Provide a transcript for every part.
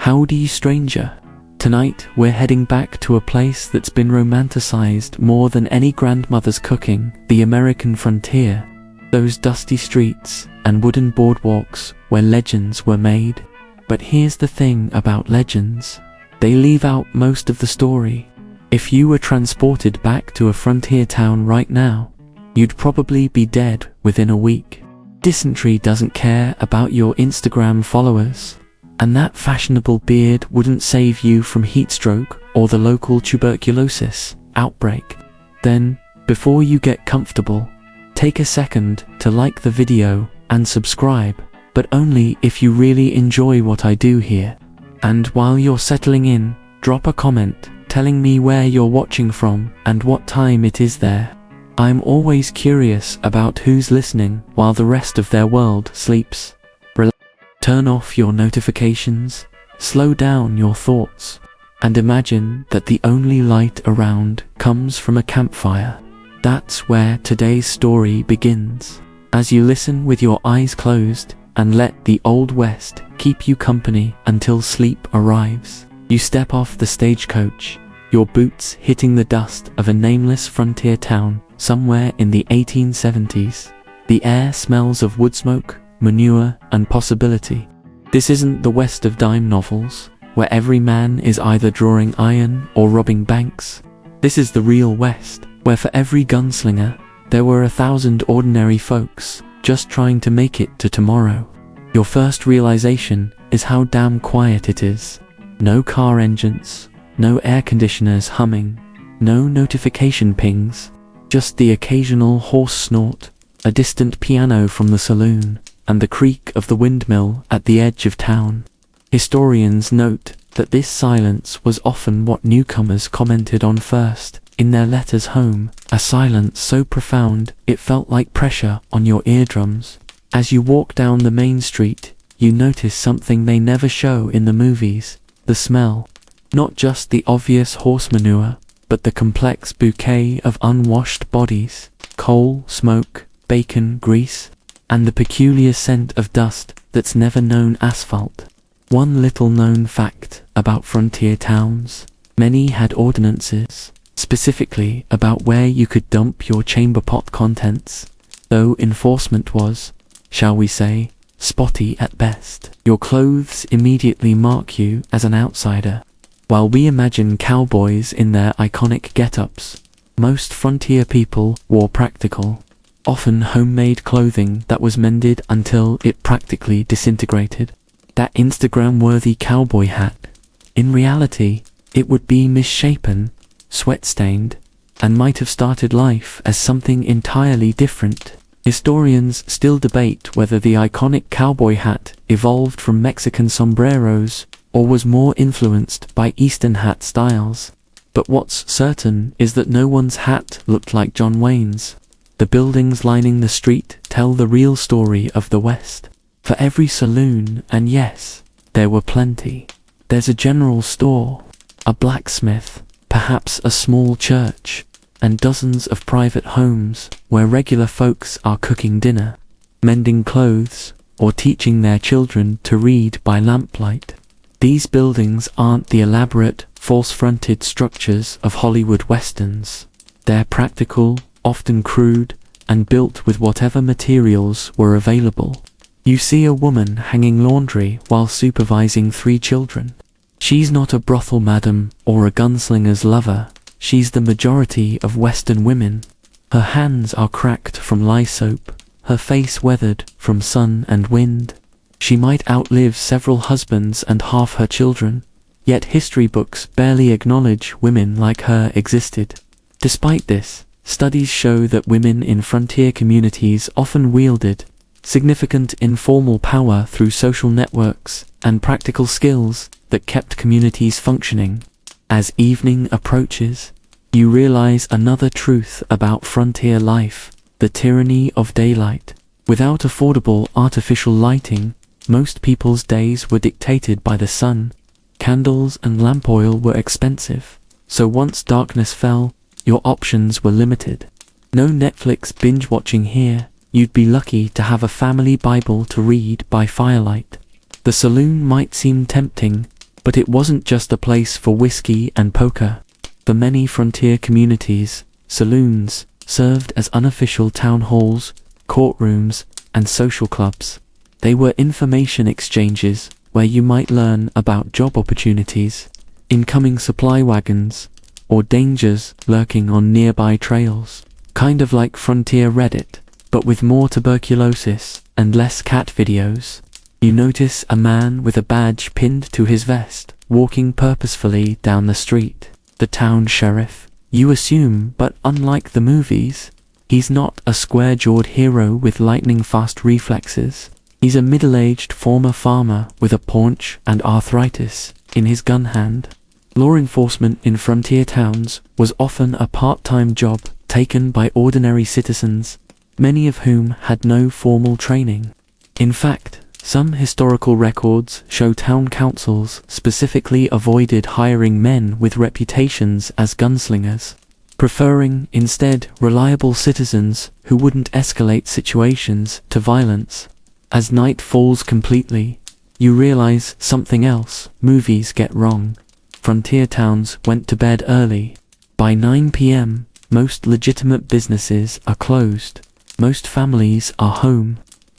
Howdy, stranger. Tonight, we're heading back to a place that's been romanticized more than any grandmother's cooking, the American frontier. Those dusty streets and wooden boardwalks where legends were made. But here's the thing about legends. They leave out most of the story. If you were transported back to a frontier town right now, you'd probably be dead within a week. Dysentery doesn't care about your Instagram followers, and that fashionable beard wouldn't save you from heat stroke or the local tuberculosis outbreak. Then, before you get comfortable, take a second to like the video and subscribe, but only if you really enjoy what I do here. And while you're settling in, drop a comment telling me where you're watching from and what time it is there. I'm always curious about who's listening while the rest of their world sleeps. Turn off your notifications, slow down your thoughts, and imagine that the only light around comes from a campfire. That's where today's story begins. As you listen with your eyes closed and let the Old West keep you company until sleep arrives, you step off the stagecoach, your boots hitting the dust of a nameless frontier town somewhere in the 1870s. The air smells of wood smoke, manure, and possibility. This isn't the West of dime novels, where every man is either drawing iron or robbing banks. This is the real West, where for every gunslinger, there were 1,000 ordinary folks, just trying to make it to tomorrow. Your first realization is how damn quiet it is. No car engines, no air conditioners humming, no notification pings, just the occasional horse snort, a distant piano from the saloon, and the creak of the windmill at the edge of town. Historians note that this silence was often what newcomers commented on first in their letters home, a silence so profound it felt like pressure on your eardrums. As you walk down the main street, you notice something they never show in the movies: the smell. Not just the obvious horse manure, but the complex bouquet of unwashed bodies, coal, smoke, bacon, grease, and the peculiar scent of dust that's never known asphalt. One little known fact about frontier towns: many had ordinances, specifically about where you could dump your chamber pot contents, though enforcement was, shall we say, spotty at best. Your clothes immediately mark you as an outsider. While we imagine cowboys in their iconic get-ups, most frontier people wore practical, often homemade clothing that was mended until it practically disintegrated. That Instagram-worthy cowboy hat. In reality, it would be misshapen, sweat-stained, and might have started life as something entirely different. Historians still debate whether the iconic cowboy hat evolved from Mexican sombreros or was more influenced by Eastern hat styles. But what's certain is that no one's hat looked like John Wayne's. The buildings lining the street tell the real story of the West. For every saloon, and yes, there were plenty, there's a general store, a blacksmith, perhaps a small church, and dozens of private homes where regular folks are cooking dinner, mending clothes, or teaching their children to read by lamplight. These buildings aren't the elaborate, false-fronted structures of Hollywood westerns. They're practical, often crude, and built with whatever materials were available. You see a woman hanging laundry while supervising 3 children. She's not a brothel madam or a gunslinger's lover. She's the majority of Western women. Her hands are cracked from lye soap, her face weathered from sun and wind. She might outlive several husbands and half her children, yet history books barely acknowledge women like her existed. Despite this, studies show that women in frontier communities often wielded significant informal power through social networks and practical skills that kept communities functioning. As evening approaches, you realize another truth about frontier life: the tyranny of daylight. Without affordable artificial lighting, most people's days were dictated by the sun. Candles and lamp oil were expensive, so once darkness fell, your options were limited. No Netflix binge-watching here. You'd be lucky to have a family Bible to read by firelight. The saloon might seem tempting, But it wasn't just a place for whiskey and poker. For many frontier communities, saloons served as unofficial town halls, courtrooms, and social clubs. They were information exchanges where you might learn about job opportunities, incoming supply wagons, or dangers lurking on nearby trails. Kind of like frontier Reddit, but with more tuberculosis and less cat videos. You notice a man with a badge pinned to his vest, walking purposefully down the street. The town sheriff, you assume, but unlike the movies, he's not a square-jawed hero with lightning-fast reflexes. He's a middle-aged former farmer with a paunch and arthritis in his gun hand. Law enforcement in frontier towns was often a part-time job taken by ordinary citizens, many of whom had no formal training. In fact, some historical records show town councils specifically avoided hiring men with reputations as gunslingers, preferring instead reliable citizens who wouldn't escalate situations to violence. As night falls completely, you realize something else movies get wrong. Frontier towns went to bed early. By 9 p.m., most legitimate businesses are closed, most families are home,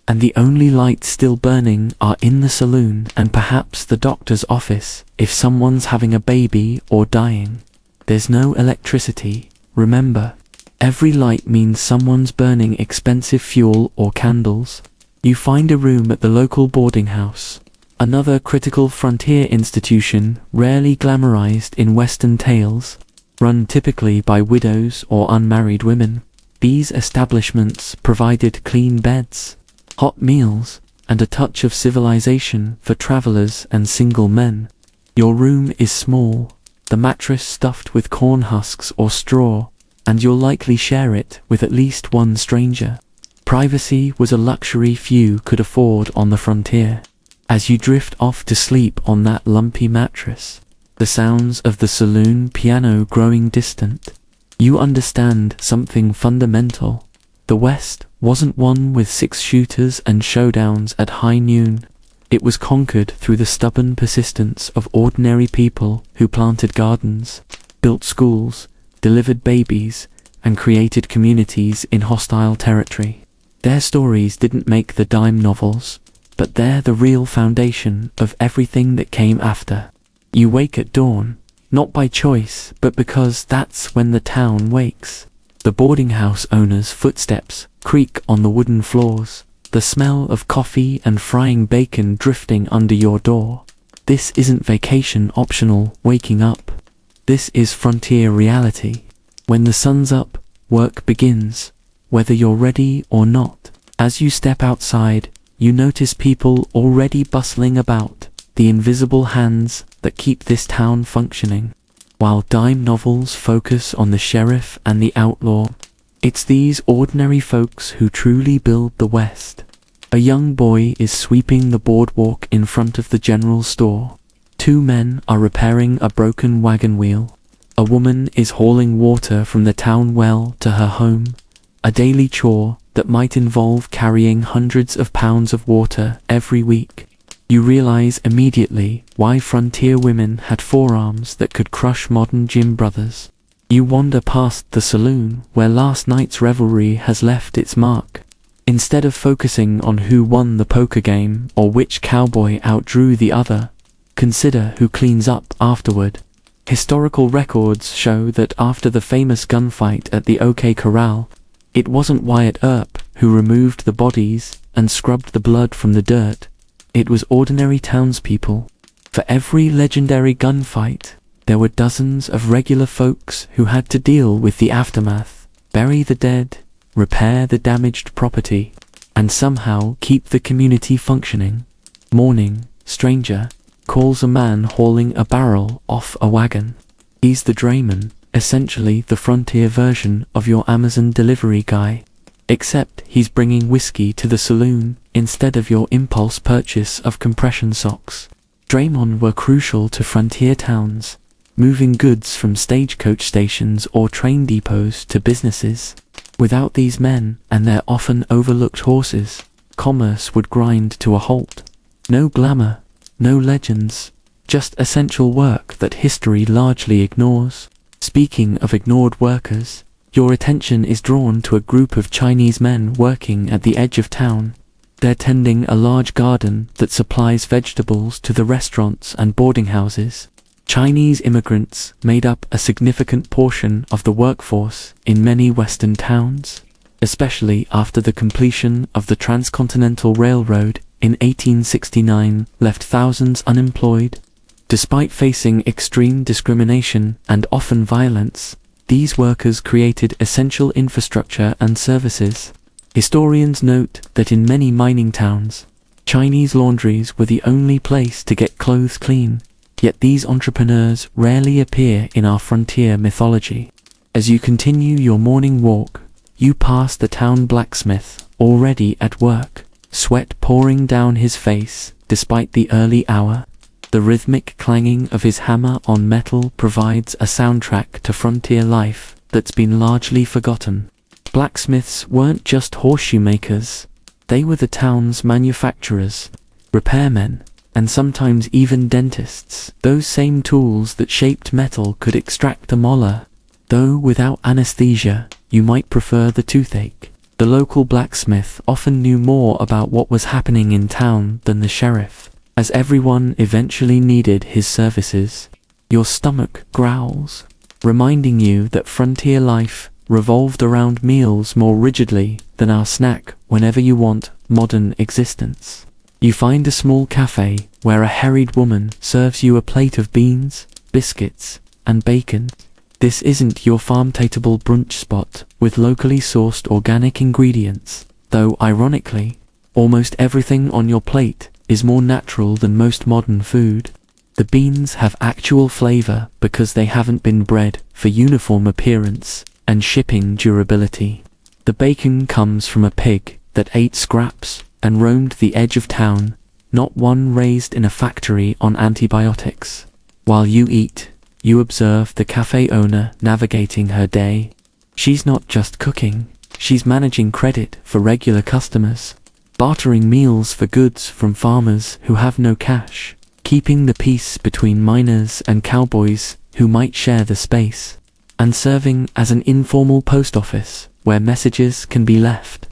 and the only lights still burning are in the saloon and perhaps the doctor's office if someone's having a baby or dying. There's no electricity, remember. Every light means someone's burning expensive fuel or candles. You find a room at the local boarding house, another critical frontier institution rarely glamorized in Western tales, run typically by widows or unmarried women. These establishments provided clean beds, hot meals, and a touch of civilization for travelers and single men. Your room is small, the mattress stuffed with corn husks or straw, and you'll likely share it with at least one stranger. Privacy was a luxury few could afford on the frontier. As you drift off to sleep on that lumpy mattress, the sounds of the saloon piano growing distant, you understand something fundamental. The West wasn't one with six-shooters and showdowns at high noon. It was conquered through the stubborn persistence of ordinary people who planted gardens, built schools, delivered babies, and created communities in hostile territory. Their stories didn't make the dime novels, but they're the real foundation of everything that came after. You wake at dawn, not by choice, but because that's when the town wakes. The boarding house owner's footsteps creak on the wooden floors, the smell of coffee and frying bacon drifting under your door. This isn't vacation optional waking up. This is frontier reality. When the sun's up, work begins, whether you're ready or not. As you step outside, you notice people already bustling about, the invisible hands that keep this town functioning. While dime novels focus on the sheriff and the outlaw, it's these ordinary folks who truly build the West. A young boy is sweeping the boardwalk in front of the general store. Two men are repairing a broken wagon wheel. A woman is hauling water from the town well to her home, a daily chore that might involve carrying hundreds of pounds of water every week. You realize immediately why frontier women had forearms that could crush modern gym brothers. You wander past the saloon where last night's revelry has left its mark. Instead of focusing on who won the poker game or which cowboy outdrew the other, consider who cleans up afterward. Historical records show that after the famous gunfight at the OK Corral, it wasn't Wyatt Earp who removed the bodies and scrubbed the blood from the dirt. It was ordinary townspeople. For every legendary gunfight, there were dozens of regular folks who had to deal with the aftermath, bury the dead, repair the damaged property, and somehow keep the community functioning. Morning, stranger, calls a man hauling a barrel off a wagon. He's the drayman, essentially the frontier version of your Amazon delivery guy. Except he's bringing whiskey to the saloon instead of your impulse purchase of compression socks. Draymen were crucial to frontier towns, moving goods from stagecoach stations or train depots to businesses. Without these men and their often overlooked horses, commerce would grind to a halt. No glamour, no legends, just essential work that history largely ignores. Speaking of ignored workers, your attention is drawn to a group of Chinese men working at the edge of town. They're tending a large garden that supplies vegetables to the restaurants and boarding houses. Chinese immigrants made up a significant portion of the workforce in many Western towns, especially after the completion of the Transcontinental Railroad in 1869 left thousands unemployed. Despite facing extreme discrimination and often violence, these workers created essential infrastructure and services. Historians note that in many mining towns, Chinese laundries were the only place to get clothes clean, yet these entrepreneurs rarely appear in our frontier mythology. As you continue your morning walk, you pass the town blacksmith, already at work, sweat pouring down his face despite the early hour. The rhythmic clanging of his hammer on metal provides a soundtrack to frontier life that's been largely forgotten. Blacksmiths weren't just horseshoe makers, they were the town's manufacturers, repairmen, and sometimes even dentists. Those same tools that shaped metal could extract a molar, though without anesthesia. You might prefer the toothache. The local blacksmith often knew more about what was happening in town than the sheriff, as everyone eventually needed his services. Your stomach growls, reminding you that frontier life revolved around meals more rigidly than our snack whenever you want modern existence. You find a small cafe where a harried woman serves you a plate of beans, biscuits, and bacon. This isn't your farm-tateable brunch spot with locally sourced organic ingredients, though ironically, almost everything on your plate is more natural than most modern food. The beans have actual flavor because they haven't been bred for uniform appearance and shipping durability. The bacon comes from a pig that ate scraps and roamed the edge of town, not one raised in a factory on antibiotics. While you eat, you observe the cafe owner navigating her day. She's not just cooking, she's managing credit for regular customers, bartering meals for goods from farmers who have no cash, keeping the peace between miners and cowboys who might share the space, and serving as an informal post office where messages can be left.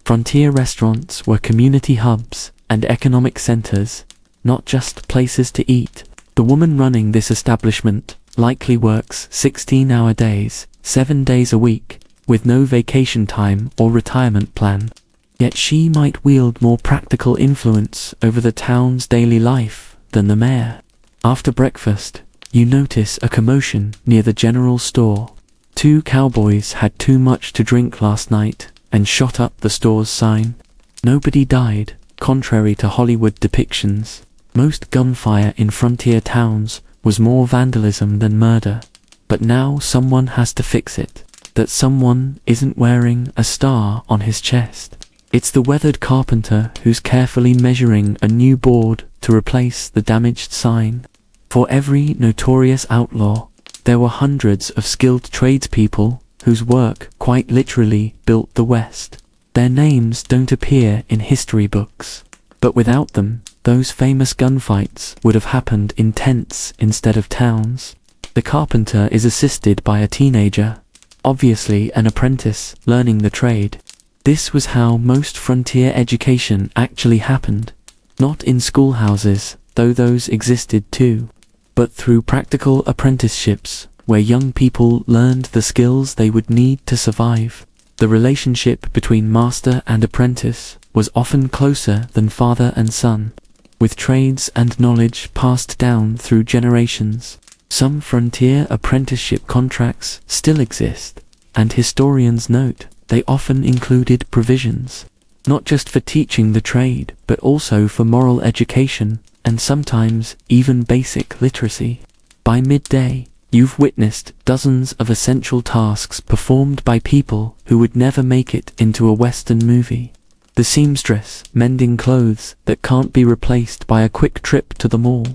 Frontier restaurants were community hubs and economic centers, not just places to eat. The woman running this establishment likely works 16-hour days, 7 days a week, with no vacation time or retirement plan. Yet she might wield more practical influence over the town's daily life than the mayor. After breakfast, you notice a commotion near the general store. 2 cowboys had too much to drink last night and shot up the store's sign. Nobody died, contrary to Hollywood depictions. Most gunfire in frontier towns was more vandalism than murder. But now someone has to fix it. That someone isn't wearing a star on his chest. It's the weathered carpenter who's carefully measuring a new board to replace the damaged sign. For every notorious outlaw, there were hundreds of skilled tradespeople whose work quite literally built the West. Their names don't appear in history books, but without them, those famous gunfights would have happened in tents instead of towns. The carpenter is assisted by a teenager, obviously an apprentice learning the trade. This was how most frontier education actually happened, not in schoolhouses, though those existed too, but through practical apprenticeships where young people learned the skills they would need to survive. The relationship between master and apprentice was often closer than father and son, with trades and knowledge passed down through generations. Some frontier apprenticeship contracts still exist, and historians note they often included provisions, not just for teaching the trade, but also for moral education, and sometimes even basic literacy. By midday, you've witnessed dozens of essential tasks performed by people who would never make it into a Western movie. The seamstress mending clothes that can't be replaced by a quick trip to the mall.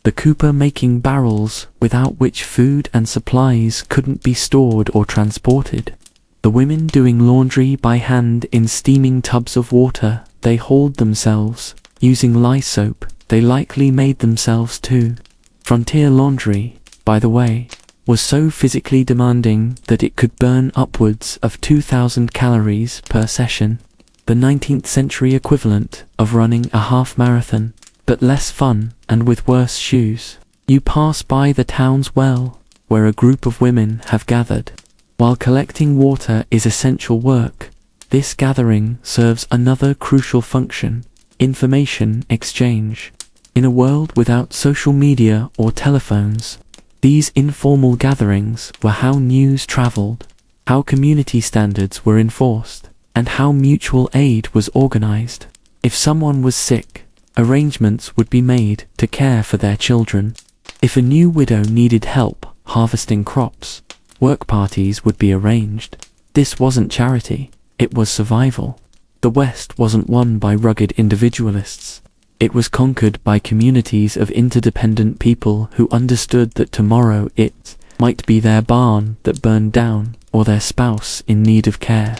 The cooper making barrels without which food and supplies couldn't be stored or transported. The women doing laundry by hand in steaming tubs of water they hauled themselves, using lye soap they likely made themselves too. Frontier laundry, by the way, was so physically demanding that it could burn upwards of 2,000 calories per session, the 19th century equivalent of running a half marathon, but less fun and with worse shoes. You pass by the town's well, where a group of women have gathered. While collecting water is essential work, this gathering serves another crucial function: information exchange. In a world without social media or telephones, these informal gatherings were how news traveled, how community standards were enforced, and how mutual aid was organized. If someone was sick, arrangements would be made to care for their children. If a new widow needed help harvesting crops, work parties would be arranged. This wasn't charity, it was survival. The West wasn't won by rugged individualists. It was conquered by communities of interdependent people who understood that tomorrow it might be their barn that burned down, or their spouse in need of care.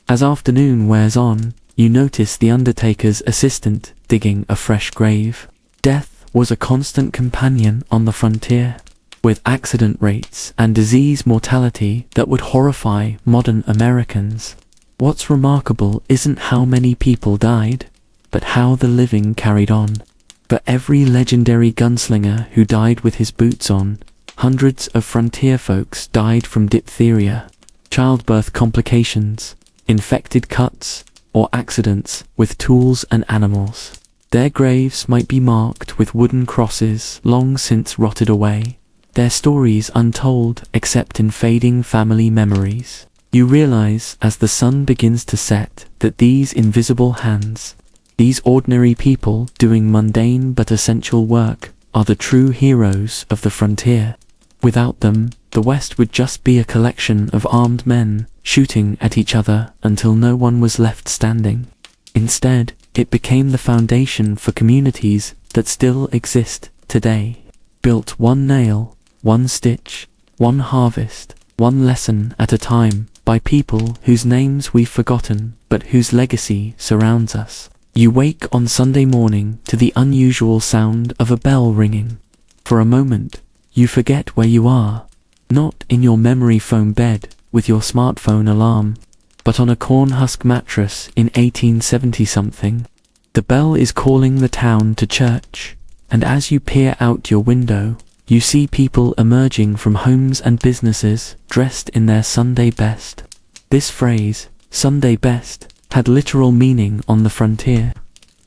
As afternoon wears on, you notice the undertaker's assistant digging a fresh grave. Death was a constant companion on the frontier, with accident rates and disease mortality that would horrify modern Americans. What's remarkable isn't how many people died, but how the living carried on. For every legendary gunslinger who died with his boots on, hundreds of frontier folks died from diphtheria, childbirth complications, infected cuts, or accidents with tools and animals. Their graves might be marked with wooden crosses long since rotted away, their stories untold except in fading family memories. You realize as the sun begins to set that these invisible hands, these ordinary people doing mundane but essential work, are the true heroes of the frontier. Without them, the West would just be a collection of armed men shooting at each other until no one was left standing. Instead, it became the foundation for communities that still exist today. Built one nail, one stitch, one harvest, one lesson at a time, by people whose names we've forgotten, but whose legacy surrounds us. You wake on Sunday morning to the unusual sound of a bell ringing. For a moment, you forget where you are, not in your memory foam bed with your smartphone alarm, but on a corn husk mattress in 1870-something. The bell is calling the town to church, and as you peer out your window, you see people emerging from homes and businesses dressed in their Sunday best. This phrase, Sunday best, had literal meaning on the frontier.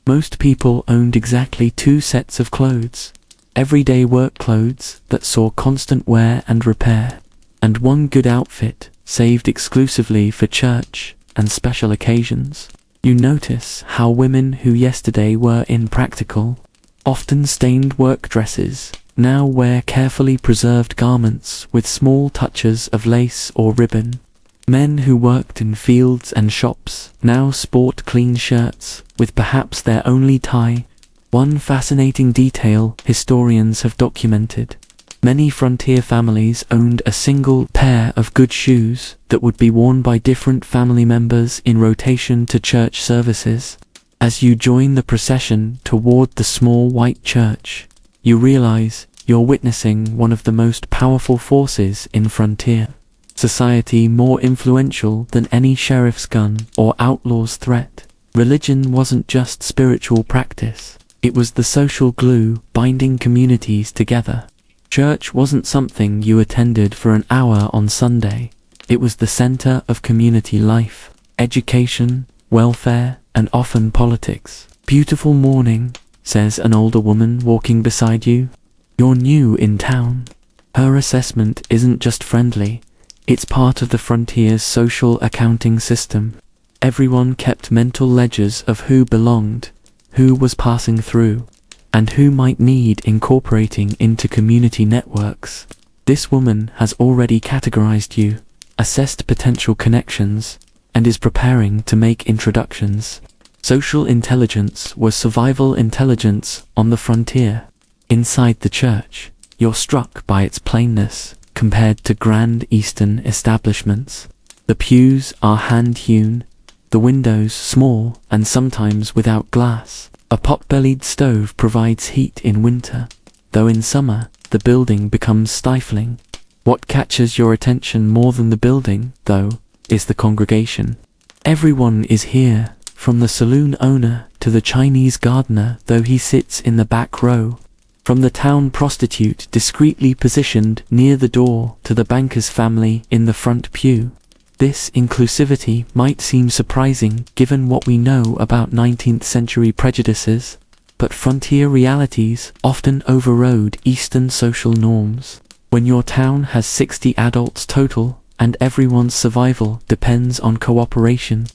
Most people owned exactly 2 sets of clothes, everyday work clothes that saw constant wear and repair, and one good outfit saved exclusively for church and special occasions. You notice how women who yesterday were in practical, often stained work dresses now wear carefully preserved garments with small touches of lace or ribbon. Men who worked in fields and shops now sport clean shirts with perhaps their only tie. One fascinating detail historians have documented: many frontier families owned a single pair of good shoes that would be worn by different family members in rotation to church services. As you join the procession toward the small white church, you realize you're witnessing one of the most powerful forces in frontier society, more influential than any sheriff's gun or outlaw's threat. Religion wasn't just spiritual practice, it was the social glue binding communities together. Church wasn't something you attended for an hour on Sunday, it was the center of community life, education, welfare, and often politics. "Beautiful morning," says an older woman walking beside you. "You're new in town." Her assessment isn't just friendly, it's part of the frontier's social accounting system. Everyone kept mental ledgers of who belonged, who was passing through, and who might need incorporating into community networks. This woman has already categorized you, assessed potential connections, and is preparing to make introductions. Social intelligence was survival intelligence on the frontier. Inside the church, you're struck by its plainness compared to grand Eastern establishments. The pews are hand-hewn, the windows small and sometimes without glass. A pot-bellied stove provides heat in winter, though in summer, the building becomes stifling. What catches your attention more than the building, though, is the congregation. Everyone is here, from the saloon owner to the Chinese gardener, though he sits in the back row, from the town prostitute discreetly positioned near the door to the banker's family in the front pew. This inclusivity might seem surprising given what we know about 19th century prejudices, but frontier realities often overrode Eastern social norms. When your town has 60 adults total, and everyone's survival depends on cooperation,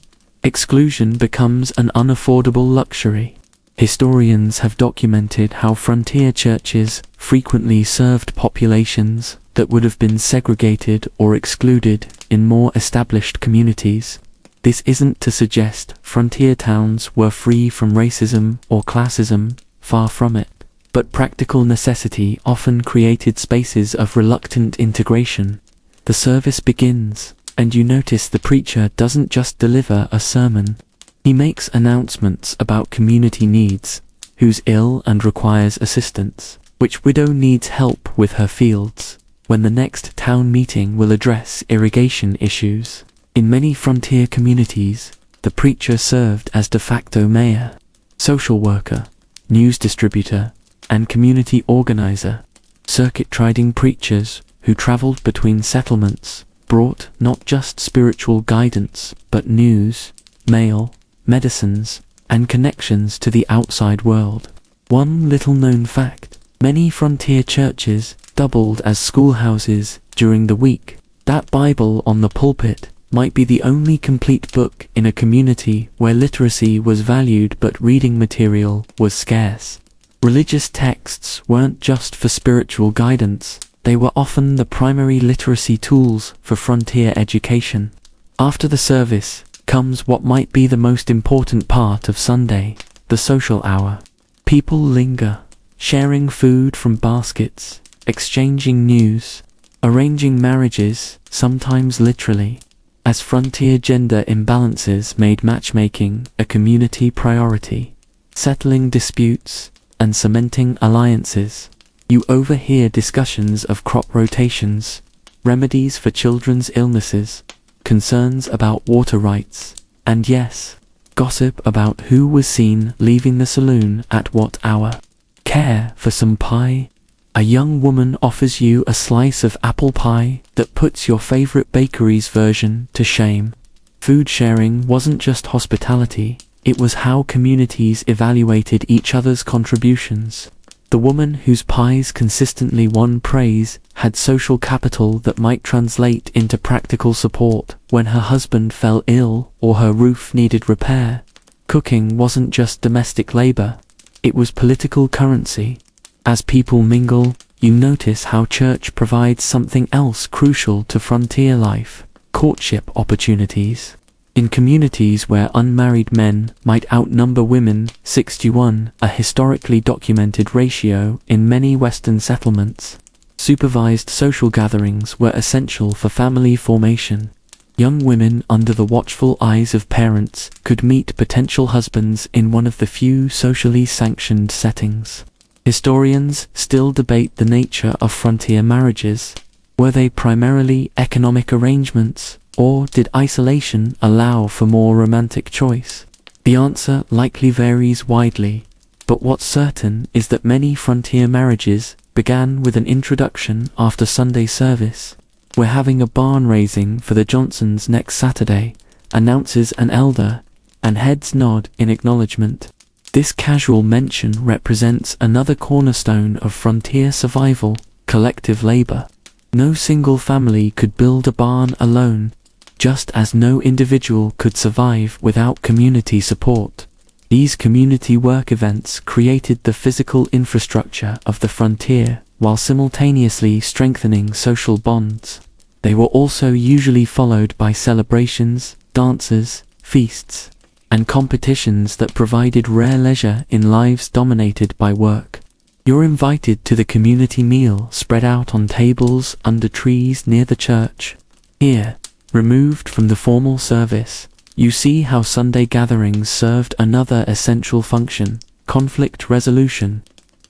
exclusion becomes an unaffordable luxury. Historians have documented how frontier churches frequently served populations that would have been segregated or excluded in more established communities. This isn't to suggest frontier towns were free from racism or classism, far from it, but practical necessity often created spaces of reluctant integration. The service begins, and you notice the preacher doesn't just deliver a sermon. He makes announcements about community needs, who's ill and requires assistance, which widow needs help with her fields, when the next town meeting will address irrigation issues. In many frontier communities, the preacher served as de facto mayor, social worker, news distributor, and community organizer. Circuit-riding preachers who traveled between settlements brought not just spiritual guidance, but news, mail, medicines, and connections to the outside world. One little-known fact: many frontier churches doubled as schoolhouses during the week. That Bible on the pulpit might be the only complete book in a community where literacy was valued but reading material was scarce. Religious texts weren't just for spiritual guidance, they were often the primary literacy tools for frontier education. After the service comes what might be the most important part of Sunday, the social hour. People linger, sharing food from baskets, exchanging news, arranging marriages, sometimes literally, as frontier gender imbalances made matchmaking a community priority. Settling disputes and cementing alliances. You overhear discussions of crop rotations, remedies for children's illnesses, concerns about water rights, and yes, gossip about who was seen leaving the saloon at what hour. Care for some pie? A young woman offers you a slice of apple pie that puts your favorite bakery's version to shame. Food sharing wasn't just hospitality, it was how communities evaluated each other's contributions. The woman whose pies consistently won praise had social capital that might translate into practical support when her husband fell ill or her roof needed repair. Cooking wasn't just domestic labor, it was political currency. As people mingle, you notice how church provides something else crucial to frontier life: courtship opportunities. In communities where unmarried men might outnumber women 6-1, a historically documented ratio in many Western settlements, supervised social gatherings were essential for family formation. Young women under the watchful eyes of parents could meet potential husbands in one of the few socially sanctioned settings. Historians still debate the nature of frontier marriages. Were they primarily economic arrangements, or did isolation allow for more romantic choice? The answer likely varies widely, but what's certain is that many frontier marriages began with an introduction after Sunday service. "We're having a barn raising for the Johnsons next Saturday," announces an elder, and heads nod in acknowledgement. This casual mention represents another cornerstone of frontier survival: collective labor. No single family could build a barn alone, just as no individual could survive without community support. These community work events created the physical infrastructure of the frontier while simultaneously strengthening social bonds. They were also usually followed by celebrations, dances, feasts, and competitions that provided rare leisure in lives dominated by work. You're invited to the community meal spread out on tables under trees near the church. Here, removed from the formal service, you see how Sunday gatherings served another essential function: conflict resolution.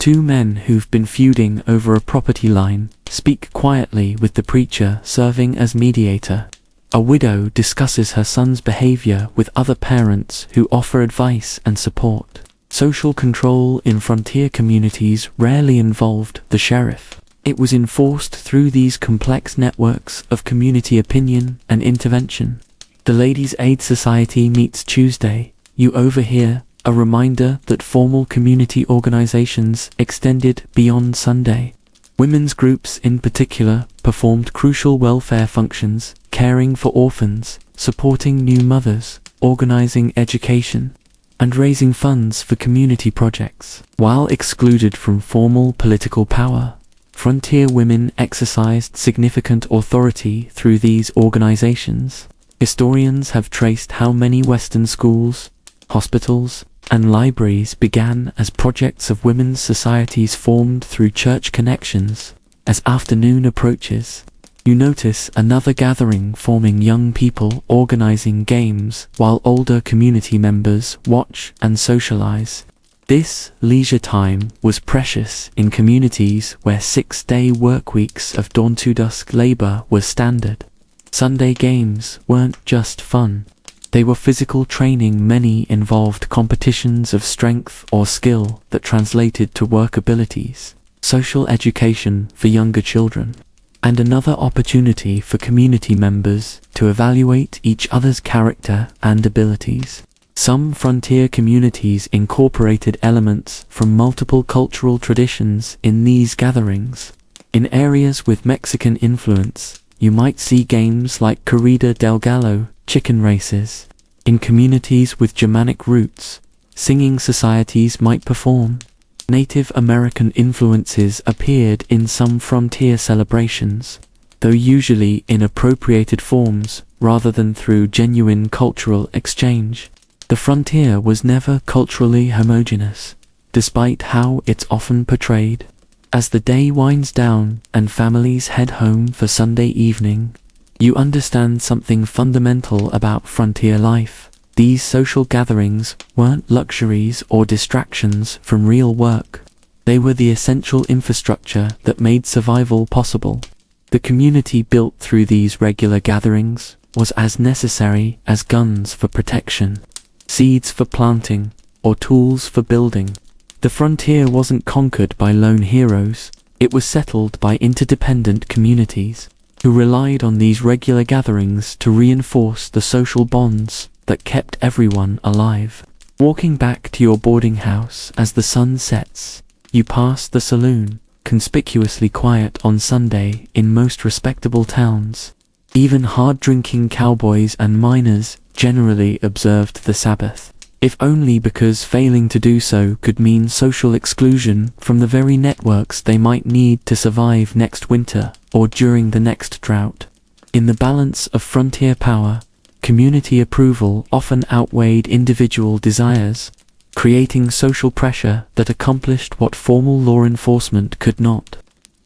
Two men who've been feuding over a property line speak quietly with the preacher serving as mediator. A widow discusses her son's behavior with other parents who offer advice and support. Social control in frontier communities rarely involved the sheriff. It was enforced through these complex networks of community opinion and intervention. The Ladies' Aid Society meets Tuesday. You overhear a reminder that formal community organizations extended beyond Sunday. Women's groups in particular performed crucial welfare functions, caring for orphans, supporting new mothers, organizing education, and raising funds for community projects. While excluded from formal political power, frontier women exercised significant authority through these organizations. Historians have traced how many Western schools, hospitals, and libraries began as projects of women's societies formed through church connections. As afternoon approaches, you notice another gathering forming, young people organizing games while older community members watch and socialize. This leisure time was precious in communities where 6-day workweeks of dawn to dusk labor were standard. Sunday games weren't just fun. They were physical training. Many involved competitions of strength or skill that translated to work abilities, social education for younger children, and another opportunity for community members to evaluate each other's character and abilities. Some frontier communities incorporated elements from multiple cultural traditions in these gatherings. In areas with Mexican influence, you might see games like Corrida del Gallo, chicken races. In communities with Germanic roots, singing societies might perform. Native American influences appeared in some frontier celebrations, though usually in appropriated forms rather than through genuine cultural exchange. The frontier was never culturally homogeneous, despite how it's often portrayed. As the day winds down and families head home for Sunday evening, you understand something fundamental about frontier life. These social gatherings weren't luxuries or distractions from real work. They were the essential infrastructure that made survival possible. The community built through these regular gatherings was as necessary as guns for protection, seeds for planting, or tools for building. The frontier wasn't conquered by lone heroes. It was settled by interdependent communities who relied on these regular gatherings to reinforce the social bonds that kept everyone alive. Walking back to your boarding house as the sun sets, you pass the saloon, conspicuously quiet on Sunday in most respectable towns. Even hard-drinking cowboys and miners generally observed the Sabbath, if only because failing to do so could mean social exclusion from the very networks they might need to survive next winter or during the next drought. In the balance of frontier power, community approval often outweighed individual desires, creating social pressure that accomplished what formal law enforcement could not.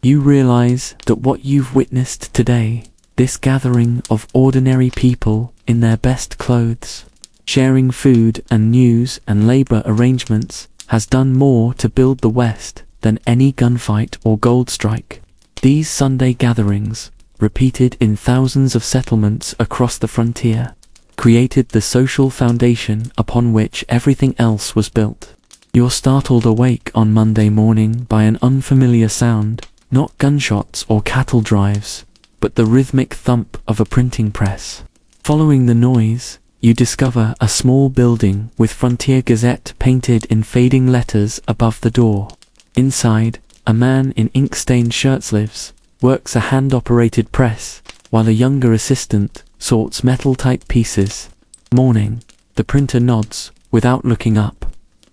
You realize that what you've witnessed today, this gathering of ordinary people in their best clothes, sharing food and news and labor arrangements, has done more to build the West than any gunfight or gold strike. These Sunday gatherings, repeated in thousands of settlements across the frontier, created the social foundation upon which everything else was built. You're startled awake on Monday morning by an unfamiliar sound, not gunshots or cattle drives, but the rhythmic thump of a printing press. Following the noise, you discover a small building with Frontier Gazette painted in fading letters above the door. Inside, a man in ink-stained shirtsleeves works a hand-operated press, while a younger assistant sorts metal-type pieces. Morning, the printer nods, without looking up.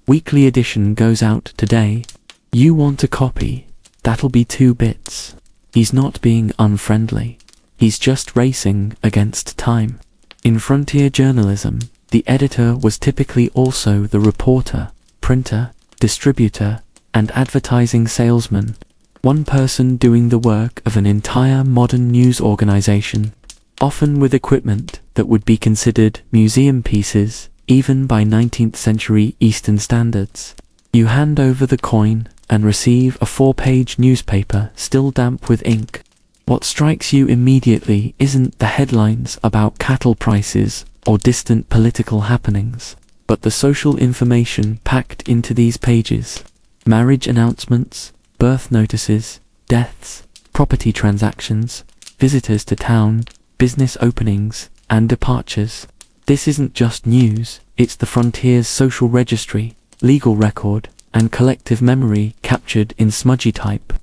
Weekly edition goes out today. You want a copy? That'll be 2 bits. He's not being unfriendly. He's just racing against time. In frontier journalism, the editor was typically also the reporter, printer, distributor, and advertising salesman, one person doing the work of an entire modern news organization, often with equipment that would be considered museum pieces, even by 19th century Eastern standards. You hand over the coin, and receive a 4-page newspaper still damp with ink. What strikes you immediately isn't the headlines about cattle prices or distant political happenings, but the social information packed into these pages. Marriage announcements, birth notices, deaths, property transactions, visitors to town, business openings, and departures. This isn't just news, it's the frontier's social registry, legal record, and collective memory captured in smudgy type.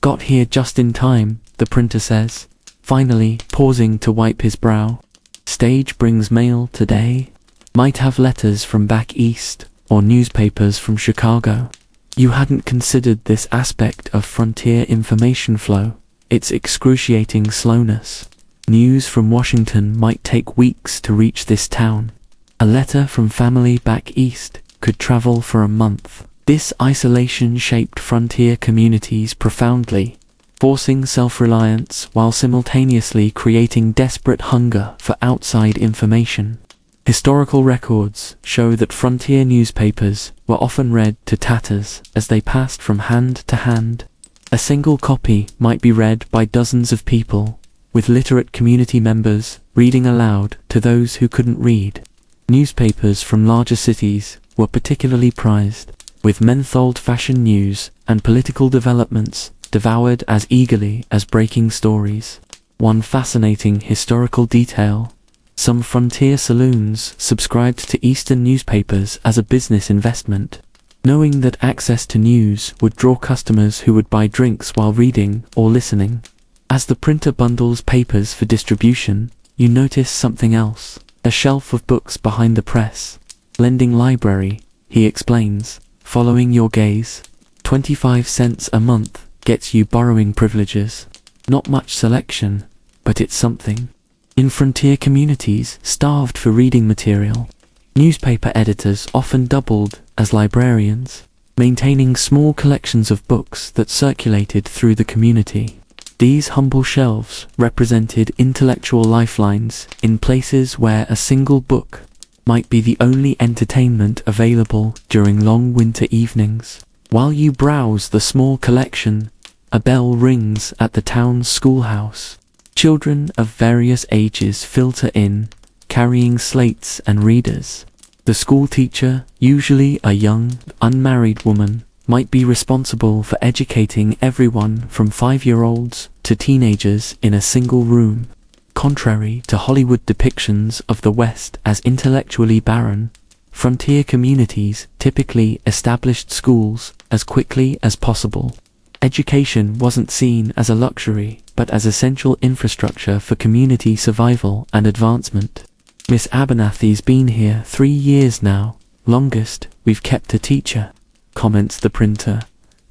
Got here just in time, the printer says, finally pausing to wipe his brow. Stage brings mail today. Might have letters from back east, or newspapers from Chicago. You hadn't considered this aspect of frontier information flow, its excruciating slowness. News from Washington might take weeks to reach this town. A letter from family back east could travel for a month. This isolation shaped frontier communities profoundly, forcing self-reliance while simultaneously creating desperate hunger for outside information. Historical records show that frontier newspapers were often read to tatters as they passed from hand to hand. A single copy might be read by dozens of people, with literate community members reading aloud to those who couldn't read. Newspapers from larger cities were particularly prized, with mentholed-fashion news and political developments devoured as eagerly as breaking stories. One fascinating historical detail: some frontier saloons subscribed to Eastern newspapers as a business investment, knowing that access to news would draw customers who would buy drinks while reading or listening. As the printer bundles papers for distribution, you notice something else: a shelf of books behind the press. Lending library, he explains, following your gaze. 25 cents a month gets you borrowing privileges. Not much selection, but it's something. In frontier communities starved for reading material, newspaper editors often doubled as librarians, maintaining small collections of books that circulated through the community. These humble shelves represented intellectual lifelines in places where a single book might be the only entertainment available during long winter evenings. While you browse the small collection, a bell rings at the town's schoolhouse. Children of various ages filter in, carrying slates and readers. The school teacher, usually a young, unmarried woman, might be responsible for educating everyone from 5-year-olds to teenagers in a single room. Contrary to Hollywood depictions of the West as intellectually barren, frontier communities typically established schools as quickly as possible. Education wasn't seen as a luxury, but as essential infrastructure for community survival and advancement. Miss Abernathy's been here 3 years now, longest we've kept a teacher, comments the printer,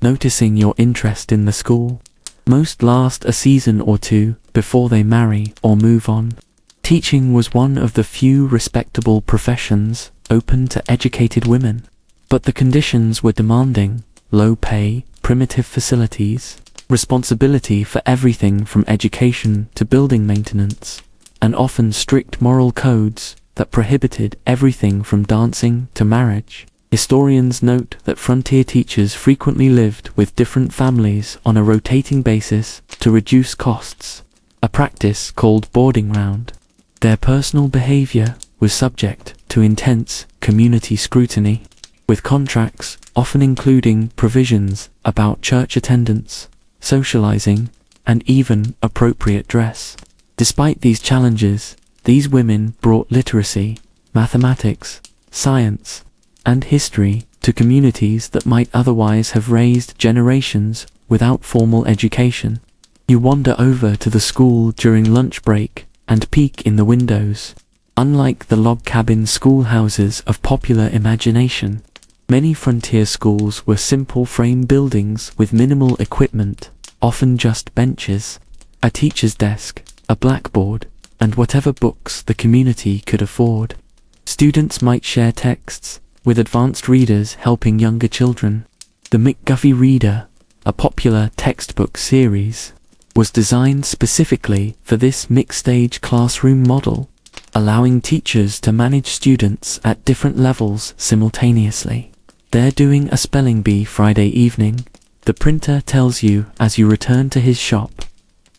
noticing your interest in the school. Most last a season or two before they marry or move on. Teaching was one of the few respectable professions open to educated women, but the conditions were demanding: low pay, primitive facilities, responsibility for everything from education to building maintenance, and often strict moral codes that prohibited everything from dancing to marriage. Historians note that frontier teachers frequently lived with different families on a rotating basis to reduce costs, a practice called boarding round. Their personal behavior was subject to intense community scrutiny, with contracts often including provisions about church attendance, socializing, and even appropriate dress. Despite these challenges, these women brought literacy, mathematics, science, and history to communities that might otherwise have raised generations without formal education. You wander over to the school during lunch break and peek in the windows. Unlike the log cabin schoolhouses of popular imagination, many frontier schools were simple frame buildings with minimal equipment, often just benches, a teacher's desk, a blackboard, and whatever books the community could afford. Students might share texts, with advanced readers helping younger children. The McGuffey Reader, a popular textbook series, was designed specifically for this mixed-stage classroom model, allowing teachers to manage students at different levels simultaneously. They're doing a spelling bee Friday evening, The printer tells you as you return to his shop.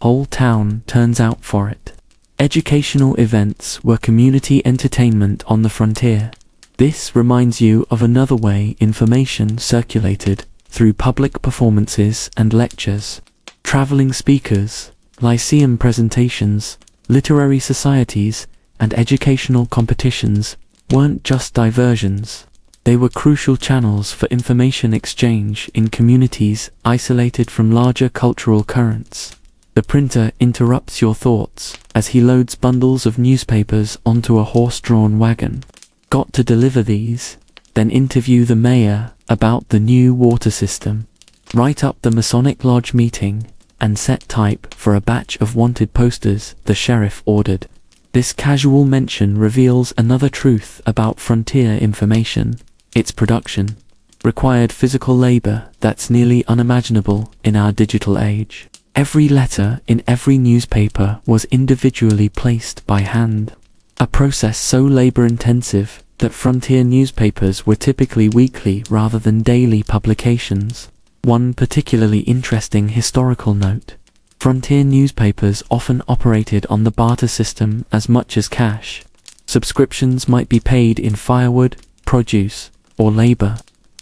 Whole town turns out for it. Educational events were community entertainment on the frontier. This reminds you of another way information circulated, through public performances and lectures. Traveling speakers, lyceum presentations, literary societies, and educational competitions weren't just diversions. They were crucial channels for information exchange in communities isolated from larger cultural currents. The printer interrupts your thoughts as he loads bundles of newspapers onto a horse-drawn wagon. Got to deliver these, then interview the mayor about the new water system. Write up the Masonic Lodge meeting, and set type for a batch of wanted posters the sheriff ordered. This casual mention reveals another truth about frontier information. Its production required physical labor that's nearly unimaginable in our digital age. Every letter in every newspaper was individually placed by hand. A process so labor-intensive that frontier newspapers were typically weekly rather than daily publications. One particularly interesting historical note: frontier newspapers often operated on the barter system as much as cash. Subscriptions might be paid in firewood, produce, or labor.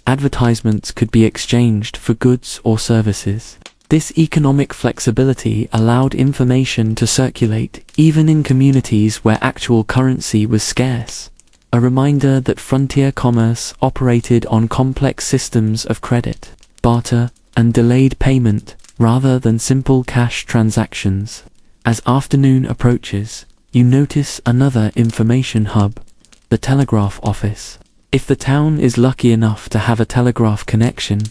Advertisements could be exchanged for goods or services. This economic flexibility allowed information to circulate even in communities where actual currency was scarce. A reminder that frontier commerce operated on complex systems of credit, barter, and delayed payment rather than simple cash transactions. As afternoon approaches, you notice another information hub, the telegraph office. If the town is lucky enough to have a telegraph connection,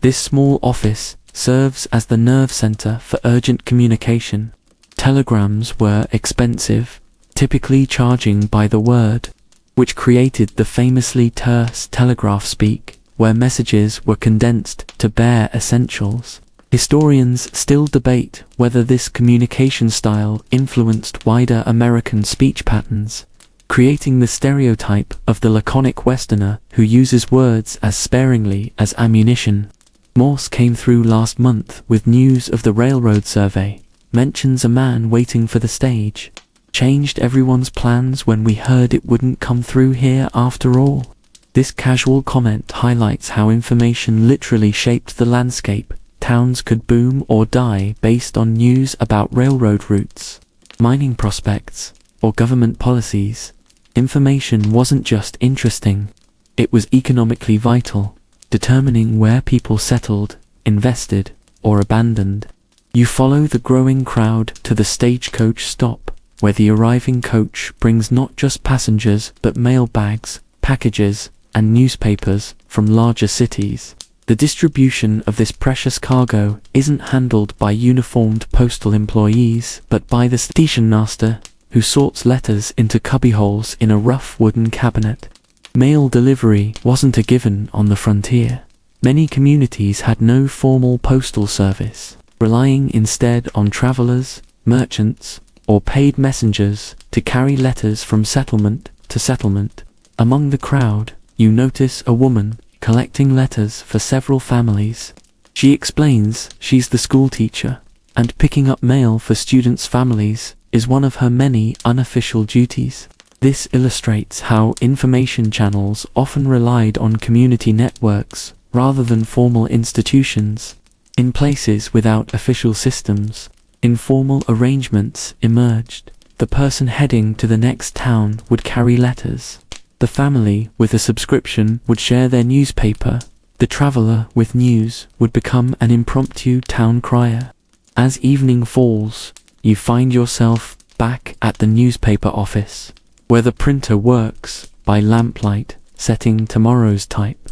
this small office serves as the nerve center for urgent communication. Telegrams were expensive, typically charging by the word, which created the famously terse telegraph speak, where messages were condensed to bare essentials. Historians still debate whether this communication style influenced wider American speech patterns, creating the stereotype of the laconic Westerner who uses words as sparingly as ammunition. Morse came through last month with news of the railroad survey, mentions a man waiting for the stage. Changed everyone's plans when we heard it wouldn't come through here after all. This casual comment highlights how information literally shaped the landscape. Towns could boom or die based on news about railroad routes, mining prospects, or government policies. Information wasn't just interesting, it was economically vital, determining where people settled, invested, or abandoned. You follow the growing crowd to the stagecoach stop, where the arriving coach brings not just passengers but mail bags, packages, and newspapers from larger cities. The distribution of this precious cargo isn't handled by uniformed postal employees but by the station master, who sorts letters into cubbyholes in a rough wooden cabinet. Mail delivery wasn't a given on the frontier. Many communities had no formal postal service, relying instead on travelers, merchants, or paid messengers to carry letters from settlement to settlement. Among the crowd, you notice a woman collecting letters for several families. She explains she's the school teacher, and picking up mail for students' families is one of her many unofficial duties. This illustrates how information channels often relied on community networks rather than formal institutions. In places without official systems, informal arrangements emerged. The person heading to the next town would carry letters. The family with a subscription would share their newspaper. The traveler with news would become an impromptu town crier. As evening falls, you find yourself back at the newspaper office, where the printer works by lamplight, setting tomorrow's type.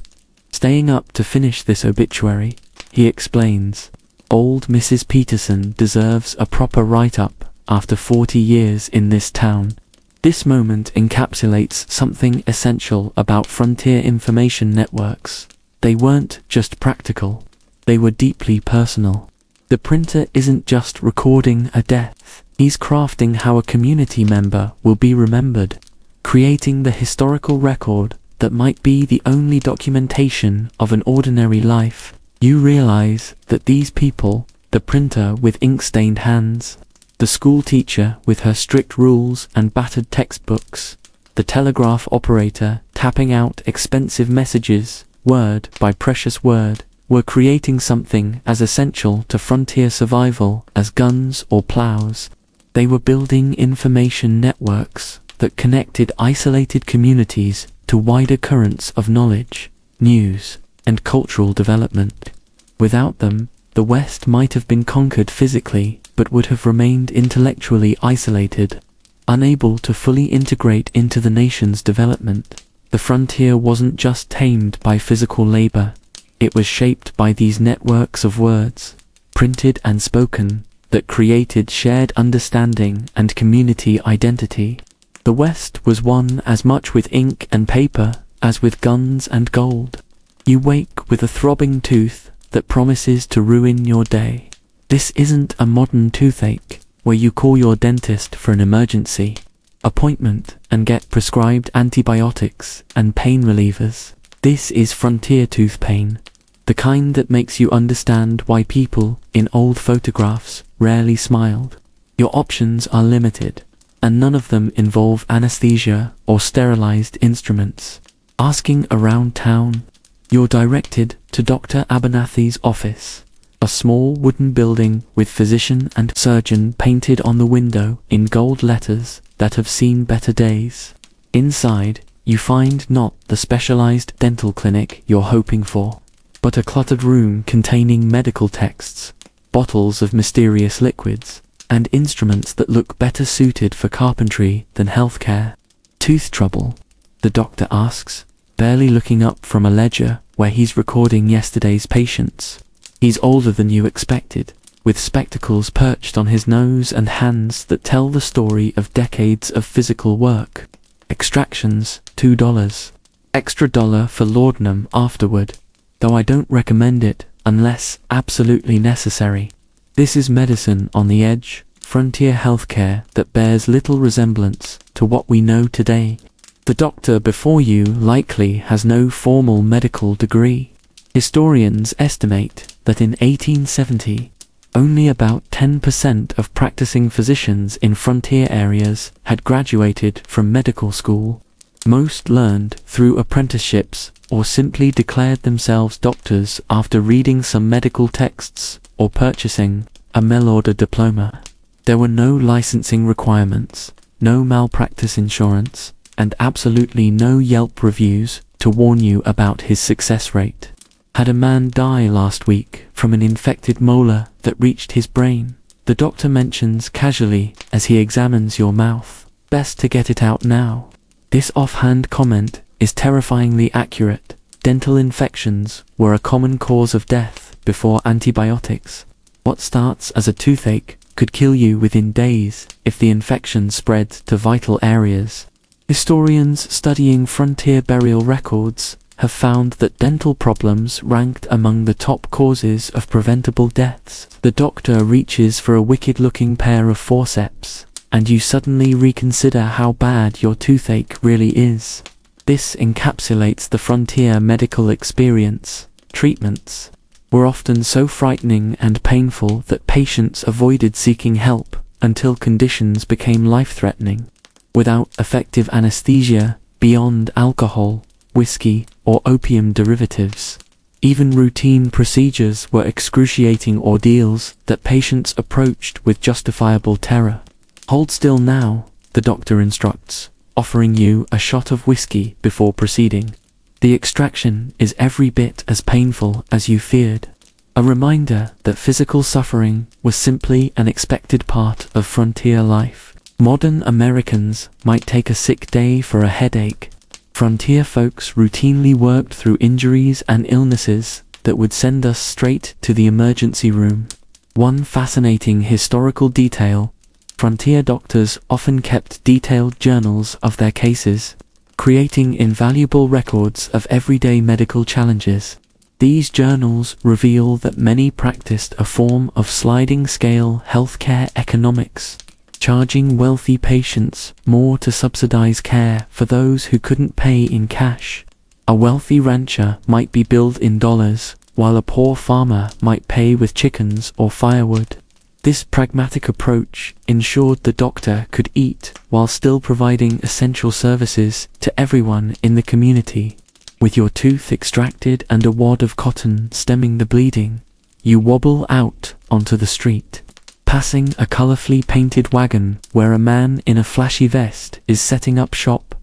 Staying up to finish this obituary, he explains, old Mrs. Peterson deserves a proper write-up after 40 years in this town. This moment encapsulates something essential about frontier information networks. They weren't just practical, they were deeply personal. The printer isn't just recording a death, he's crafting how a community member will be remembered, creating the historical record that might be the only documentation of an ordinary life You realize that these people, the printer with ink-stained hands, the school teacher with her strict rules and battered textbooks, the telegraph operator tapping out expensive messages, word by precious word, were creating something as essential to frontier survival as guns or plows. They were building information networks that connected isolated communities to wider currents of knowledge, news, and cultural development. Without them, the West might have been conquered physically, but would have remained intellectually isolated, unable to fully integrate into the nation's development. The frontier wasn't just tamed by physical labor, it was shaped by these networks of words, printed and spoken, that created shared understanding and community identity. The West was won as much with ink and paper as with guns and gold. You wake with a throbbing tooth that promises to ruin your day. This isn't a modern toothache, where you call your dentist for an emergency appointment and get prescribed antibiotics and pain relievers. This is frontier tooth pain, the kind that makes you understand why people in old photographs rarely smiled. Your options are limited, and none of them involve anesthesia or sterilized instruments. Asking around town, you're directed to Dr. Abernathy's office, a small wooden building with physician and surgeon painted on the window in gold letters that have seen better days. Inside, you find not the specialized dental clinic you're hoping for, but a cluttered room containing medical texts, bottles of mysterious liquids, and instruments that look better suited for carpentry than healthcare. Tooth trouble? The doctor asks, barely looking up from a ledger where he's recording yesterday's patients. He's older than you expected, with spectacles perched on his nose and hands that tell the story of decades of physical work. Extractions, $2. Extra $1 for laudanum afterward, though I don't recommend it unless absolutely necessary. This is medicine on the edge, frontier healthcare that bears little resemblance to what we know today. The doctor before you likely has no formal medical degree. Historians estimate that in 1870, only about 10% of practicing physicians in frontier areas had graduated from medical school. Most learned through apprenticeships or simply declared themselves doctors after reading some medical texts or purchasing a mail-order diploma. There were no licensing requirements, no malpractice insurance, and absolutely no Yelp reviews to warn you about his success rate. Had a man die last week from an infected molar that reached his brain? The doctor mentions casually as he examines your mouth. Best to get it out now. This offhand comment is terrifyingly accurate. Dental infections were a common cause of death before antibiotics. What starts as a toothache could kill you within days if the infection spread to vital areas. Historians studying frontier burial records have found that dental problems ranked among the top causes of preventable deaths. The doctor reaches for a wicked-looking pair of forceps, and you suddenly reconsider how bad your toothache really is. This encapsulates the frontier medical experience. Treatments were often so frightening and painful that patients avoided seeking help until conditions became life-threatening. Without effective anesthesia beyond alcohol, whiskey, or opium derivatives, even routine procedures were excruciating ordeals that patients approached with justifiable terror. Hold still now, the doctor instructs, offering you a shot of whiskey before proceeding. The extraction is every bit as painful as you feared. A reminder that physical suffering was simply an expected part of frontier life. Modern Americans might take a sick day for a headache. Frontier folks routinely worked through injuries and illnesses that would send us straight to the emergency room. One fascinating historical detail: frontier doctors often kept detailed journals of their cases, creating invaluable records of everyday medical challenges. These journals reveal that many practiced a form of sliding-scale healthcare economics, charging wealthy patients more to subsidize care for those who couldn't pay in cash. A wealthy rancher might be billed in dollars, while a poor farmer might pay with chickens or firewood. This pragmatic approach ensured the doctor could eat while still providing essential services to everyone in the community. With your tooth extracted and a wad of cotton stemming the bleeding, you wobble out onto the street, passing a colorfully painted wagon where a man in a flashy vest is setting up shop.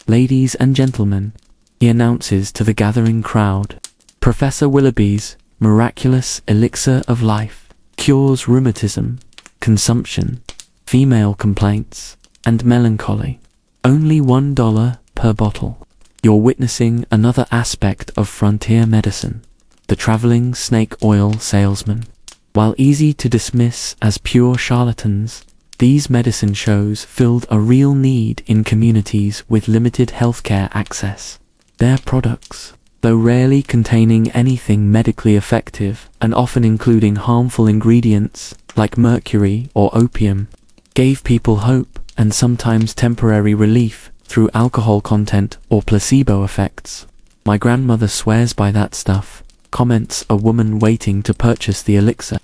"Ladies and gentlemen," he announces to the gathering crowd, "Professor Willoughby's miraculous elixir of life cures rheumatism, consumption, female complaints, and melancholy. Only $1 per bottle." You're witnessing another aspect of frontier medicine, the traveling snake oil salesman. While easy to dismiss as pure charlatans, these medicine shows filled a real need in communities with limited healthcare access. Their products, though rarely containing anything medically effective and often including harmful ingredients like mercury or opium, gave people hope and sometimes temporary relief through alcohol content or placebo effects. "My grandmother swears by that stuff," comments a woman waiting to purchase the elixir.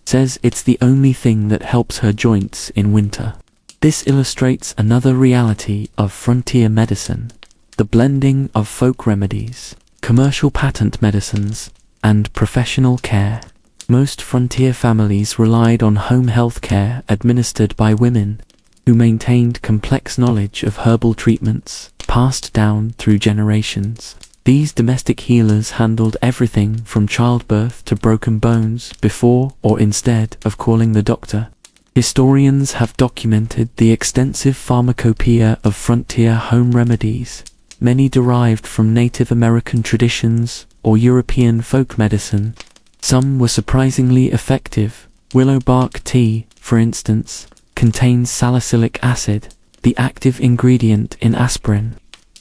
Says it's the only thing that helps her joints in winter. This illustrates another reality of frontier medicine, the blending of folk remedies, commercial patent medicines, and professional care. Most frontier families relied on home health care administered by women who maintained complex knowledge of herbal treatments passed down through generations. These domestic healers handled everything from childbirth to broken bones before or instead of calling the doctor. Historians have documented the extensive pharmacopoeia of frontier home remedies, many derived from Native American traditions or European folk medicine. Some were surprisingly effective. Willow bark tea, for instance, contains salicylic acid, the active ingredient in aspirin.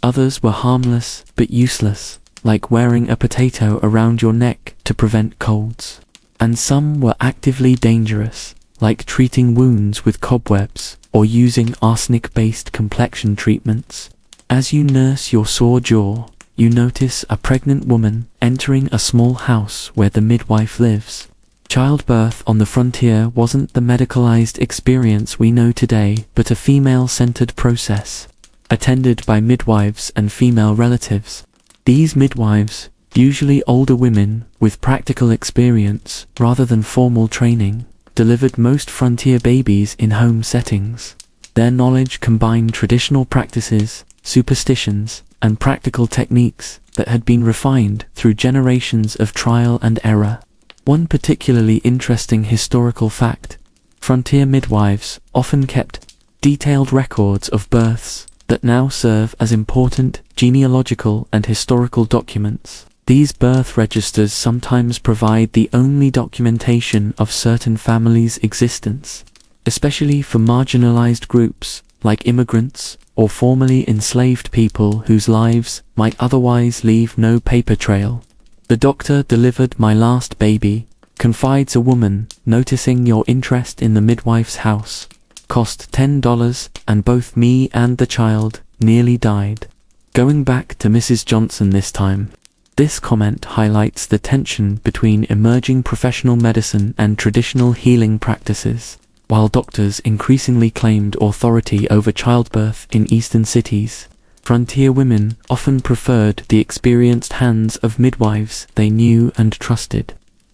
Others were harmless but useless, like wearing a potato around your neck to prevent colds. And some were actively dangerous, like treating wounds with cobwebs or using arsenic-based complexion treatments. As you nurse your sore jaw, you notice a pregnant woman entering a small house where the midwife lives. Childbirth on the frontier wasn't the medicalized experience we know today, but a female-centered process, attended by midwives and female relatives. These midwives, usually older women with practical experience rather than formal training, delivered most frontier babies in home settings. Their knowledge combined traditional practices, superstitions, and practical techniques that had been refined through generations of trial and error. One particularly interesting historical fact: frontier midwives often kept detailed records of births that now serve as important genealogical and historical documents. These birth registers sometimes provide the only documentation of certain families' existence, especially for marginalized groups like immigrants or formerly enslaved people whose lives might otherwise leave no paper trail. "The doctor delivered my last baby," confides a woman, noticing your interest in the midwife's house. "Cost $10 and both me and the child nearly died." Going back to Mrs. Johnson this time. This comment highlights the tension between emerging professional medicine and traditional healing practices. While doctors increasingly claimed authority over childbirth in eastern cities, frontier women often preferred the experienced hands of midwives they knew and trusted.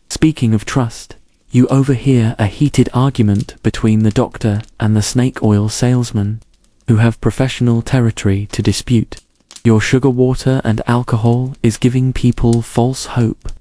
Speaking of trust, you overhear a heated argument between the doctor and the snake oil salesman, who have professional territory to dispute. "Your sugar water and alcohol is giving people false hope,"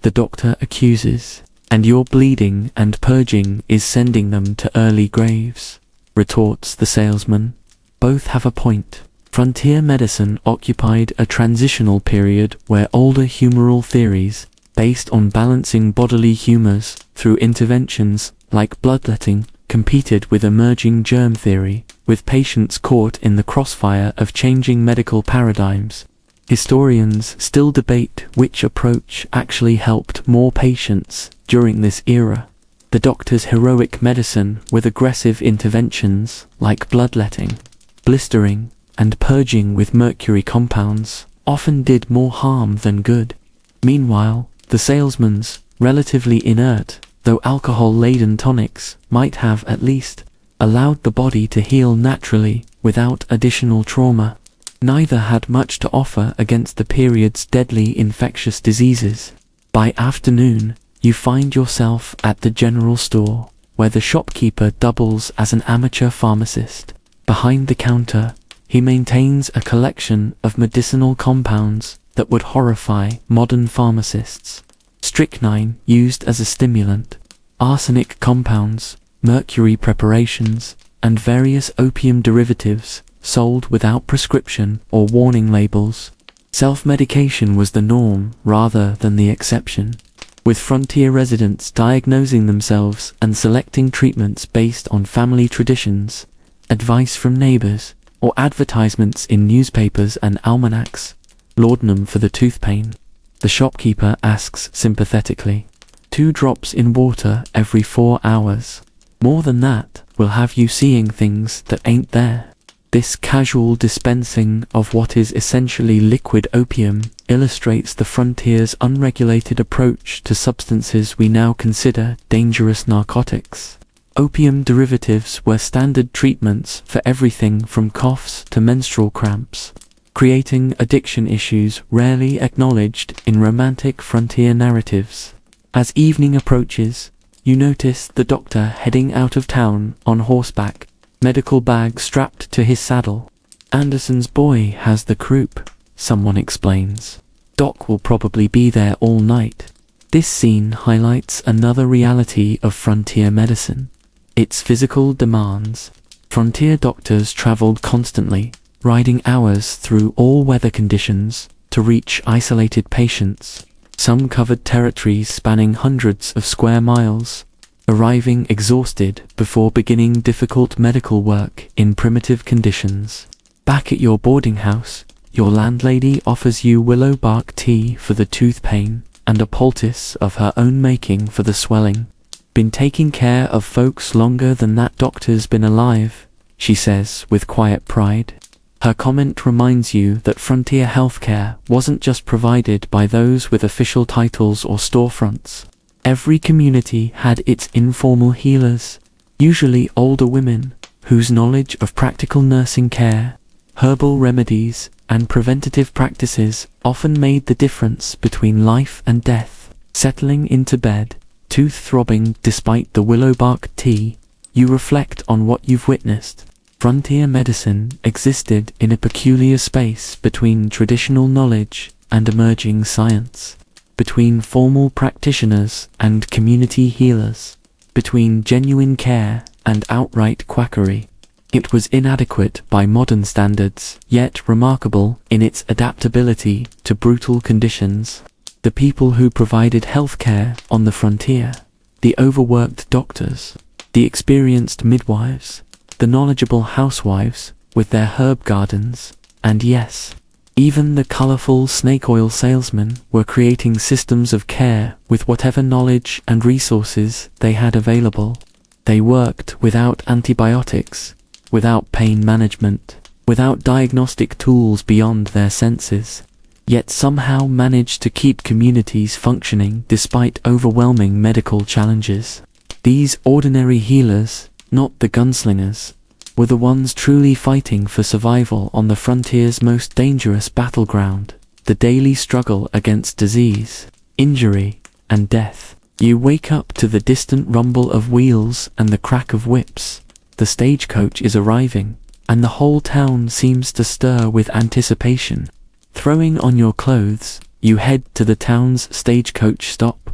the doctor accuses, "and your bleeding and purging is sending them to early graves," retorts the salesman. Both have a point. Frontier medicine occupied a transitional period where older humoral theories, based on balancing bodily humors through interventions like bloodletting, competed with emerging germ theory, with patients caught in the crossfire of changing medical paradigms. Historians still debate which approach actually helped more patients during this era. The doctor's heroic medicine with aggressive interventions like bloodletting, blistering, and purging with mercury compounds often did more harm than good. Meanwhile, The salesman's relatively inert, though alcohol-laden tonics might have at least allowed the body to heal naturally without additional trauma. Neither had much to offer against the period's deadly infectious diseases. By afternoon, you find yourself at the general store, where the shopkeeper doubles as an amateur pharmacist. Behind the counter, he maintains a collection of medicinal compounds that would horrify modern pharmacists. Strychnine used as a stimulant, arsenic compounds, mercury preparations, and various opium derivatives sold without prescription or warning labels. Self-medication was the norm rather than the exception, with frontier residents diagnosing themselves and selecting treatments based on family traditions, advice from neighbors, or advertisements in newspapers and almanacs. Laudanum for the tooth pain. The shopkeeper asks sympathetically. 2 drops in water every 4 hours. More than that will have you seeing things that ain't there. This casual dispensing of what is essentially liquid opium illustrates the frontier's unregulated approach to substances we now consider dangerous narcotics. Opium derivatives were standard treatments for everything from coughs to menstrual cramps, creating addiction issues rarely acknowledged in romantic frontier narratives. As evening approaches, you notice the doctor heading out of town on horseback, medical bag strapped to his saddle. Anderson's boy has the croup, someone explains. Doc will probably be there all night. This scene highlights another reality of frontier medicine. Its physical demands. Frontier doctors traveled constantly, riding hours through all weather conditions to reach isolated patients. Some covered territories spanning hundreds of square miles, arriving exhausted before beginning difficult medical work in primitive conditions. Back at your boarding house, your landlady offers you willow bark tea for the tooth pain and a poultice of her own making for the swelling. Been taking care of folks longer than that doctor's been alive, she says with quiet pride. Her comment reminds you that frontier healthcare wasn't just provided by those with official titles or storefronts. Every community had its informal healers, usually older women, whose knowledge of practical nursing care, herbal remedies, and preventative practices often made the difference between life and death. Settling into bed, tooth throbbing despite the willow bark tea, you reflect on what you've witnessed. Frontier medicine existed in a peculiar space between traditional knowledge and emerging science, between formal practitioners and community healers, between genuine care and outright quackery. It was inadequate by modern standards, yet remarkable in its adaptability to brutal conditions. The people who provided healthcare on the frontier, the overworked doctors, the experienced midwives, the knowledgeable housewives with their herb gardens, and yes, even the colorful snake oil salesmen were creating systems of care with whatever knowledge and resources they had available. They worked without antibiotics, without pain management, without diagnostic tools beyond their senses, yet somehow managed to keep communities functioning despite overwhelming medical challenges. These ordinary healers, not the gunslingers, were the ones truly fighting for survival on the frontier's most dangerous battleground, the daily struggle against disease, injury, and death. You wake up to the distant rumble of wheels and the crack of whips. The stagecoach is arriving, and the whole town seems to stir with anticipation. Throwing on your clothes, you head to the town's stagecoach stop,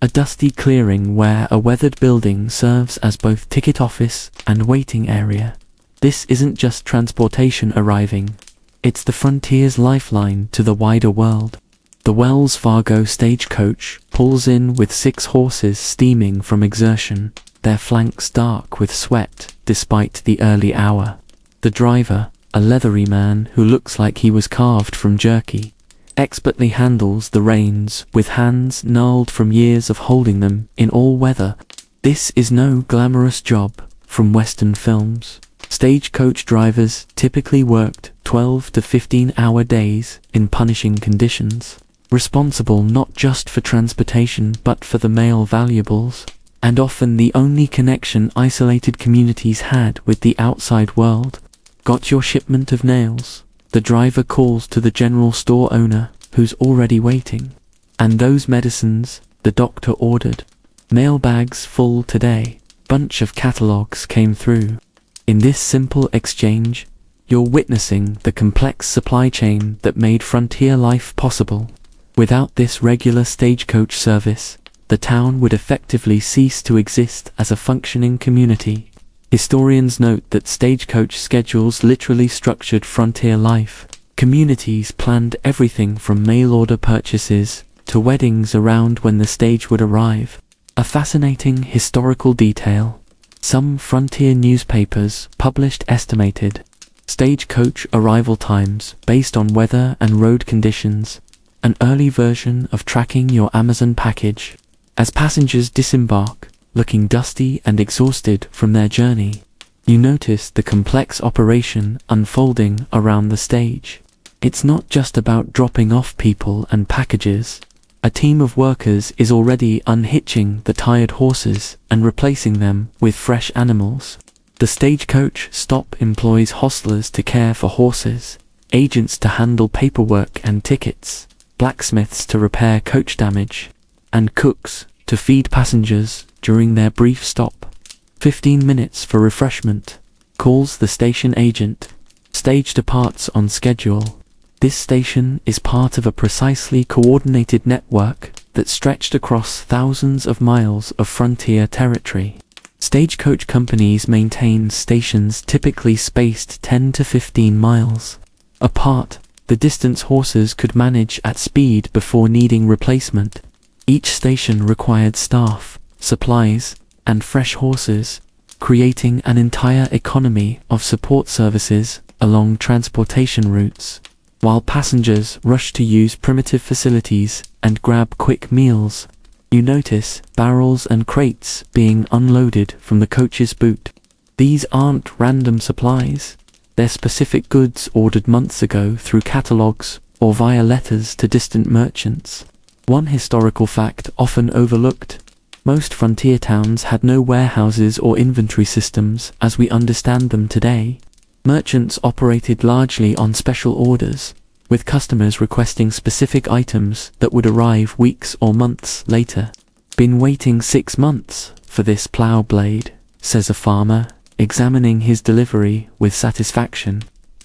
a dusty clearing where a weathered building serves as both ticket office and waiting area. This isn't just transportation arriving, it's the frontier's lifeline to the wider world. The Wells Fargo stagecoach pulls in with 6 horses steaming from exertion, their flanks dark with sweat despite the early hour. The driver, a leathery man who looks like he was carved from jerky, expertly handles the reins with hands gnarled from years of holding them in all weather. This is no glamorous job from Western films. Stagecoach drivers typically worked 12 to 15-hour days in punishing conditions, responsible not just for transportation but for the mail valuables, and often the only connection isolated communities had with the outside world. Got your shipment of nails? The driver calls to the general store owner, who's already waiting. And those medicines, the doctor ordered. Mailbags full today. Bunch of catalogs came through. In this simple exchange, you're witnessing the complex supply chain that made frontier life possible. Without this regular stagecoach service, the town would effectively cease to exist as a functioning community. Historians note that stagecoach schedules literally structured frontier life. Communities planned everything from mail-order purchases to weddings around when the stage would arrive. A fascinating historical detail. Some frontier newspapers published estimated stagecoach arrival times based on weather and road conditions, an early version of tracking your Amazon package. As passengers disembark, looking dusty and exhausted from their journey, you notice the complex operation unfolding around the stage. It's not just about dropping off people and packages. A team of workers is already unhitching the tired horses and replacing them with fresh animals. The stagecoach stop employs hostlers to care for horses, agents to handle paperwork and tickets, blacksmiths to repair coach damage, and cooks to feed passengers during their brief stop. 15 minutes for refreshment, calls the station agent. Stage departs on schedule. This station is part of a precisely coordinated network that stretched across thousands of miles of frontier territory. Stagecoach companies maintain stations typically spaced 10 to 15 miles apart, the distance horses could manage at speed before needing replacement. Each station required staff, supplies, and fresh horses, creating an entire economy of support services along transportation routes. While passengers rush to use primitive facilities and grab quick meals, you notice barrels and crates being unloaded from the coach's boot. These aren't random supplies. They're specific goods ordered months ago through catalogs or via letters to distant merchants. One historical fact often overlooked: most frontier towns had no warehouses or inventory systems as we understand them today. Merchants operated largely on special orders, with customers requesting specific items that would arrive weeks or months later. Been waiting 6 months for this plow blade, says a farmer, examining his delivery with satisfaction.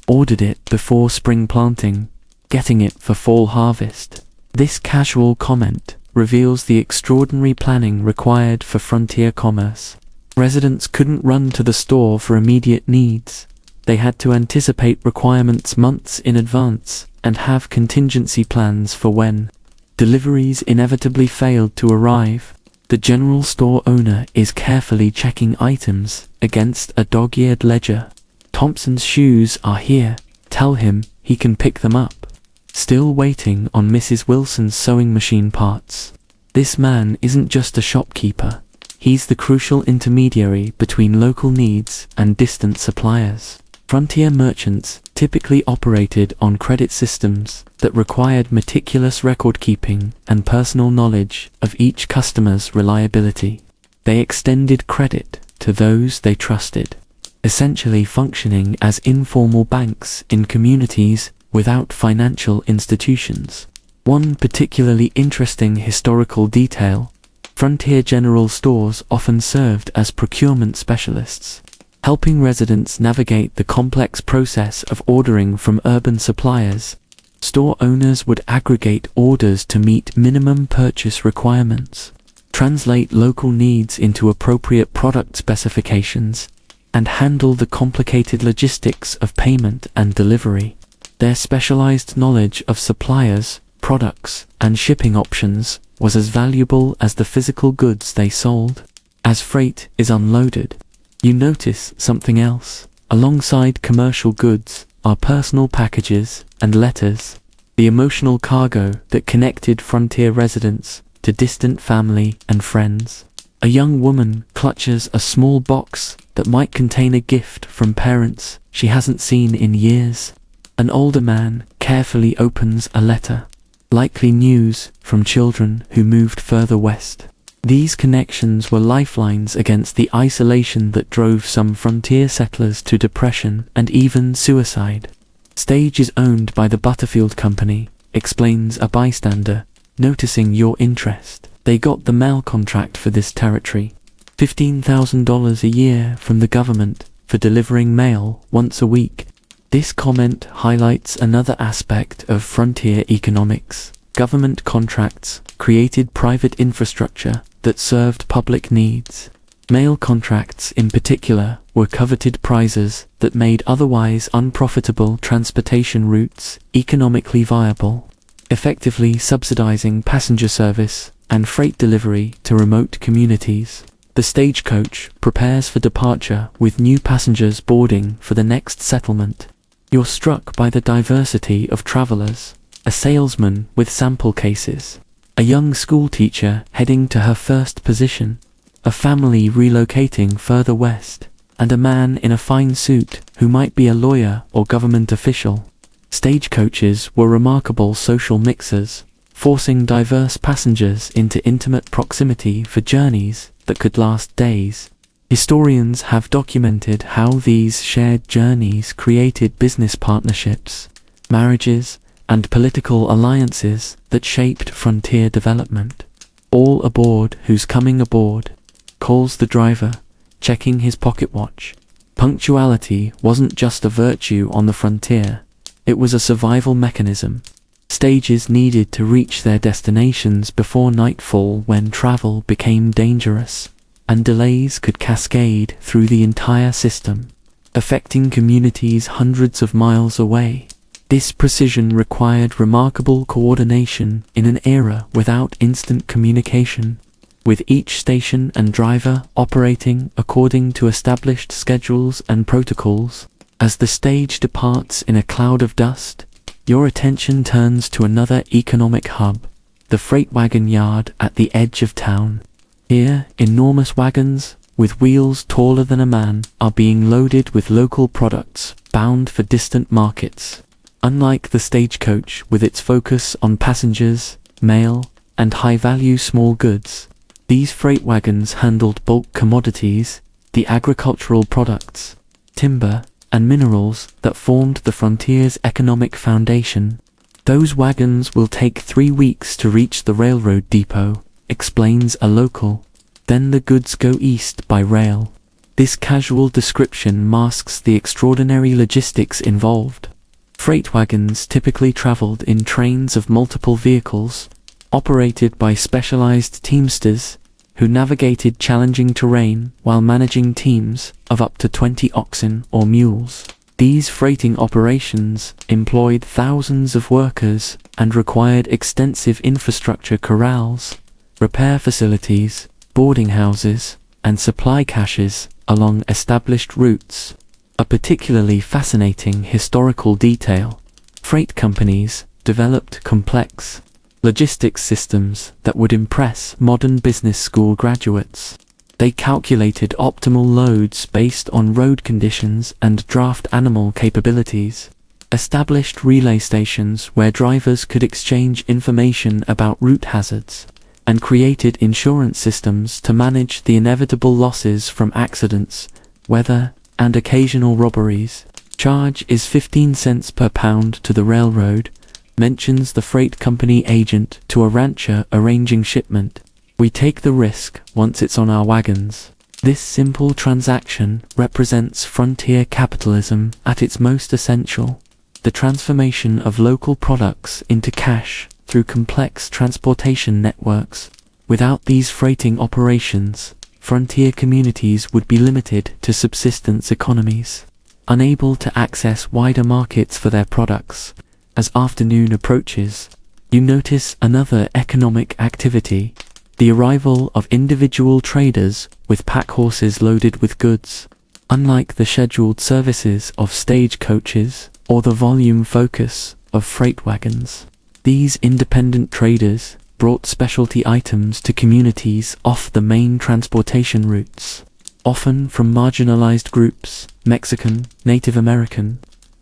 Ordered it before spring planting, getting it for fall harvest. This casual comment reveals the extraordinary planning required for frontier commerce. Residents couldn't run to the store for immediate needs. They had to anticipate requirements months in advance and have contingency plans for when deliveries inevitably failed to arrive. The general store owner is carefully checking items against a dog-eared ledger. Thompson's shoes are here. Tell him he can pick them up. Still waiting on Mrs. Wilson's sewing machine parts. This man isn't just a shopkeeper. He's the crucial intermediary between local needs and distant suppliers. Frontier merchants typically operated on credit systems that required meticulous record-keeping and personal knowledge of each customer's reliability. They extended credit to those they trusted, essentially functioning as informal banks in communities without financial institutions. One particularly interesting historical detail: frontier general stores often served as procurement specialists, helping residents navigate the complex process of ordering from urban suppliers. Store owners would aggregate orders to meet minimum purchase requirements, translate local needs into appropriate product specifications, and handle the complicated logistics of payment and delivery. Their specialized knowledge of suppliers, products, and shipping options was as valuable as the physical goods they sold. As freight is unloaded, you notice something else. Alongside commercial goods are personal packages and letters, the emotional cargo that connected frontier residents to distant family and friends. A young woman clutches a small box that might contain a gift from parents she hasn't seen in years. An older man carefully opens a letter. likely news from children who moved further west. These connections were lifelines against the isolation that drove some frontier settlers to depression and even suicide. Stage is owned by the Butterfield Company, explains a bystander, noticing your interest. They got the mail contract for this territory. $15,000 a year from the government for delivering mail once a week. This comment highlights another aspect of frontier economics. Government contracts created private infrastructure that served public needs. Mail contracts in particular were coveted prizes that made otherwise unprofitable transportation routes economically viable, effectively subsidizing passenger service and freight delivery to remote communities. The stagecoach prepares for departure with new passengers boarding for the next settlement. You're struck by the diversity of travelers. A salesman with sample cases, a young schoolteacher heading to her first position, a family relocating further west, and a man in a fine suit who might be a lawyer or government official. Stagecoaches were remarkable social mixers, forcing diverse passengers into intimate proximity for journeys that could last days. Historians have documented how these shared journeys created business partnerships, marriages, and political alliances that shaped frontier development. All aboard who's coming aboard, calls the driver, checking his pocket watch. Punctuality wasn't just a virtue on the frontier, it was a survival mechanism. Stages needed to reach their destinations before nightfall when travel became dangerous, and delays could cascade through the entire system, affecting communities hundreds of miles away. This precision required remarkable coordination in an era without instant communication, with each station and driver operating according to established schedules and protocols. As the stage departs in a cloud of dust, your attention turns to another economic hub, the freight wagon yard at the edge of town. Here, enormous wagons, with wheels taller than a man, are being loaded with local products bound for distant markets. Unlike the stagecoach with its focus on passengers, mail, and high-value small goods, these freight wagons handled bulk commodities, the agricultural products, timber, and minerals that formed the frontier's economic foundation. Those wagons will take 3 weeks to reach the railroad depot, explains a local. Then the goods go east by rail. This casual description masks the extraordinary logistics involved. Freight wagons typically traveled in trains of multiple vehicles, operated by specialized teamsters who navigated challenging terrain while managing teams of up to 20 oxen or mules. These freighting operations employed thousands of workers and required extensive infrastructure corrals, repair facilities, boarding houses, and supply caches along established routes. A particularly fascinating historical detail: freight companies developed complex logistics systems that would impress modern business school graduates. They calculated optimal loads based on road conditions and draft animal capabilities, established relay stations where drivers could exchange information about route hazards, and created insurance systems to manage the inevitable losses from accidents, weather, and occasional robberies. Charge is 15 cents per pound to the railroad, mentions the freight company agent to a rancher arranging shipment. We take the risk once it's on our wagons. This simple transaction represents frontier capitalism at its most essential, the transformation of local products into cash through complex transportation networks. Without these freighting operations, frontier communities would be limited to subsistence economies, unable to access wider markets for their products. As afternoon approaches, you notice another economic activity: the arrival of individual traders with pack horses loaded with goods. Unlike the scheduled services of stagecoaches or the volume focus of freight wagons, these independent traders brought specialty items to communities off the main transportation routes, often from marginalized groups, Mexican, Native American,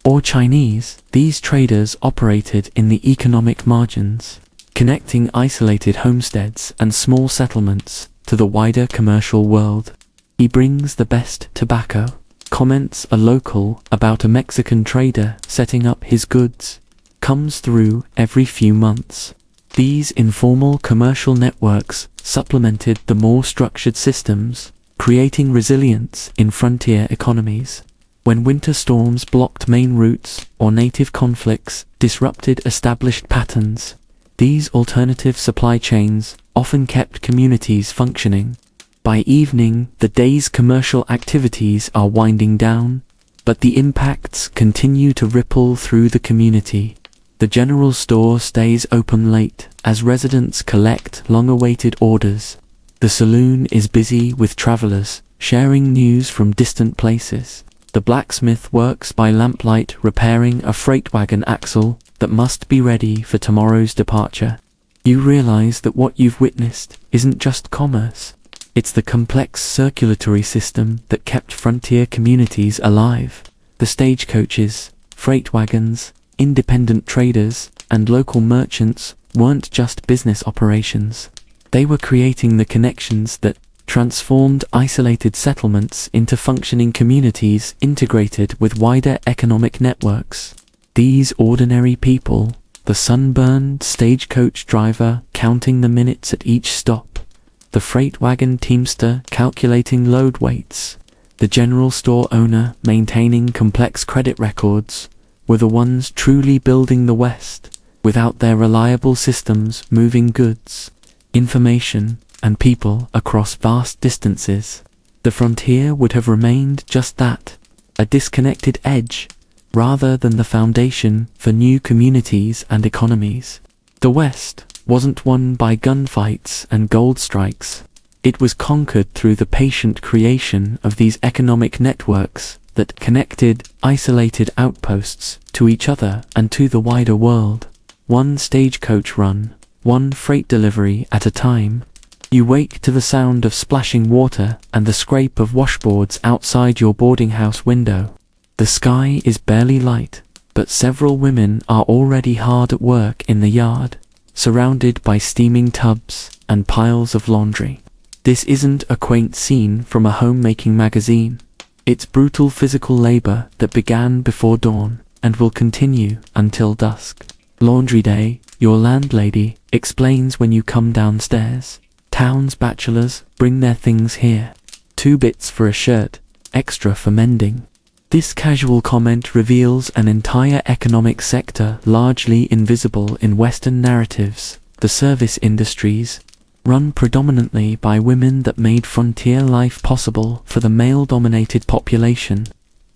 or Chinese, these traders operated in the economic margins, connecting isolated homesteads and small settlements to the wider commercial world. "He brings the best tobacco," comments a local about a Mexican trader setting up his goods. "Comes through every few months." These informal commercial networks supplemented the more structured systems, creating resilience in frontier economies. When winter storms blocked main routes or native conflicts disrupted established patterns, these alternative supply chains often kept communities functioning. By evening, the day's commercial activities are winding down, but the impacts continue to ripple through the community. The general store stays open late as residents collect long-awaited orders. The saloon is busy with travelers, sharing news from distant places. The blacksmith works by lamplight repairing a freight wagon axle that must be ready for tomorrow's departure. You realize that what you've witnessed isn't just commerce. It's the complex circulatory system that kept frontier communities alive. The stagecoaches, freight wagons, independent traders, and local merchants weren't just business operations. They were creating the connections that transformed isolated settlements into functioning communities integrated with wider economic networks. These ordinary people, the sunburned stagecoach driver counting the minutes at each stop, the freight wagon teamster calculating load weights, the general store owner maintaining complex credit records, were the ones truly building the West. Without their reliable systems moving goods, information, and people across vast distances, the frontier would have remained just that, a disconnected edge, rather than the foundation for new communities and economies. The West wasn't won by gunfights and gold strikes. It was conquered through the patient creation of these economic networks that connected isolated outposts to each other and to the wider world. One stagecoach run, one freight delivery at a time. You wake to the sound of splashing water and the scrape of washboards outside your boarding house window. The sky is barely light, but several women are already hard at work in the yard, surrounded by steaming tubs and piles of laundry. This isn't a quaint scene from a homemaking magazine. It's brutal physical labor that began before dawn and will continue until dusk. Laundry day, your landlady explains when you come downstairs. Town's bachelors bring their things here. 2 bits for a shirt, extra for mending. This casual comment reveals an entire economic sector largely invisible in Western narratives, the service industries, run predominantly by women that made frontier life possible for the male-dominated population.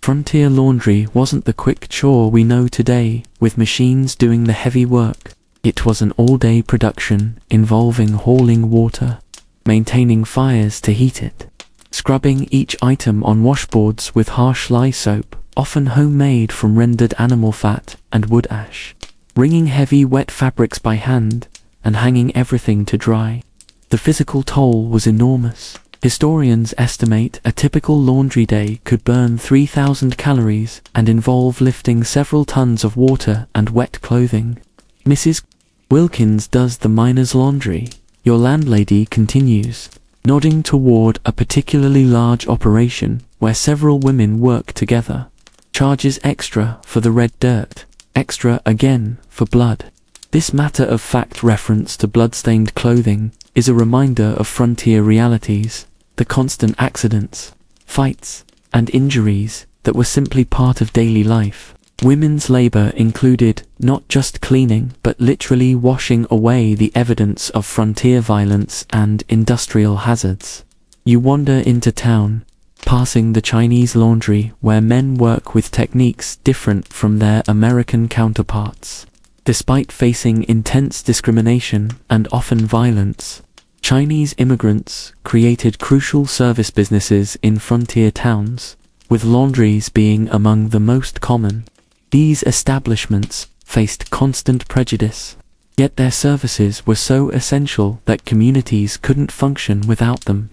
Frontier laundry wasn't the quick chore we know today, with machines doing the heavy work. It was an all-day production involving hauling water, maintaining fires to heat it, scrubbing each item on washboards with harsh lye soap, often homemade from rendered animal fat and wood ash, wringing heavy wet fabrics by hand, and hanging everything to dry. The physical toll was enormous. Historians estimate a typical laundry day could burn 3,000 calories and involve lifting several tons of water and wet clothing. Mrs. Wilkins does the miner's laundry, your landlady continues, nodding toward a particularly large operation where several women work together. Charges extra for the red dirt, extra again for blood. This matter-of-fact reference to blood-stained clothing is a reminder of frontier realities, the constant accidents, fights, and injuries that were simply part of daily life. Women's labor included not just cleaning but literally washing away the evidence of frontier violence and industrial hazards. You wander into town, passing the Chinese laundry where men work with techniques different from their American counterparts. Despite facing intense discrimination and often violence, Chinese immigrants created crucial service businesses in frontier towns, with laundries being among the most common. These establishments faced constant prejudice, yet their services were so essential that communities couldn't function without them.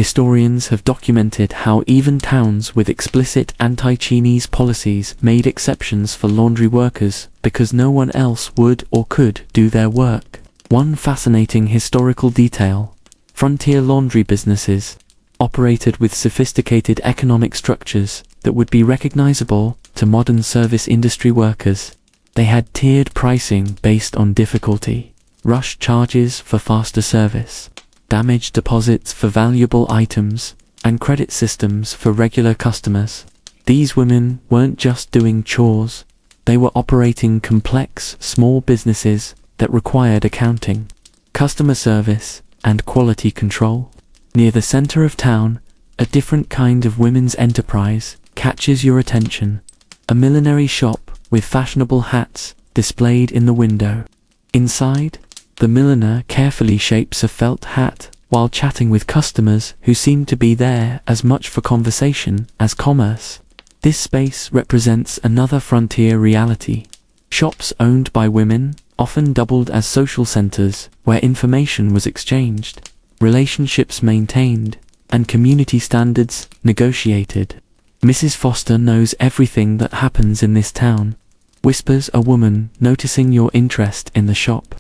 Historians have documented how even towns with explicit anti-Chinese policies made exceptions for laundry workers because no one else would or could do their work. One fascinating historical detail: frontier laundry businesses operated with sophisticated economic structures that would be recognizable to modern service industry workers. They had tiered pricing based on difficulty, rush charges for faster service, damage deposits for valuable items, and credit systems for regular customers. These women weren't just doing chores, they were operating complex, small businesses that required accounting, customer service, and quality control. Near the center of town, a different kind of women's enterprise catches your attention. A millinery shop with fashionable hats displayed in the window. Inside, the milliner carefully shapes a felt hat while chatting with customers who seem to be there as much for conversation as commerce. This space represents another frontier reality. Shops owned by women often doubled as social centers where information was exchanged, relationships maintained, and community standards negotiated. Mrs. Foster knows everything that happens in this town, whispers a woman noticing your interest in the shop.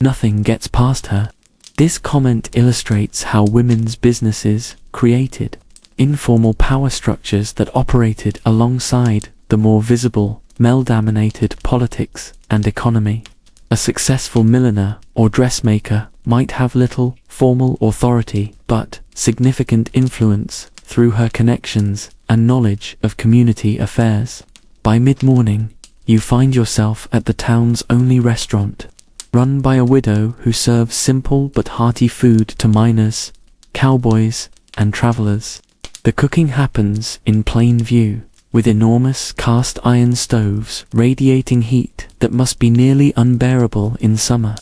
Nothing gets past her. This comment illustrates how women's businesses created informal power structures that operated alongside the more visible, male-dominated politics and economy. A successful milliner or dressmaker might have little formal authority but significant influence through her connections and knowledge of community affairs. By mid-morning, you find yourself at the town's only restaurant, run by a widow who serves simple but hearty food to miners, cowboys, and travelers. The cooking happens in plain view, with enormous cast iron stoves radiating heat that must be nearly unbearable in summer.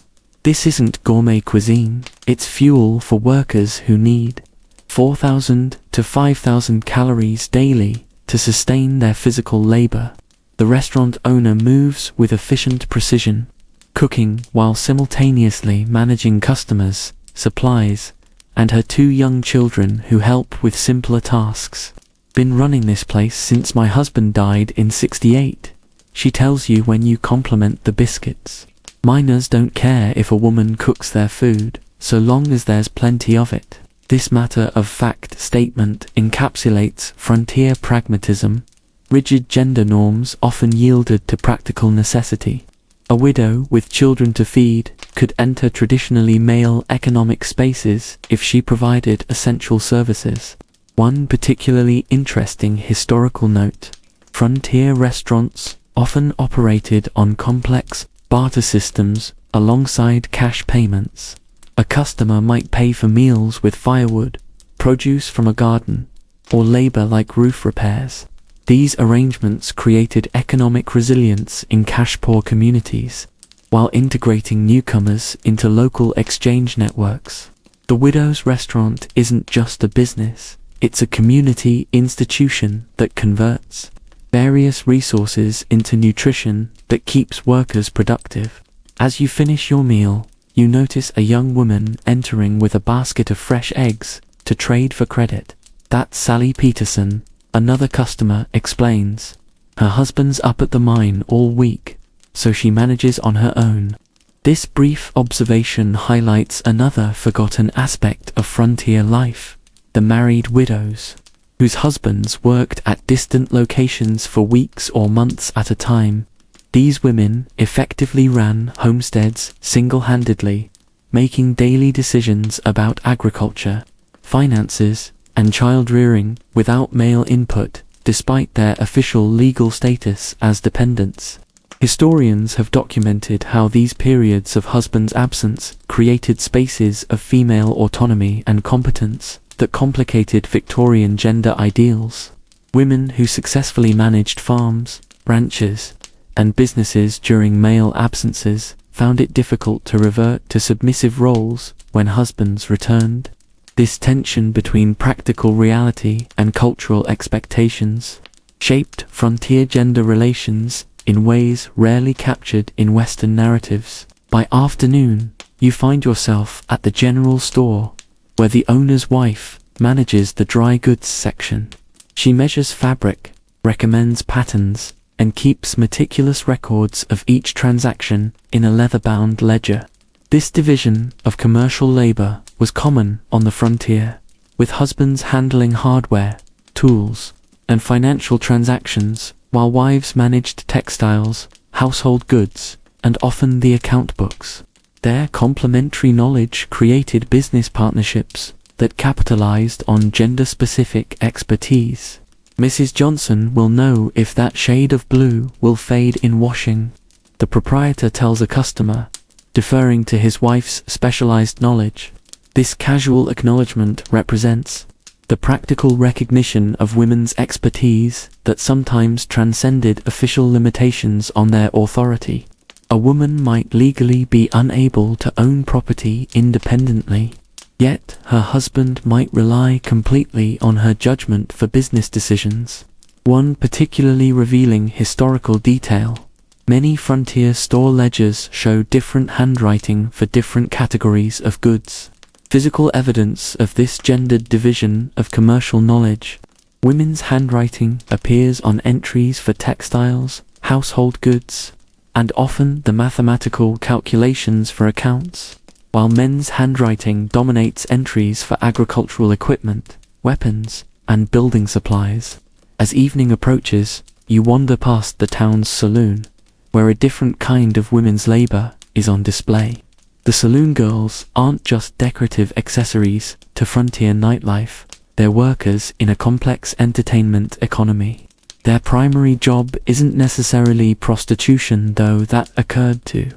This isn't gourmet cuisine, it's fuel for workers who need 4,000 to 5,000 calories daily to sustain their physical labor. The restaurant owner moves with efficient precision, cooking while simultaneously managing customers, supplies, and her 2 young children who help with simpler tasks. Been running this place since my husband died in '68, she tells you when you compliment the biscuits. Miners don't care if a woman cooks their food, so long as there's plenty of it. This matter-of-fact statement encapsulates frontier pragmatism. Rigid gender norms often yielded to practical necessity. A widow with children to feed could enter traditionally male economic spaces if she provided essential services. One particularly interesting historical note: frontier restaurants often operated on complex barter systems alongside cash payments. A customer might pay for meals with firewood, produce from a garden, or labor like roof repairs. These arrangements created economic resilience in cash-poor communities, while integrating newcomers into local exchange networks. The widow's restaurant isn't just a business, it's a community institution that converts various resources into nutrition that keeps workers productive. As you finish your meal, you notice a young woman entering with a basket of fresh eggs to trade for credit. That's Sally Peterson, another customer explains. Her husband's up at the mine all week, so she manages on her own. This brief observation highlights another forgotten aspect of frontier life: the married widows, whose husbands worked at distant locations for weeks or months at a time. These women effectively ran homesteads single-handedly, making daily decisions about agriculture, finances, and child-rearing without male input, despite their official legal status as dependents. Historians have documented how these periods of husband's absence created spaces of female autonomy and competence that complicated Victorian gender ideals. Women who successfully managed farms, ranches, and businesses during male absences found it difficult to revert to submissive roles when husbands returned. This tension between practical reality and cultural expectations shaped frontier gender relations in ways rarely captured in Western narratives. By afternoon, you find yourself at the general store, where the owner's wife manages the dry goods section. She measures fabric, recommends patterns, and keeps meticulous records of each transaction in a leather-bound ledger. This division of commercial labor was common on the frontier, with husbands handling hardware, tools, and financial transactions, while wives managed textiles, household goods, and often the account books. Their complementary knowledge created business partnerships that capitalized on gender-specific expertise. Mrs. Johnson will know if that shade of blue will fade in washing, the proprietor tells a customer, deferring to his wife's specialized knowledge. This casual acknowledgement represents the practical recognition of women's expertise that sometimes transcended official limitations on their authority. A woman might legally be unable to own property independently, yet her husband might rely completely on her judgment for business decisions. One particularly revealing historical detail: many frontier store ledgers show different handwriting for different categories of goods. Physical evidence of this gendered division of commercial knowledge. Women's handwriting appears on entries for textiles, household goods, and often the mathematical calculations for accounts, while men's handwriting dominates entries for agricultural equipment, weapons, and building supplies. As evening approaches, you wander past the town's saloon, where a different kind of women's labor is on display. The saloon girls aren't just decorative accessories to frontier nightlife, they're workers in a complex entertainment economy. Their primary job isn't necessarily prostitution, though that occurred too,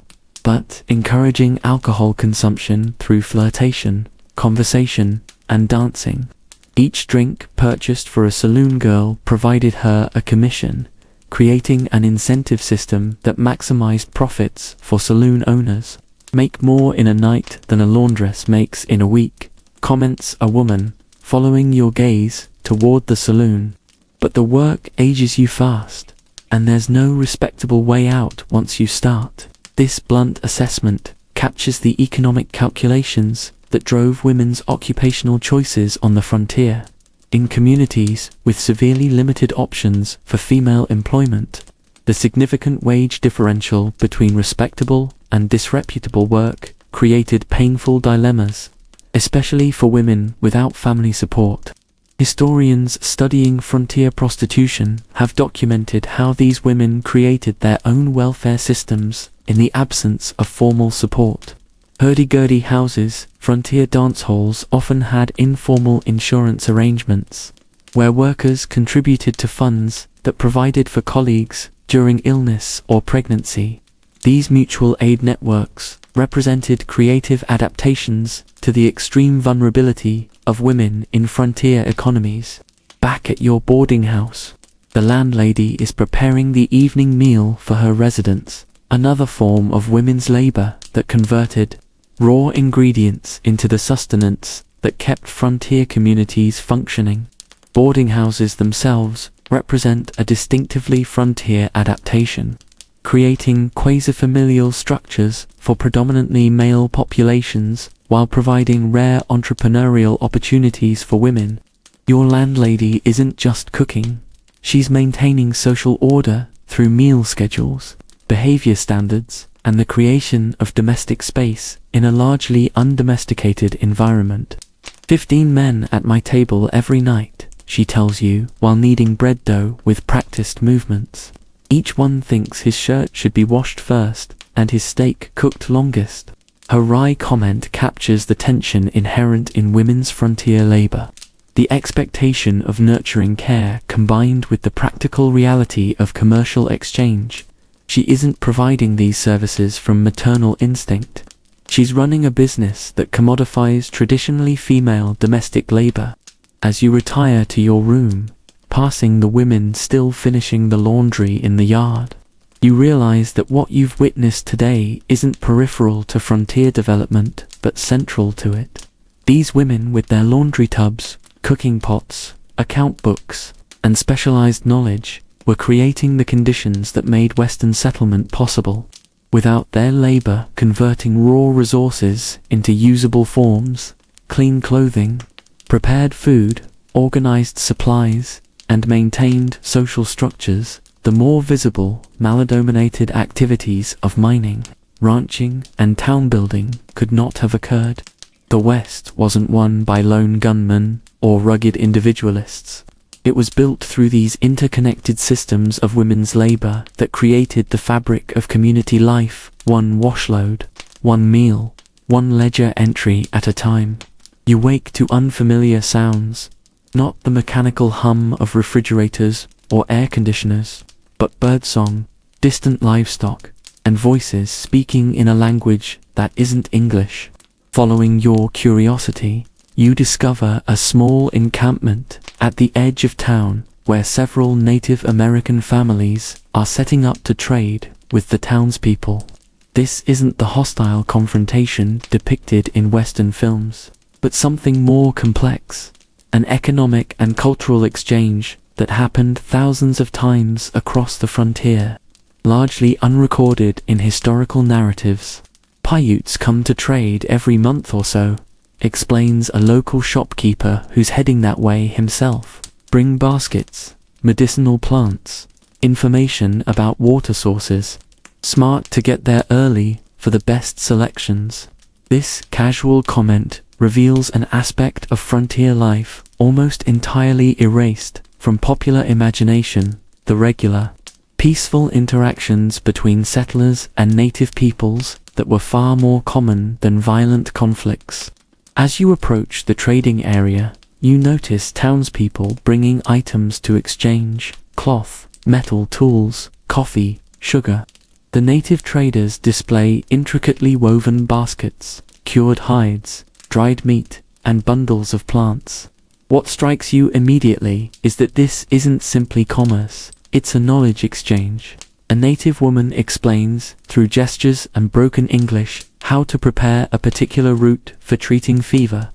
but encouraging alcohol consumption through flirtation, conversation, and dancing. Each drink purchased for a saloon girl provided her a commission, creating an incentive system that maximized profits for saloon owners. "Make more in a night than a laundress makes in a week," comments a woman, following your gaze toward the saloon. But the work ages you fast, and there's no respectable way out once you start. This blunt assessment captures the economic calculations that drove women's occupational choices on the frontier. In communities with severely limited options for female employment, the significant wage differential between respectable and disreputable work created painful dilemmas, especially for women without family support. Historians studying frontier prostitution have documented how these women created their own welfare systems in the absence of formal support. Hurdy-gurdy houses, frontier dance halls often had informal insurance arrangements, where workers contributed to funds that provided for colleagues during illness or pregnancy. These mutual aid networks represented creative adaptations to the extreme vulnerability of women in frontier economies. Back at your boarding house, the landlady is preparing the evening meal for her residents, another form of women's labor that converted raw ingredients into the sustenance that kept frontier communities functioning. Boarding houses themselves represent a distinctively frontier adaptation, creating quasi-familial structures for predominantly male populations while providing rare entrepreneurial opportunities for women. Your landlady isn't just cooking, she's maintaining social order through meal schedules, behavior standards, and the creation of domestic space in a largely undomesticated environment. 15 men at my table every night, she tells you, while kneading bread dough with practiced movements. Each one thinks his shirt should be washed first, and his steak cooked longest. Her wry comment captures the tension inherent in women's frontier labor. The expectation of nurturing care combined with the practical reality of commercial exchange. She isn't providing these services from maternal instinct. She's running a business that commodifies traditionally female domestic labor. As you retire to your room, passing the women still finishing the laundry in the yard, you realize that what you've witnessed today isn't peripheral to frontier development, but central to it. These women with their laundry tubs, cooking pots, account books, and specialized knowledge were creating the conditions that made Western settlement possible. Without their labor converting raw resources into usable forms, clean clothing, prepared food, organized supplies, and maintained social structures, the more visible, maldominated activities of mining, ranching, and town building could not have occurred. The West wasn't won by lone gunmen or rugged individualists. It was built through these interconnected systems of women's labor that created the fabric of community life, one washload, one meal, one ledger entry at a time. You wake to unfamiliar sounds, not the mechanical hum of refrigerators or air conditioners, but birdsong, distant livestock, and voices speaking in a language that isn't English. Following your curiosity, you discover a small encampment at the edge of town where several Native American families are setting up to trade with the townspeople. This isn't the hostile confrontation depicted in Western films, but something more complex, an economic and cultural exchange that happened thousands of times across the frontier, largely unrecorded in historical narratives. Paiutes come to trade every month or so, explains a local shopkeeper who's heading that way himself. Bring baskets, medicinal plants, information about water sources. Smart to get there early for the best selections. This casual comment reveals an aspect of frontier life almost entirely erased from popular imagination, the regular, peaceful interactions between settlers and native peoples that were far more common than violent conflicts. As you approach the trading area, you notice townspeople bringing items to exchange: cloth, metal tools, coffee, sugar. The native traders display intricately woven baskets, cured hides, dried meat, and bundles of plants. What strikes you immediately is that this isn't simply commerce, it's a knowledge exchange. A native woman explains, through gestures and broken English, how to prepare a particular root for treating fever.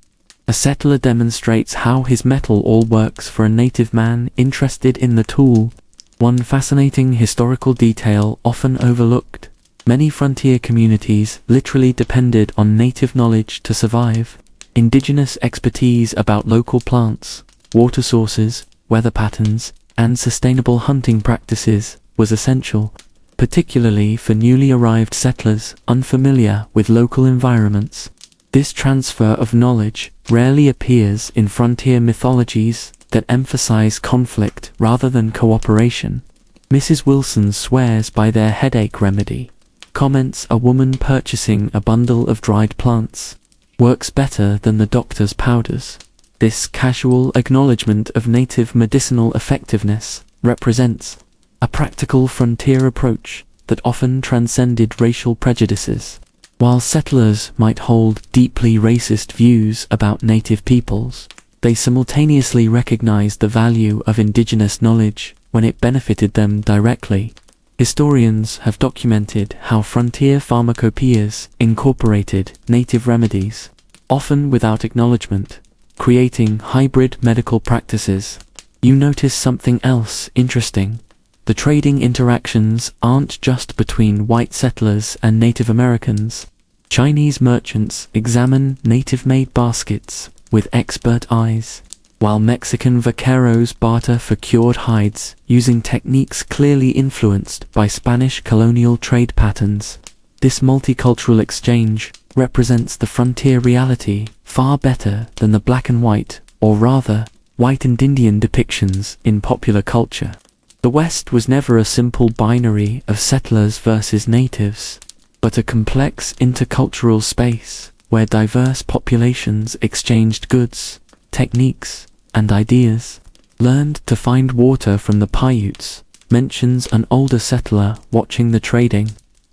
A settler demonstrates how his metal all works for a native man interested in the tool. One fascinating historical detail often overlooked: many frontier communities literally depended on native knowledge to survive. Indigenous expertise about local plants, water sources, weather patterns, and sustainable hunting practices was essential, particularly for newly arrived settlers unfamiliar with local environments. This transfer of knowledge rarely appears in frontier mythologies that emphasize conflict rather than cooperation. Mrs. Wilson swears by their headache remedy, comments a woman purchasing a bundle of dried plants works better than the doctor's powders. This casual acknowledgement of native medicinal effectiveness represents a practical frontier approach that often transcended racial prejudices. While settlers might hold deeply racist views about native peoples, they simultaneously recognized the value of indigenous knowledge when it benefited them directly. Historians have documented how frontier pharmacopoeias incorporated native remedies, often without acknowledgement, creating hybrid medical practices. You notice something else interesting. The trading interactions aren't just between white settlers and Native Americans. Chinese merchants examine native-made baskets with expert eyes, while Mexican vaqueros barter for cured hides using techniques clearly influenced by Spanish colonial trade patterns. This multicultural exchange represents the frontier reality far better than the black and white, or rather, white and Indian depictions in popular culture. The West was never a simple binary of settlers versus natives, but a complex intercultural space where diverse populations exchanged goods, techniques, and ideas. Learned to find water from the Paiutes, mentions an older settler watching the trading.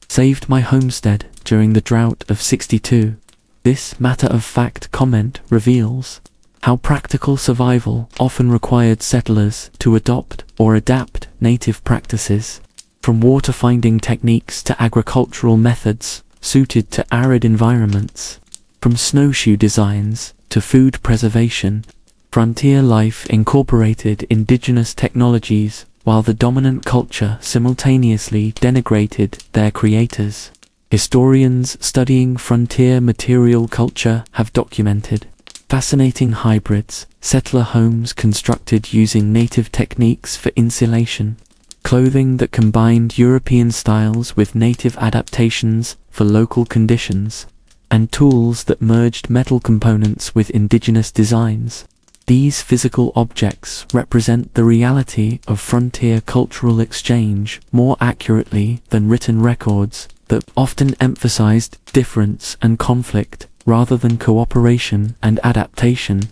Saved my homestead during the drought of '62. This matter-of-fact comment reveals how practical survival often required settlers to adopt or adapt native practices, from water-finding techniques to agricultural methods suited to arid environments, from snowshoe designs to food preservation. Frontier life incorporated indigenous technologies while the dominant culture simultaneously denigrated their creators. Historians studying frontier material culture have documented Fascinating hybrids, settler homes constructed using native techniques for insulation, clothing that combined European styles with native adaptations for local conditions, and tools that merged metal components with indigenous designs. These physical objects represent the reality of frontier cultural exchange more accurately than written records that often emphasized difference and conflict rather than cooperation and adaptation.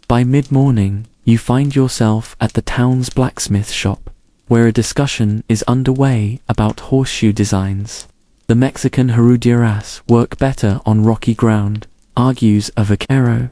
By mid-morning, you find yourself at the town's blacksmith shop, where a discussion is underway about horseshoe designs. The Mexican herrudieras work better on rocky ground, argues a vaquero,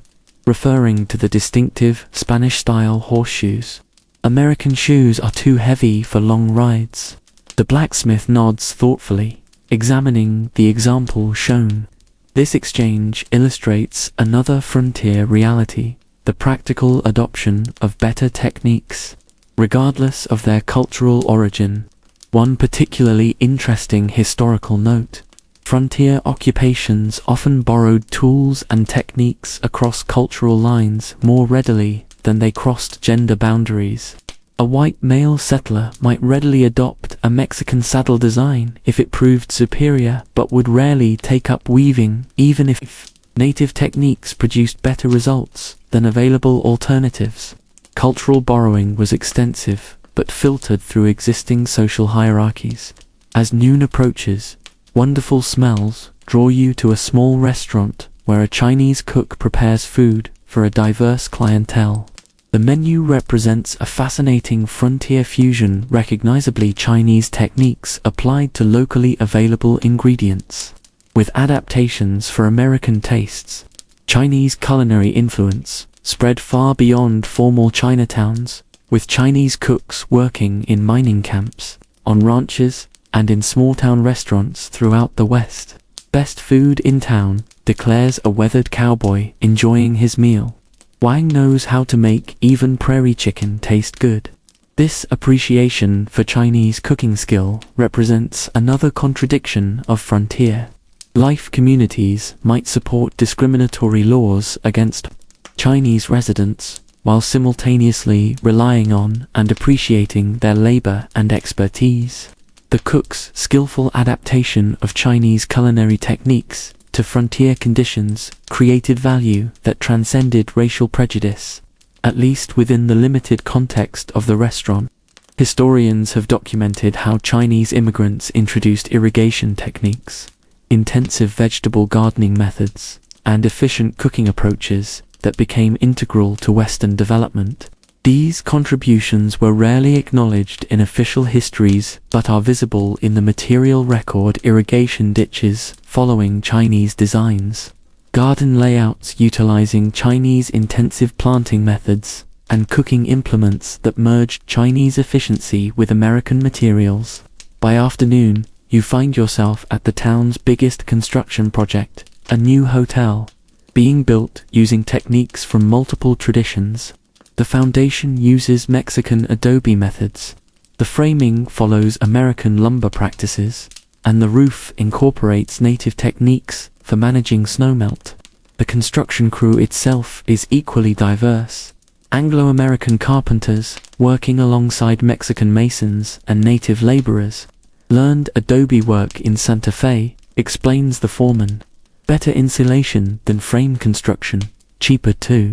referring to the distinctive Spanish-style horseshoes. American shoes are too heavy for long rides. The blacksmith nods thoughtfully, examining the example shown. This exchange illustrates another frontier reality, the practical adoption of better techniques, regardless of their cultural origin. One particularly interesting historical note: frontier occupations often borrowed tools and techniques across cultural lines more readily than they crossed gender boundaries. A white male settler might readily adopt a Mexican saddle design if it proved superior, but would rarely take up weaving, even if native techniques produced better results than available alternatives. Cultural borrowing was extensive, but filtered through existing social hierarchies. As noon approaches, wonderful smells draw you to a small restaurant where a Chinese cook prepares food for a diverse clientele. The menu represents a fascinating frontier fusion, recognizably Chinese techniques applied to locally available ingredients. With adaptations for American tastes, Chinese culinary influence spread far beyond formal Chinatowns, with Chinese cooks working in mining camps, on ranches, and in small-town restaurants throughout the West. Best food in town, declares a weathered cowboy enjoying his meal. Wang knows how to make even prairie chicken taste good. This appreciation for Chinese cooking skill represents another contradiction of frontier life. Communities might support discriminatory laws against Chinese residents, while simultaneously relying on and appreciating their labor and expertise. The cook's skillful adaptation of Chinese culinary techniques to frontier conditions created value that transcended racial prejudice, at least within the limited context of the restaurant. Historians have documented how Chinese immigrants introduced irrigation techniques, intensive vegetable gardening methods, and efficient cooking approaches that became integral to Western development. These contributions were rarely acknowledged in official histories but are visible in the material record: irrigation ditches following Chinese designs, garden layouts utilizing Chinese intensive planting methods, and cooking implements that merged Chinese efficiency with American materials. By afternoon, you find yourself at the town's biggest construction project, a new hotel, being built using techniques from multiple traditions. The foundation uses Mexican adobe methods, the framing follows American lumber practices, and the roof incorporates native techniques for managing snowmelt. The construction crew itself is equally diverse. Anglo-American carpenters, working alongside Mexican masons and native laborers, learned adobe work in Santa Fe, explains the foreman. Better insulation than frame construction, cheaper too.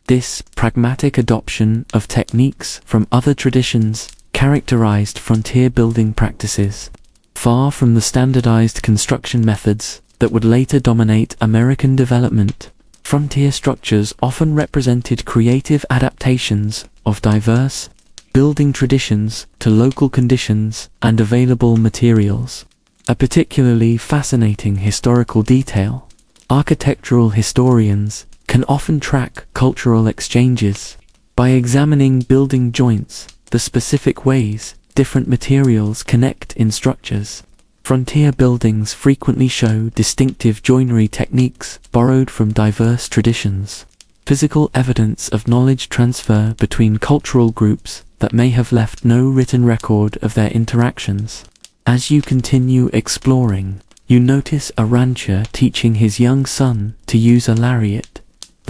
This pragmatic adoption of techniques from other traditions characterized frontier building practices. Far from the standardized construction methods that would later dominate American development, frontier structures often represented creative adaptations of diverse building traditions to local conditions and available materials. A particularly fascinating historical detail: architectural historians can often track cultural exchanges by examining building joints, the specific ways different materials connect in structures. Frontier buildings frequently show distinctive joinery techniques borrowed from diverse traditions, physical evidence of knowledge transfer between cultural groups that may have left no written record of their interactions. As you continue exploring, you notice a rancher teaching his young son to use a lariat.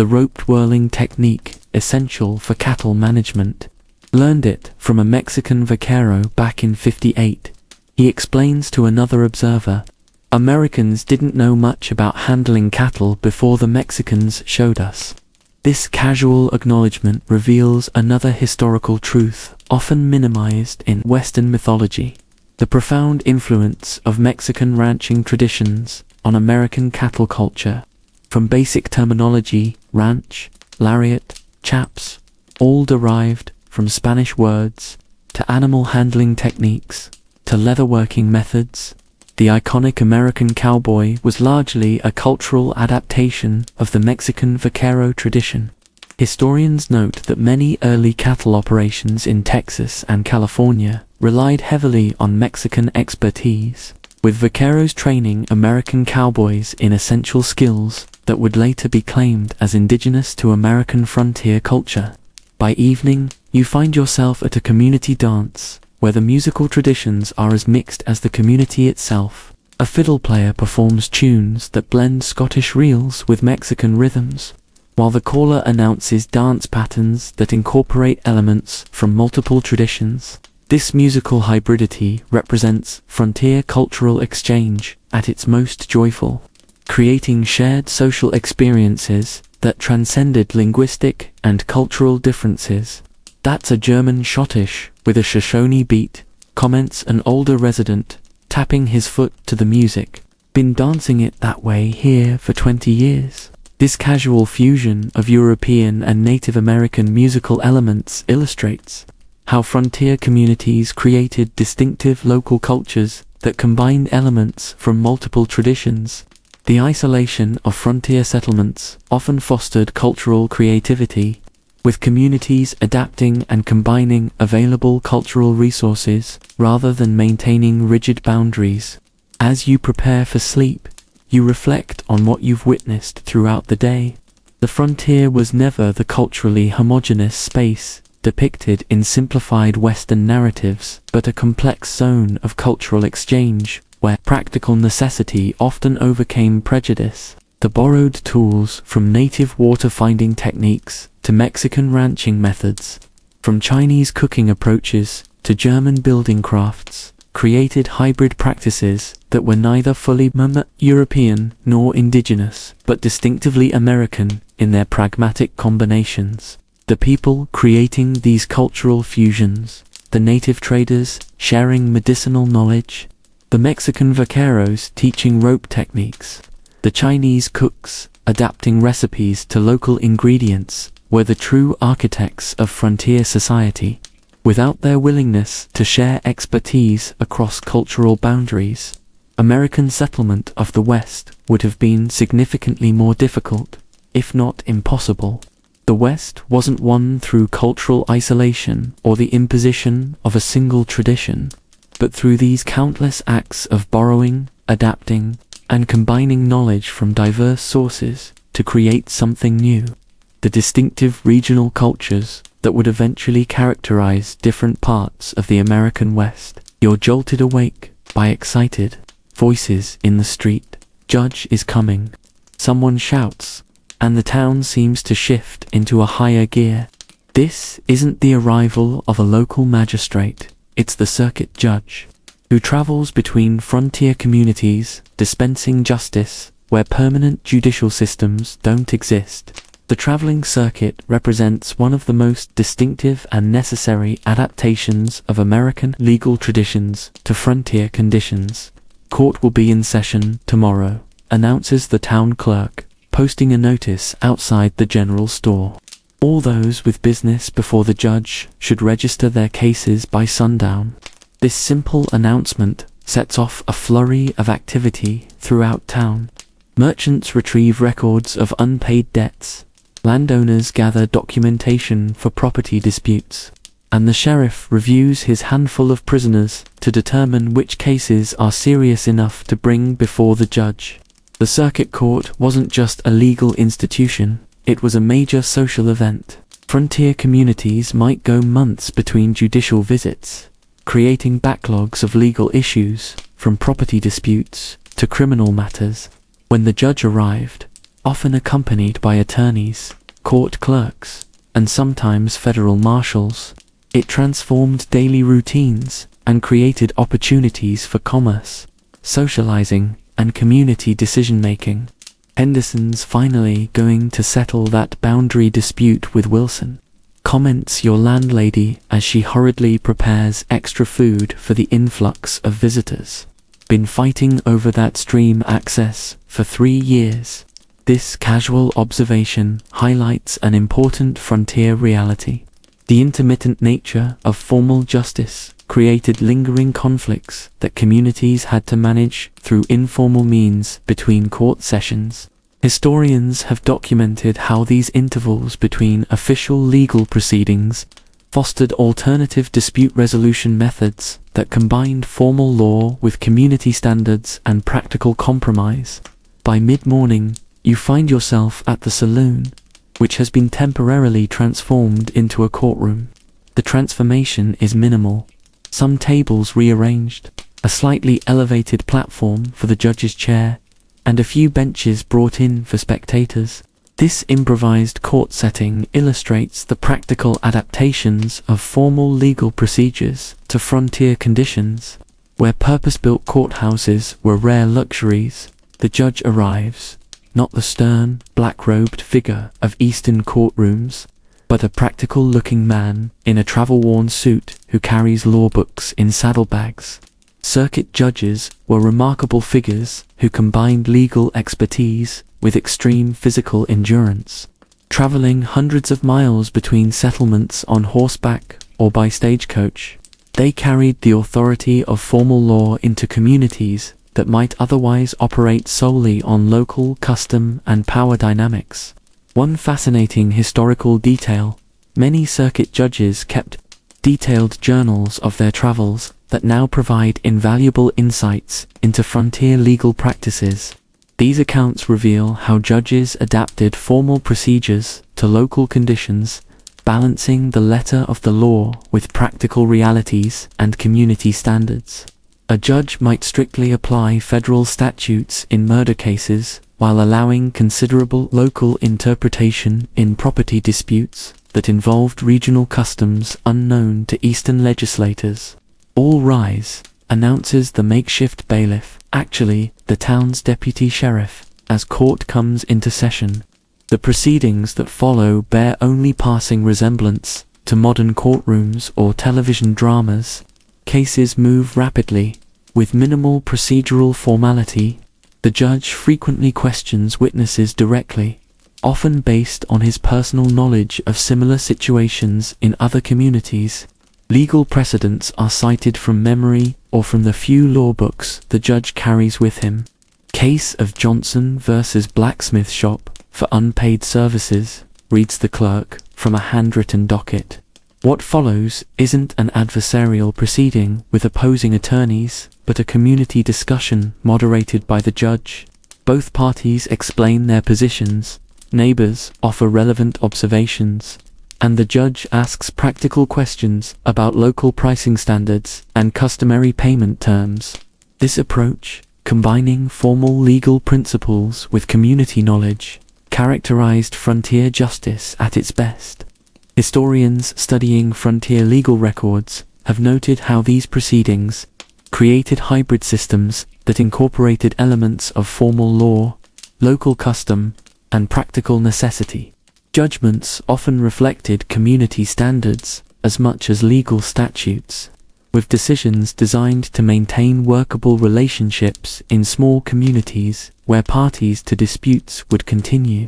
the rope whirling technique essential for cattle management. Learned it from a Mexican vaquero back in '58. He explains to another observer, "Americans didn't know much about handling cattle before the Mexicans showed us." This casual acknowledgement reveals another historical truth, often minimized in Western mythology: the profound influence of Mexican ranching traditions on American cattle culture. From basic terminology, ranch, lariat, chaps, all derived from Spanish words, to animal handling techniques, to leatherworking methods, the iconic American cowboy was largely a cultural adaptation of the Mexican vaquero tradition. Historians note that many early cattle operations in Texas and California relied heavily on Mexican expertise, with vaqueros training American cowboys in essential skills that would later be claimed as indigenous to American frontier culture. By evening, you find yourself at a community dance, where the musical traditions are as mixed as the community itself. A fiddle player performs tunes that blend Scottish reels with Mexican rhythms, while the caller announces dance patterns that incorporate elements from multiple traditions. This musical hybridity represents frontier cultural exchange at its most joyful, creating shared social experiences that transcended linguistic and cultural differences. "That's a German schottisch with a Shoshone beat," comments an older resident, tapping his foot to the music. "Been dancing it that way here for 20 years. This casual fusion of European and Native American musical elements illustrates how frontier communities created distinctive local cultures that combined elements from multiple traditions. The isolation of frontier settlements often fostered cultural creativity, with communities adapting and combining available cultural resources rather than maintaining rigid boundaries. As you prepare for sleep, you reflect on what you've witnessed throughout the day. The frontier was never the culturally homogeneous space depicted in simplified Western narratives, but a complex zone of cultural exchange, where practical necessity often overcame prejudice. The borrowed tools from native water-finding techniques to Mexican ranching methods, from Chinese cooking approaches to German building crafts, created hybrid practices that were neither fully European nor indigenous, but distinctively American in their pragmatic combinations. The people creating these cultural fusions, the native traders sharing medicinal knowledge, the Mexican vaqueros teaching rope techniques, the Chinese cooks adapting recipes to local ingredients, were the true architects of frontier society. Without their willingness to share expertise across cultural boundaries, American settlement of the West would have been significantly more difficult, if not impossible. The West wasn't won through cultural isolation or the imposition of a single tradition, but through these countless acts of borrowing, adapting, and combining knowledge from diverse sources to create something new. The distinctive regional cultures that would eventually characterize different parts of the American West. You're jolted awake by excited voices in the street. Judge is coming. Someone shouts, and the town seems to shift into a higher gear. This isn't the arrival of a local magistrate, it's the circuit judge, who travels between frontier communities, dispensing justice where permanent judicial systems don't exist. The traveling circuit represents one of the most distinctive and necessary adaptations of American legal traditions to frontier conditions. Court will be in session tomorrow, announces the town clerk, posting a notice outside the general store. All those with business before the judge should register their cases by sundown. This simple announcement sets off a flurry of activity throughout town. Merchants retrieve records of unpaid debts, landowners gather documentation for property disputes, and the sheriff reviews his handful of prisoners to determine which cases are serious enough to bring before the judge. The circuit court wasn't just a legal institution, it was a major social event. Frontier communities might go months between judicial visits, creating backlogs of legal issues, from property disputes to criminal matters. When the judge arrived, often accompanied by attorneys, court clerks, and sometimes federal marshals. It transformed daily routines and created opportunities for commerce, socializing, and community decision-making. Henderson's finally going to settle that boundary dispute with Wilson, comments your landlady as she hurriedly prepares extra food for the influx of visitors. Been fighting over that stream access for 3 years. This casual observation highlights an important frontier reality. The intermittent nature of formal justice created lingering conflicts that communities had to manage through informal means between court sessions. Historians have documented how these intervals between official legal proceedings fostered alternative dispute resolution methods that combined formal law with community standards and practical compromise. By mid-morning, you find yourself at the saloon, which has been temporarily transformed into a courtroom. The transformation is minimal. Some tables rearranged, a slightly elevated platform for the judge's chair, and a few benches brought in for spectators. This improvised court setting illustrates the practical adaptations of formal legal procedures to frontier conditions. Where purpose-built courthouses were rare luxuries, the judge arrives, not the stern, black-robed figure of Eastern courtrooms, but a practical-looking man in a travel-worn suit who carries law books in saddlebags. Circuit judges were remarkable figures who combined legal expertise with extreme physical endurance. Traveling hundreds of miles between settlements on horseback or by stagecoach, they carried the authority of formal law into communities that might otherwise operate solely on local custom and power dynamics. One fascinating historical detail: many circuit judges kept detailed journals of their travels that now provide invaluable insights into frontier legal practices. These accounts reveal how judges adapted formal procedures to local conditions, balancing the letter of the law with practical realities and community standards. A judge might strictly apply federal statutes in murder cases while allowing considerable local interpretation in property disputes that involved regional customs unknown to Eastern legislators. "All rise," announces the makeshift bailiff, actually the town's deputy sheriff, as court comes into session. The proceedings that follow bear only passing resemblance to modern courtrooms or television dramas. Cases move rapidly, with minimal procedural formality. The judge frequently questions witnesses directly, often based on his personal knowledge of similar situations in other communities. Legal precedents are cited from memory or from the few law books the judge carries with him. Case of Johnson versus Blacksmith Shop for unpaid services, reads the clerk from a handwritten docket. What follows isn't an adversarial proceeding with opposing attorneys, but a community discussion moderated by the judge. Both parties explain their positions, neighbors offer relevant observations, and the judge asks practical questions about local pricing standards and customary payment terms. This approach, combining formal legal principles with community knowledge, characterized frontier justice at its best. Historians studying frontier legal records have noted how these proceedings created hybrid systems that incorporated elements of formal law, local custom, and practical necessity. Judgments often reflected community standards as much as legal statutes, with decisions designed to maintain workable relationships in small communities where parties to disputes would continue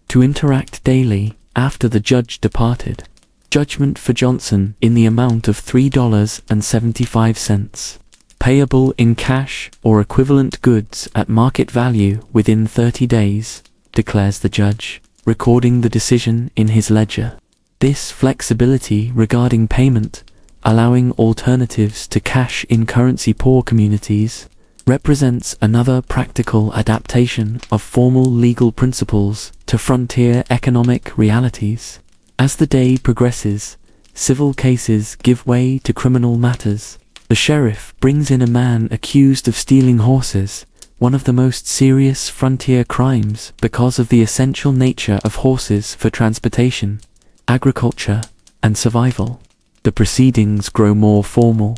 to interact daily after the judge departed. Judgment for Johnson in the amount of $3.75, payable in cash or equivalent goods at market value within 30 days, declares the judge, recording the decision in his ledger. This flexibility regarding payment, allowing alternatives to cash in currency-poor communities, represents another practical adaptation of formal legal principles to frontier economic realities. As the day progresses, civil cases give way to criminal matters. The sheriff brings in a man accused of stealing horses, one of the most serious frontier crimes because of the essential nature of horses for transportation, agriculture, and survival. The proceedings grow more formal,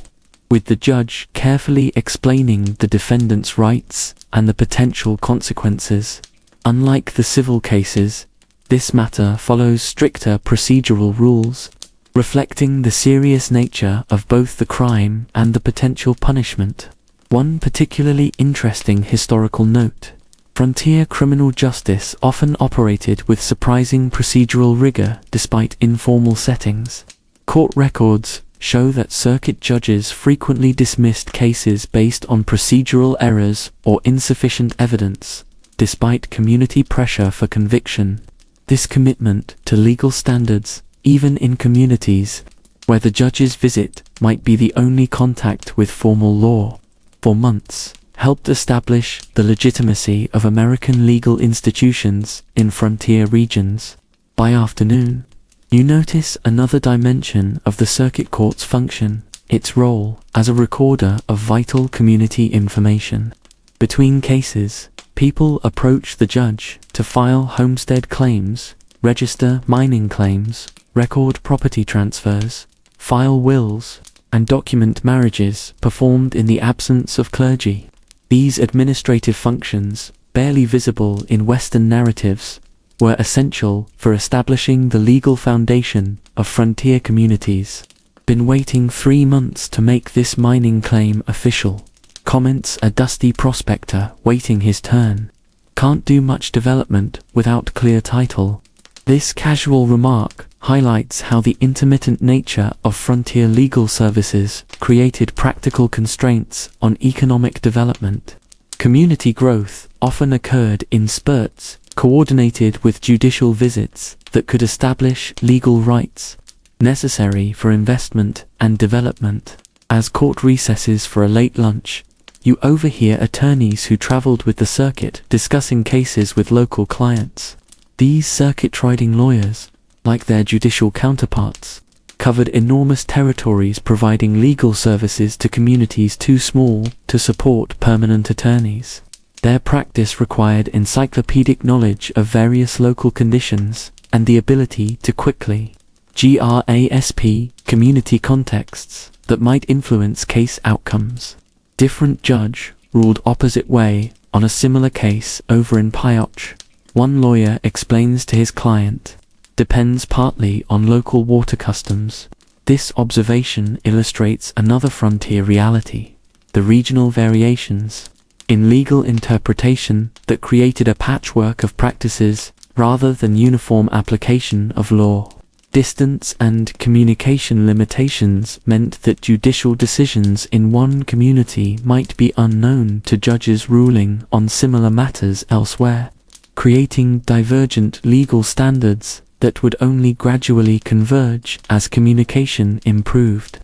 with the judge carefully explaining the defendant's rights and the potential consequences. Unlike the civil cases, this matter follows stricter procedural rules, reflecting the serious nature of both the crime and the potential punishment. One particularly interesting historical note: frontier criminal justice often operated with surprising procedural rigor despite informal settings. Court records show that circuit judges frequently dismissed cases based on procedural errors or insufficient evidence, despite community pressure for conviction. This commitment to legal standards, even in communities where the judge's visit might be the only contact with formal law, for months, helped establish the legitimacy of American legal institutions in frontier regions. By afternoon, you notice another dimension of the circuit court's function: its role as a recorder of vital community information. Between cases, people approach the judge to file homestead claims, register mining claims, record property transfers, file wills, and document marriages performed in the absence of clergy. These administrative functions, barely visible in Western narratives, were essential for establishing the legal foundation of frontier communities. "Been waiting 3 months to make this mining claim official," comments a dusty prospector waiting his turn. "Can't do much development without clear title." This casual remark highlights how the intermittent nature of frontier legal services created practical constraints on economic development. Community growth often occurred in spurts, coordinated with judicial visits that could establish legal rights necessary for investment and development. As court recesses for a late lunch, you overhear attorneys who traveled with the circuit discussing cases with local clients. These circuit-riding lawyers, like their judicial counterparts, covered enormous territories, providing legal services to communities too small to support permanent attorneys. Their practice required encyclopedic knowledge of various local conditions and the ability to quickly grasp community contexts that might influence case outcomes. Different judge ruled opposite way on a similar case over in Pioche. One lawyer explains to his client, "Depends partly on local water customs." This observation illustrates another frontier reality: the regional variations in legal interpretation that created a patchwork of practices rather than uniform application of law. Distance and communication limitations meant that judicial decisions in one community might be unknown to judges ruling on similar matters elsewhere, creating divergent legal standards that would only gradually converge as communication improved.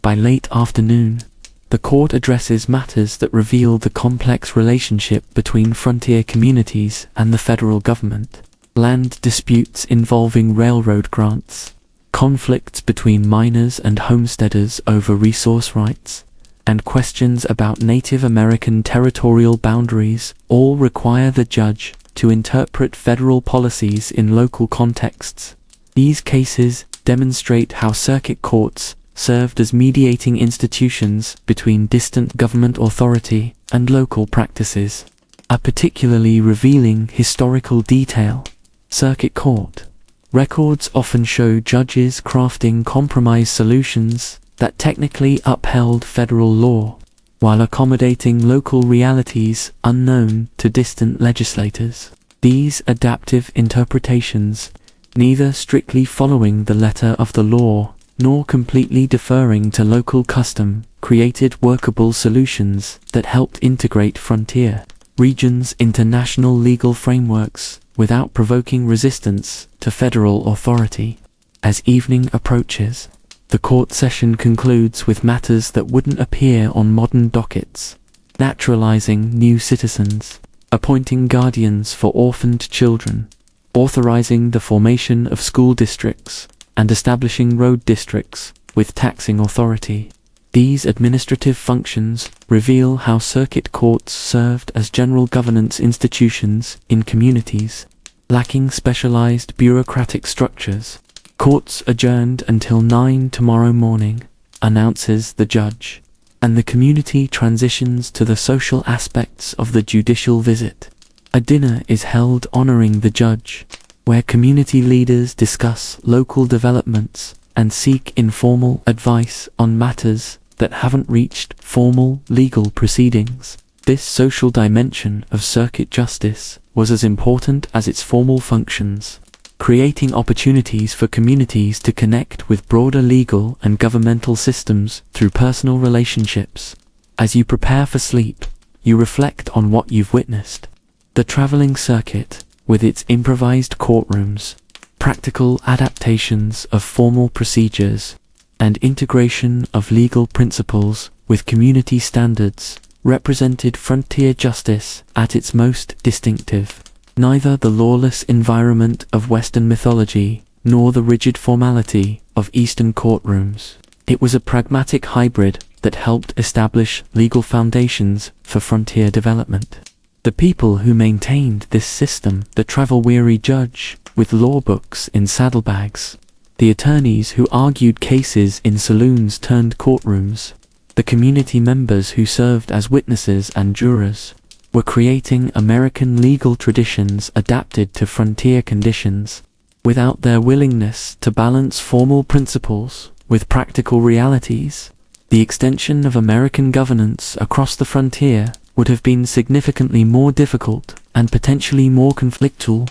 By late afternoon, the court addresses matters that reveal the complex relationship between frontier communities and the federal government. Land disputes involving railroad grants, conflicts between miners and homesteaders over resource rights, and questions about Native American territorial boundaries all require the judge to interpret federal policies in local contexts. These cases demonstrate how circuit courts served as mediating institutions between distant government authority and local practices. A particularly revealing historical detail: circuit court records often show judges crafting compromise solutions that technically upheld federal law, while accommodating local realities unknown to distant legislators. These adaptive interpretations, neither strictly following the letter of the law nor completely deferring to local custom, created workable solutions that helped integrate frontier regions into national legal frameworks without provoking resistance to federal authority. As evening approaches, the court session concludes with matters that wouldn't appear on modern dockets: naturalizing new citizens, appointing guardians for orphaned children, authorizing the formation of school districts, and establishing road districts with taxing authority. These administrative functions reveal how circuit courts served as general governance institutions in communities, lacking specialized bureaucratic structures. "Courts adjourned until 9 tomorrow morning," announces the judge, and the community transitions to the social aspects of the judicial visit. A dinner is held honoring the judge, where community leaders discuss local developments and seek informal advice on matters that haven't reached formal legal proceedings. This social dimension of circuit justice was as important as its formal functions, creating opportunities for communities to connect with broader legal and governmental systems through personal relationships. As you prepare for sleep, you reflect on what you've witnessed. The traveling circuit, with its improvised courtrooms, practical adaptations of formal procedures, and integration of legal principles with community standards, represented frontier justice at its most distinctive. Neither the lawless environment of Western mythology nor the rigid formality of Eastern courtrooms. It was a pragmatic hybrid that helped establish legal foundations for frontier development. The people who maintained this system, the travel-weary judge with law books in saddlebags, the attorneys who argued cases in saloons turned courtrooms, the community members who served as witnesses and jurors, were creating American legal traditions adapted to frontier conditions. Without their willingness to balance formal principles with practical realities, the extension of American governance across the frontier would have been significantly more difficult and potentially more conflictual.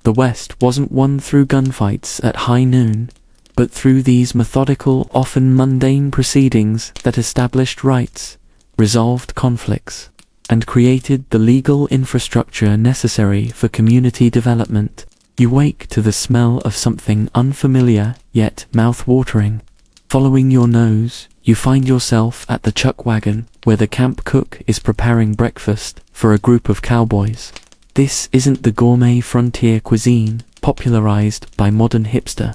The West wasn't won through gunfights at high noon, but through these methodical, often mundane proceedings that established rights, resolved conflicts, and created the legal infrastructure necessary for community development. You wake to the smell of something unfamiliar yet mouth-watering. Following your nose, you find yourself at the chuck wagon, where the camp cook is preparing breakfast for a group of cowboys. This isn't the gourmet frontier cuisine popularized by modern hipster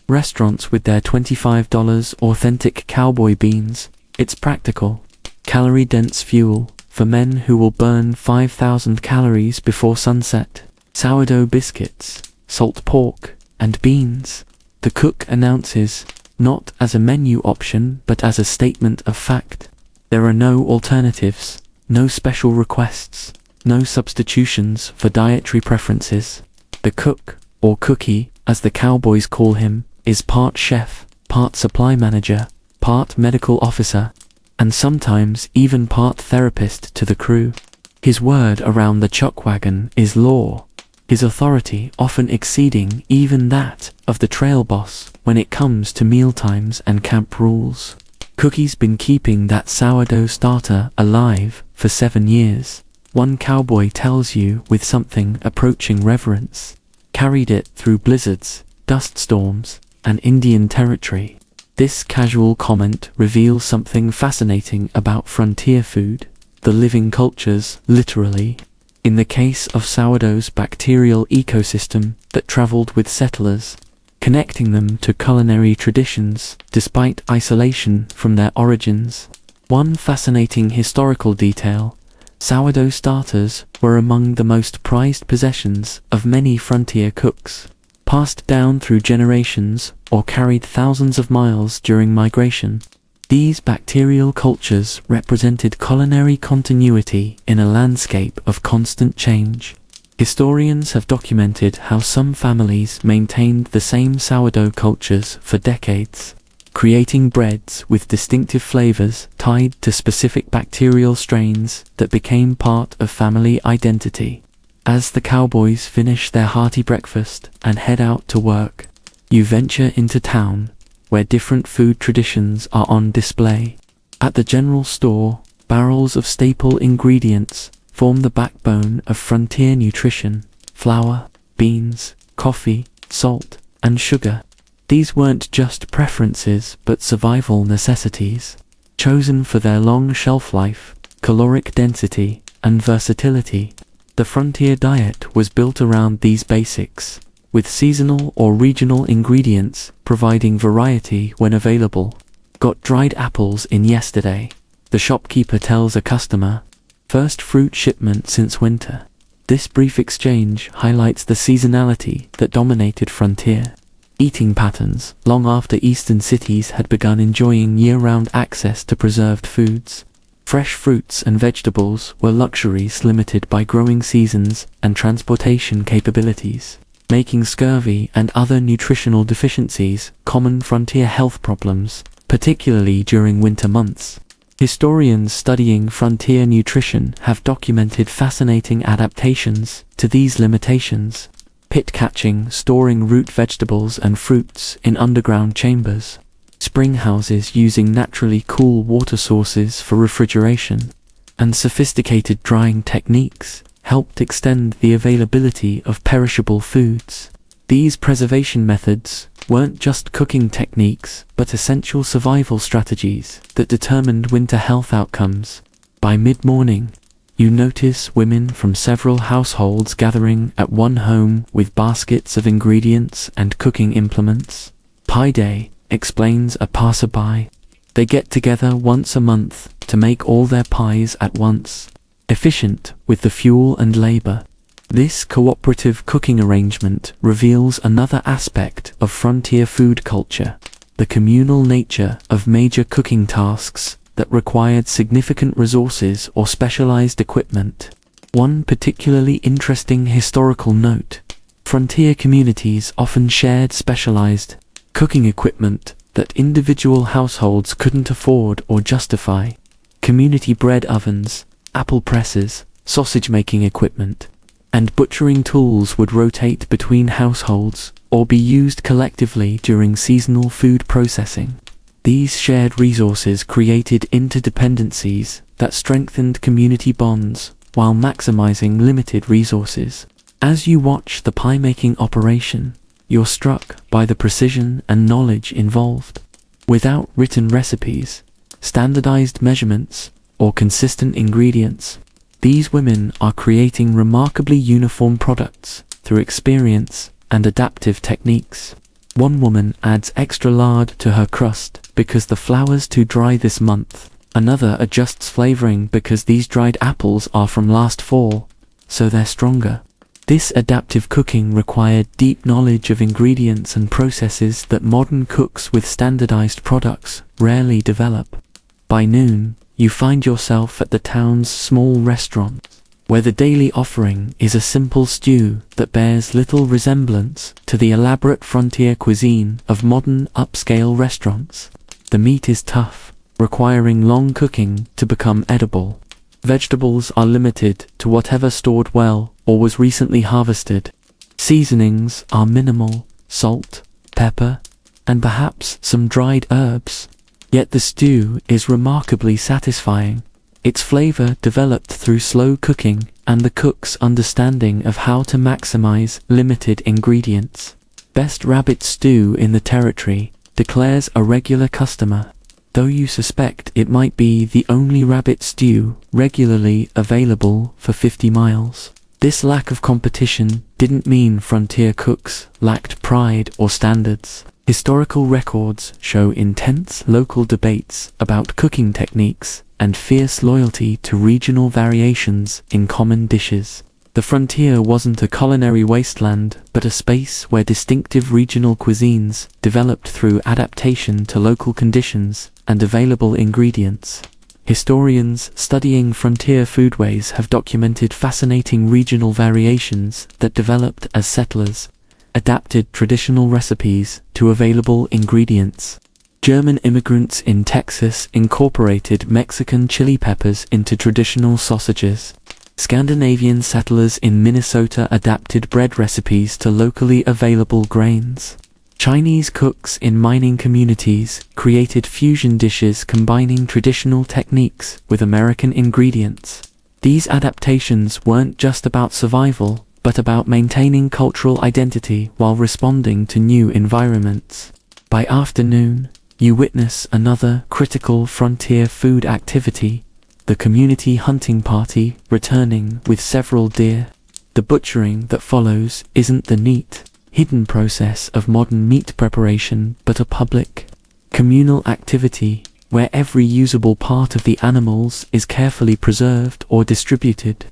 restaurants with their $25 authentic cowboy beans. It's practical, calorie-dense fuel for men who will burn 5,000 calories before sunset. Sourdough biscuits, salt pork, and beans. The cook announces, not as a menu option but as a statement of fact. There are no alternatives, no special requests, no substitutions for dietary preferences. The cook, or cookie, as the cowboys call him, is part chef, part supply manager, part medical officer, and sometimes even part therapist to the crew. His word around the chuck wagon is law, his authority often exceeding even that of the trail boss when it comes to mealtimes and camp rules. Cookie's been keeping that sourdough starter alive for 7 years, one cowboy tells you with something approaching reverence. Carried it through blizzards, dust storms, and Indian territory. This casual comment reveals something fascinating about frontier food, the living cultures, literally. In the case of sourdough's bacterial ecosystem that traveled with settlers, connecting them to culinary traditions despite isolation from their origins. One fascinating historical detail: sourdough starters were among the most prized possessions of many frontier cooks, passed down through generations or carried thousands of miles during migration. These bacterial cultures represented culinary continuity in a landscape of constant change. Historians have documented how some families maintained the same sourdough cultures for decades, creating breads with distinctive flavors tied to specific bacterial strains that became part of family identity. As the cowboys finish their hearty breakfast and head out to work, you venture into town, where different food traditions are on display. At the general store, barrels of staple ingredients form the backbone of frontier nutrition: flour, beans, coffee, salt, and sugar. These weren't just preferences but survival necessities, chosen for their long shelf life, caloric density, and versatility. The frontier diet was built around these basics, with seasonal or regional ingredients providing variety when available. Got dried apples in yesterday, the shopkeeper tells a customer. First fruit shipment since winter. This brief exchange highlights the seasonality that dominated frontier eating patterns long after eastern cities had begun enjoying year-round access to preserved foods. Fresh fruits and vegetables were luxuries limited by growing seasons and transportation capabilities, making scurvy and other nutritional deficiencies common frontier health problems, particularly during winter months. Historians studying frontier nutrition have documented fascinating adaptations to these limitations. Pit catching, storing root vegetables and fruits in underground chambers. Spring houses using naturally cool water sources for refrigeration, and sophisticated drying techniques helped extend the availability of perishable foods. These preservation methods weren't just cooking techniques, but essential survival strategies that determined winter health outcomes. By mid-morning, you notice women from several households gathering at one home with baskets of ingredients and cooking implements. Pie Day, explains a passerby. They get together once a month to make all their pies at once, efficient with the fuel and labor. This cooperative cooking arrangement reveals another aspect of frontier food culture, the communal nature of major cooking tasks that required significant resources or specialized equipment. One particularly interesting historical note: frontier communities often shared specialized cooking equipment that individual households couldn't afford or justify. Community bread ovens, apple presses, sausage-making equipment, and butchering tools would rotate between households or be used collectively during seasonal food processing. These shared resources created interdependencies that strengthened community bonds while maximizing limited resources. As you watch the pie-making operation, you're struck by the precision and knowledge involved. Without written recipes, standardized measurements, or consistent ingredients, these women are creating remarkably uniform products through experience and adaptive techniques. One woman adds extra lard to her crust because the flour's too dry this month. Another adjusts flavoring because these dried apples are from last fall, so they're stronger. This adaptive cooking required deep knowledge of ingredients and processes that modern cooks with standardized products rarely develop. By noon, you find yourself at the town's small restaurant, where the daily offering is a simple stew that bears little resemblance to the elaborate frontier cuisine of modern upscale restaurants. The meat is tough, requiring long cooking to become edible. Vegetables are limited to whatever stored well or was recently harvested. Seasonings are minimal: salt, pepper, and perhaps some dried herbs. Yet the stew is remarkably satisfying, its flavor developed through slow cooking and the cook's understanding of how to maximize limited ingredients. Best rabbit stew in the territory, declares a regular customer, though you suspect it might be the only rabbit stew regularly available for 50 miles. This lack of competition didn't mean frontier cooks lacked pride or standards. Historical records show intense local debates about cooking techniques and fierce loyalty to regional variations in common dishes. The frontier wasn't a culinary wasteland, but a space where distinctive regional cuisines developed through adaptation to local conditions and available ingredients. Historians studying frontier foodways have documented fascinating regional variations that developed as settlers adapted traditional recipes to available ingredients. German immigrants in Texas incorporated Mexican chili peppers into traditional sausages. Scandinavian settlers in Minnesota adapted bread recipes to locally available grains. Chinese cooks in mining communities created fusion dishes combining traditional techniques with American ingredients. These adaptations weren't just about survival, but about maintaining cultural identity while responding to new environments. By afternoon, you witness another critical frontier food activity, the community hunting party returning with several deer. The butchering that follows isn't the neat, hidden process of modern meat preparation, but a public, Communal activity, where every usable part of the animals is carefully preserved or distributed.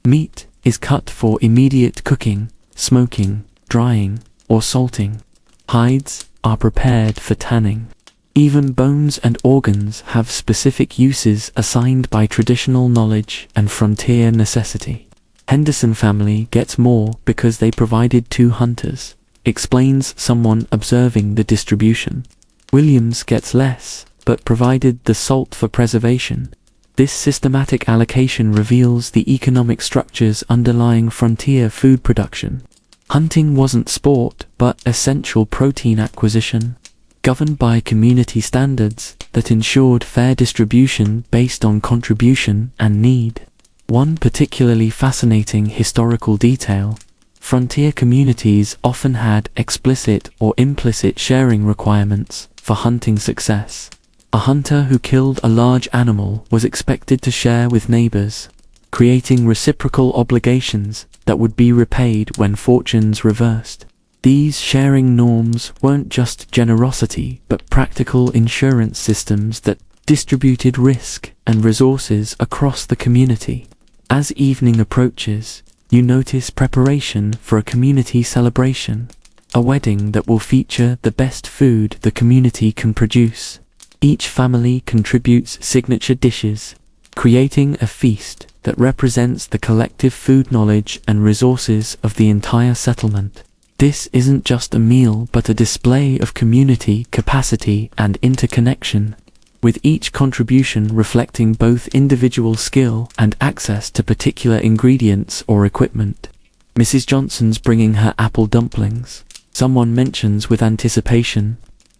Meat is cut for immediate cooking, smoking, drying, or salting. Hides are prepared for tanning. Even bones and organs have specific uses assigned by traditional knowledge and frontier necessity. Henderson family gets more because they provided 2 hunters, explains someone observing the distribution. Williams gets less, but provided the salt for preservation. This systematic allocation reveals the economic structures underlying frontier food production. Hunting wasn't sport, but essential protein acquisition, governed by community standards that ensured fair distribution based on contribution and need. One particularly fascinating historical detail: frontier communities often had explicit or implicit sharing requirements for hunting success. A hunter who killed a large animal was expected to share with neighbors, creating reciprocal obligations that would be repaid when fortunes reversed. These sharing norms weren't just generosity, but practical insurance systems that distributed risk and resources across the community. As evening approaches, you notice preparation for a community celebration, a wedding that will feature the best food the community can produce. Each family contributes signature dishes, creating a feast that represents the collective food knowledge and resources of the entire settlement. This isn't just a meal, but a display of community capacity and interconnection, with each contribution reflecting both individual skill and access to particular ingredients or equipment. Mrs. Johnson's bringing her apple dumplings, someone mentions with anticipation,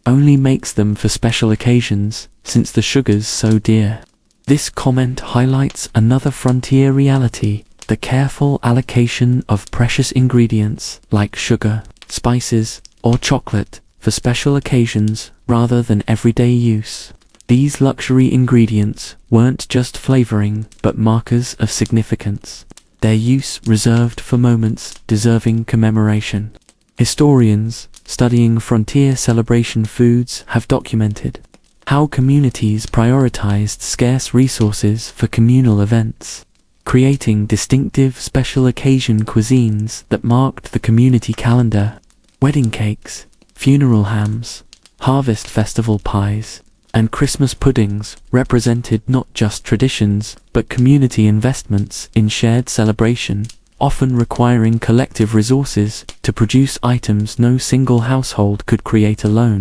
only makes them for special occasions, since the sugar's so dear. This comment highlights another frontier reality: the careful allocation of precious ingredients like sugar, spices, or chocolate for special occasions rather than everyday use. These luxury ingredients weren't just flavoring, but markers of significance, their use reserved for moments deserving commemoration. Historians studying frontier celebration foods have documented how communities prioritized scarce resources for communal events, creating distinctive special occasion cuisines that marked the community calendar. Wedding cakes, funeral hams, harvest festival pies, and Christmas puddings represented not just traditions, but community investments in shared celebration, often requiring collective resources to produce items no single household could create alone.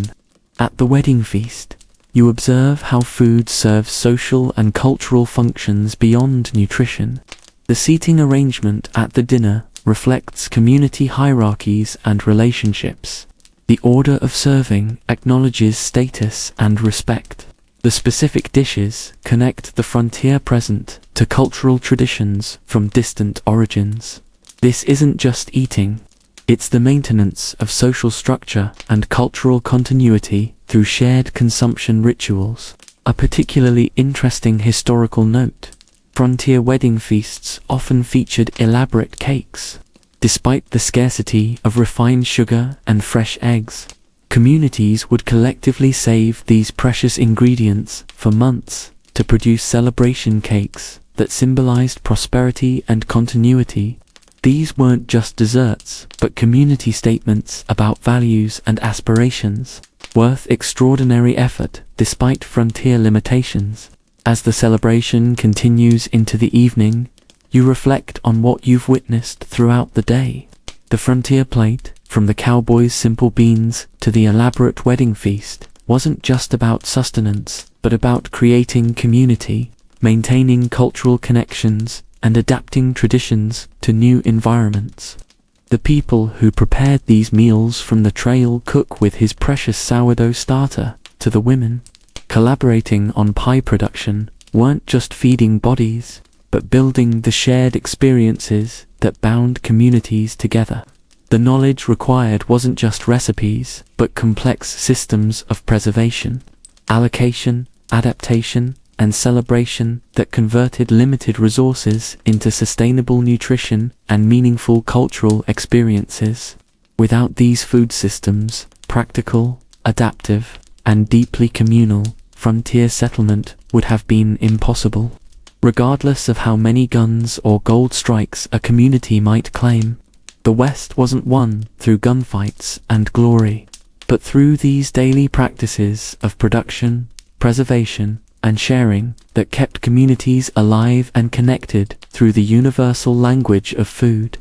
At the wedding feast, you observe how food serves social and cultural functions beyond nutrition. The seating arrangement at the dinner reflects community hierarchies and relationships. The order of serving acknowledges status and respect. The specific dishes connect the frontier present to cultural traditions from distant origins. This isn't just eating, it's the maintenance of social structure and cultural continuity through shared consumption rituals. A particularly interesting historical note: frontier wedding feasts often featured elaborate cakes. Despite the scarcity of refined sugar and fresh eggs, communities would collectively save these precious ingredients for months to produce celebration cakes that symbolized prosperity and continuity. These weren't just desserts, but community statements about values and aspirations, worth extraordinary effort despite frontier limitations. As the celebration continues into the evening, you reflect on what you've witnessed throughout the day. The frontier plate, from the cowboy's simple beans to the elaborate wedding feast, wasn't just about sustenance, but about creating community, maintaining cultural connections, and adapting traditions to new environments. The people who prepared these meals from the trail cook with his precious sourdough starter, to the women collaborating on pie production, weren't just feeding bodies, but building the shared experiences that bound communities together. The knowledge required wasn't just recipes, but complex systems of preservation, allocation, adaptation, and celebration that converted limited resources into sustainable nutrition and meaningful cultural experiences. Without these food systems, practical, adaptive, and deeply communal, frontier settlement would have been impossible. Regardless of how many guns or gold strikes a community might claim, the West wasn't won through gunfights and glory, but through these daily practices of production, preservation, and sharing that kept communities alive and connected through the universal language of food.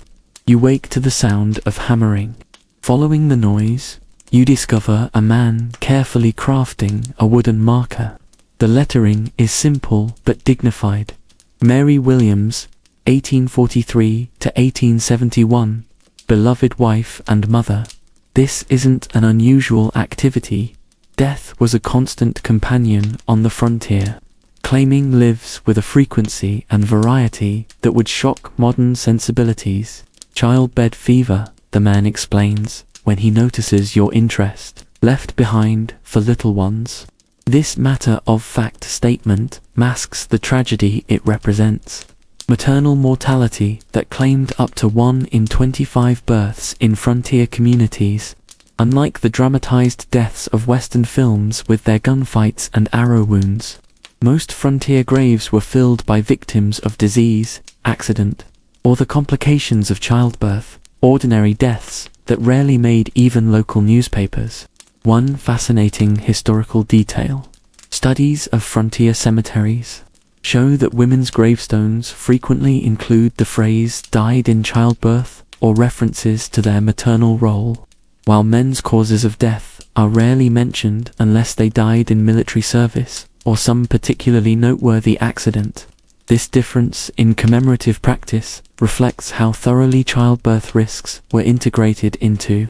You wake to the sound of hammering. Following the noise, you discover a man carefully crafting a wooden marker. The lettering is simple but dignified. Mary Williams, 1843 to 1871, beloved wife and mother. This isn't an unusual activity. Death was a constant companion on the frontier, claiming lives with a frequency and variety that would shock modern sensibilities. Childbed fever, the man explains, when he notices your interest, left behind for little ones. This matter-of-fact statement masks the tragedy it represents. Maternal mortality that claimed up to 1 in 25 births in frontier communities. Unlike the dramatized deaths of Western films with their gunfights and arrow wounds, most frontier graves were filled by victims of disease, accident, or the complications of childbirth, ordinary deaths that rarely made even local newspapers. One fascinating historical detail. Studies of frontier cemeteries show that women's gravestones frequently include the phrase "died in childbirth" or references to their maternal role, while men's causes of death are rarely mentioned unless they died in military service or some particularly noteworthy accident. This difference in commemorative practice reflects how thoroughly childbirth risks were integrated into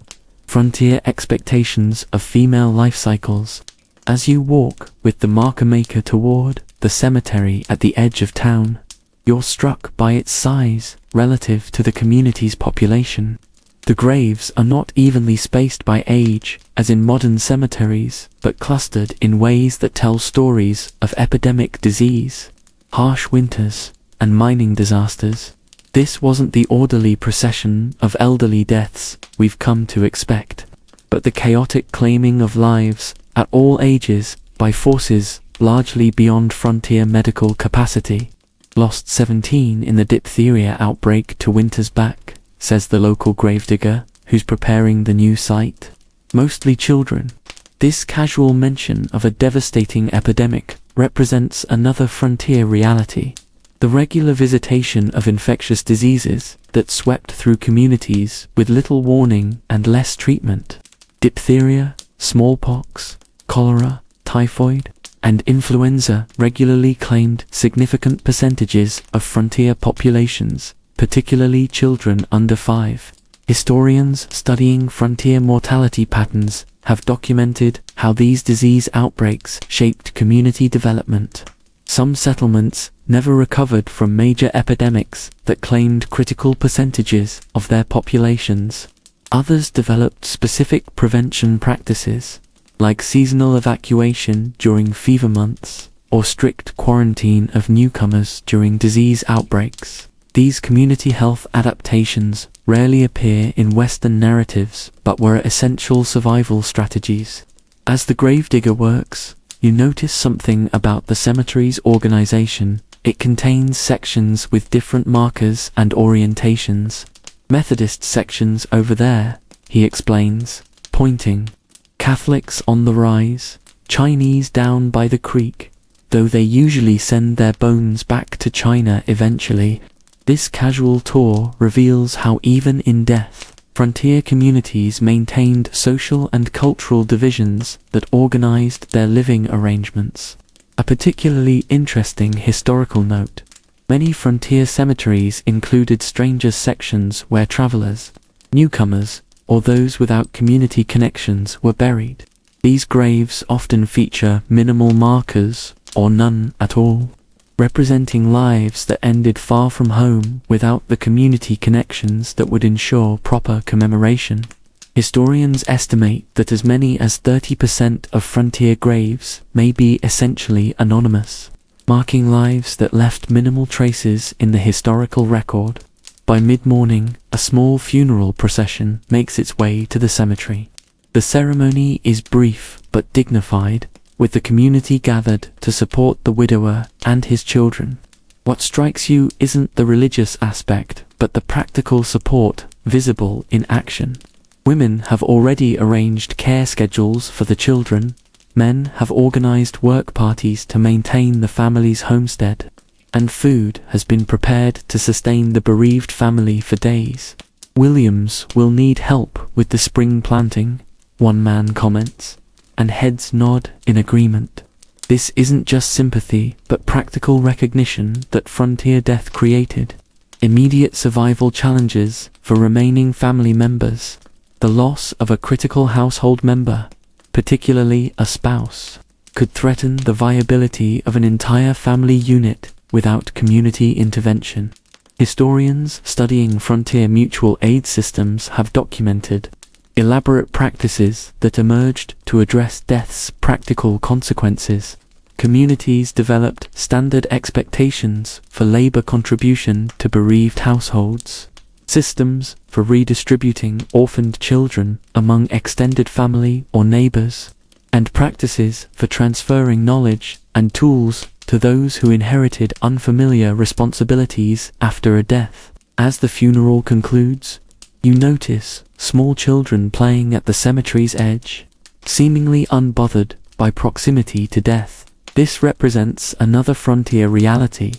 frontier expectations of female life cycles. As you walk with the marker maker toward the cemetery at the edge of town, you're struck by its size relative to the community's population. The graves are not evenly spaced by age, as in modern cemeteries, but clustered in ways that tell stories of epidemic disease, harsh winters, and mining disasters. This wasn't the orderly procession of elderly deaths we've come to expect, but the chaotic claiming of lives at all ages by forces largely beyond frontier medical capacity. Lost 17 in the diphtheria outbreak 2 winters back, says the local gravedigger who's preparing the new site. Mostly children. This casual mention of a devastating epidemic represents another frontier reality. The regular visitation of infectious diseases that swept through communities with little warning and less treatment. Diphtheria, smallpox, cholera, typhoid, and influenza regularly claimed significant percentages of frontier populations, particularly children under 5. Historians studying frontier mortality patterns have documented how these disease outbreaks shaped community development. Some settlements never recovered from major epidemics that claimed critical percentages of their populations. Others developed specific prevention practices, like seasonal evacuation during fever months, or strict quarantine of newcomers during disease outbreaks. These community health adaptations rarely appear in Western narratives, but were essential survival strategies. As the gravedigger works, you notice something about the cemetery's organization. It contains sections with different markers and orientations. Methodist sections over there, he explains, pointing. Catholics on the rise, Chinese down by the creek, though they usually send their bones back to China eventually. This casual tour reveals how even in death, frontier communities maintained social and cultural divisions that organized their living arrangements. A particularly interesting historical note. Many frontier cemeteries included strangers sections where travelers, newcomers, or those without community connections were buried. These graves often feature minimal markers, or none at all, representing lives that ended far from home without the community connections that would ensure proper commemoration. Historians estimate that as many as 30% of frontier graves may be essentially anonymous, marking lives that left minimal traces in the historical record. By mid-morning, a small funeral procession makes its way to the cemetery. The ceremony is brief but dignified, with the community gathered to support the widower and his children. What strikes you isn't the religious aspect, but the practical support visible in action. Women have already arranged care schedules for the children. Men have organized work parties to maintain the family's homestead. And food has been prepared to sustain the bereaved family for days. Williams will need help with the spring planting, one man comments, and heads nod in agreement. This isn't just sympathy, but practical recognition that frontier death created immediate survival challenges for remaining family members. The loss of a critical household member, particularly a spouse, could threaten the viability of an entire family unit without community intervention. Historians studying frontier mutual aid systems have documented elaborate practices that emerged to address death's practical consequences. Communities developed standard expectations for labor contribution to bereaved households, systems for redistributing orphaned children among extended family or neighbors, and practices for transferring knowledge and tools to those who inherited unfamiliar responsibilities after a death. As the funeral concludes, you notice small children playing at the cemetery's edge, seemingly unbothered by proximity to death. This represents another frontier reality,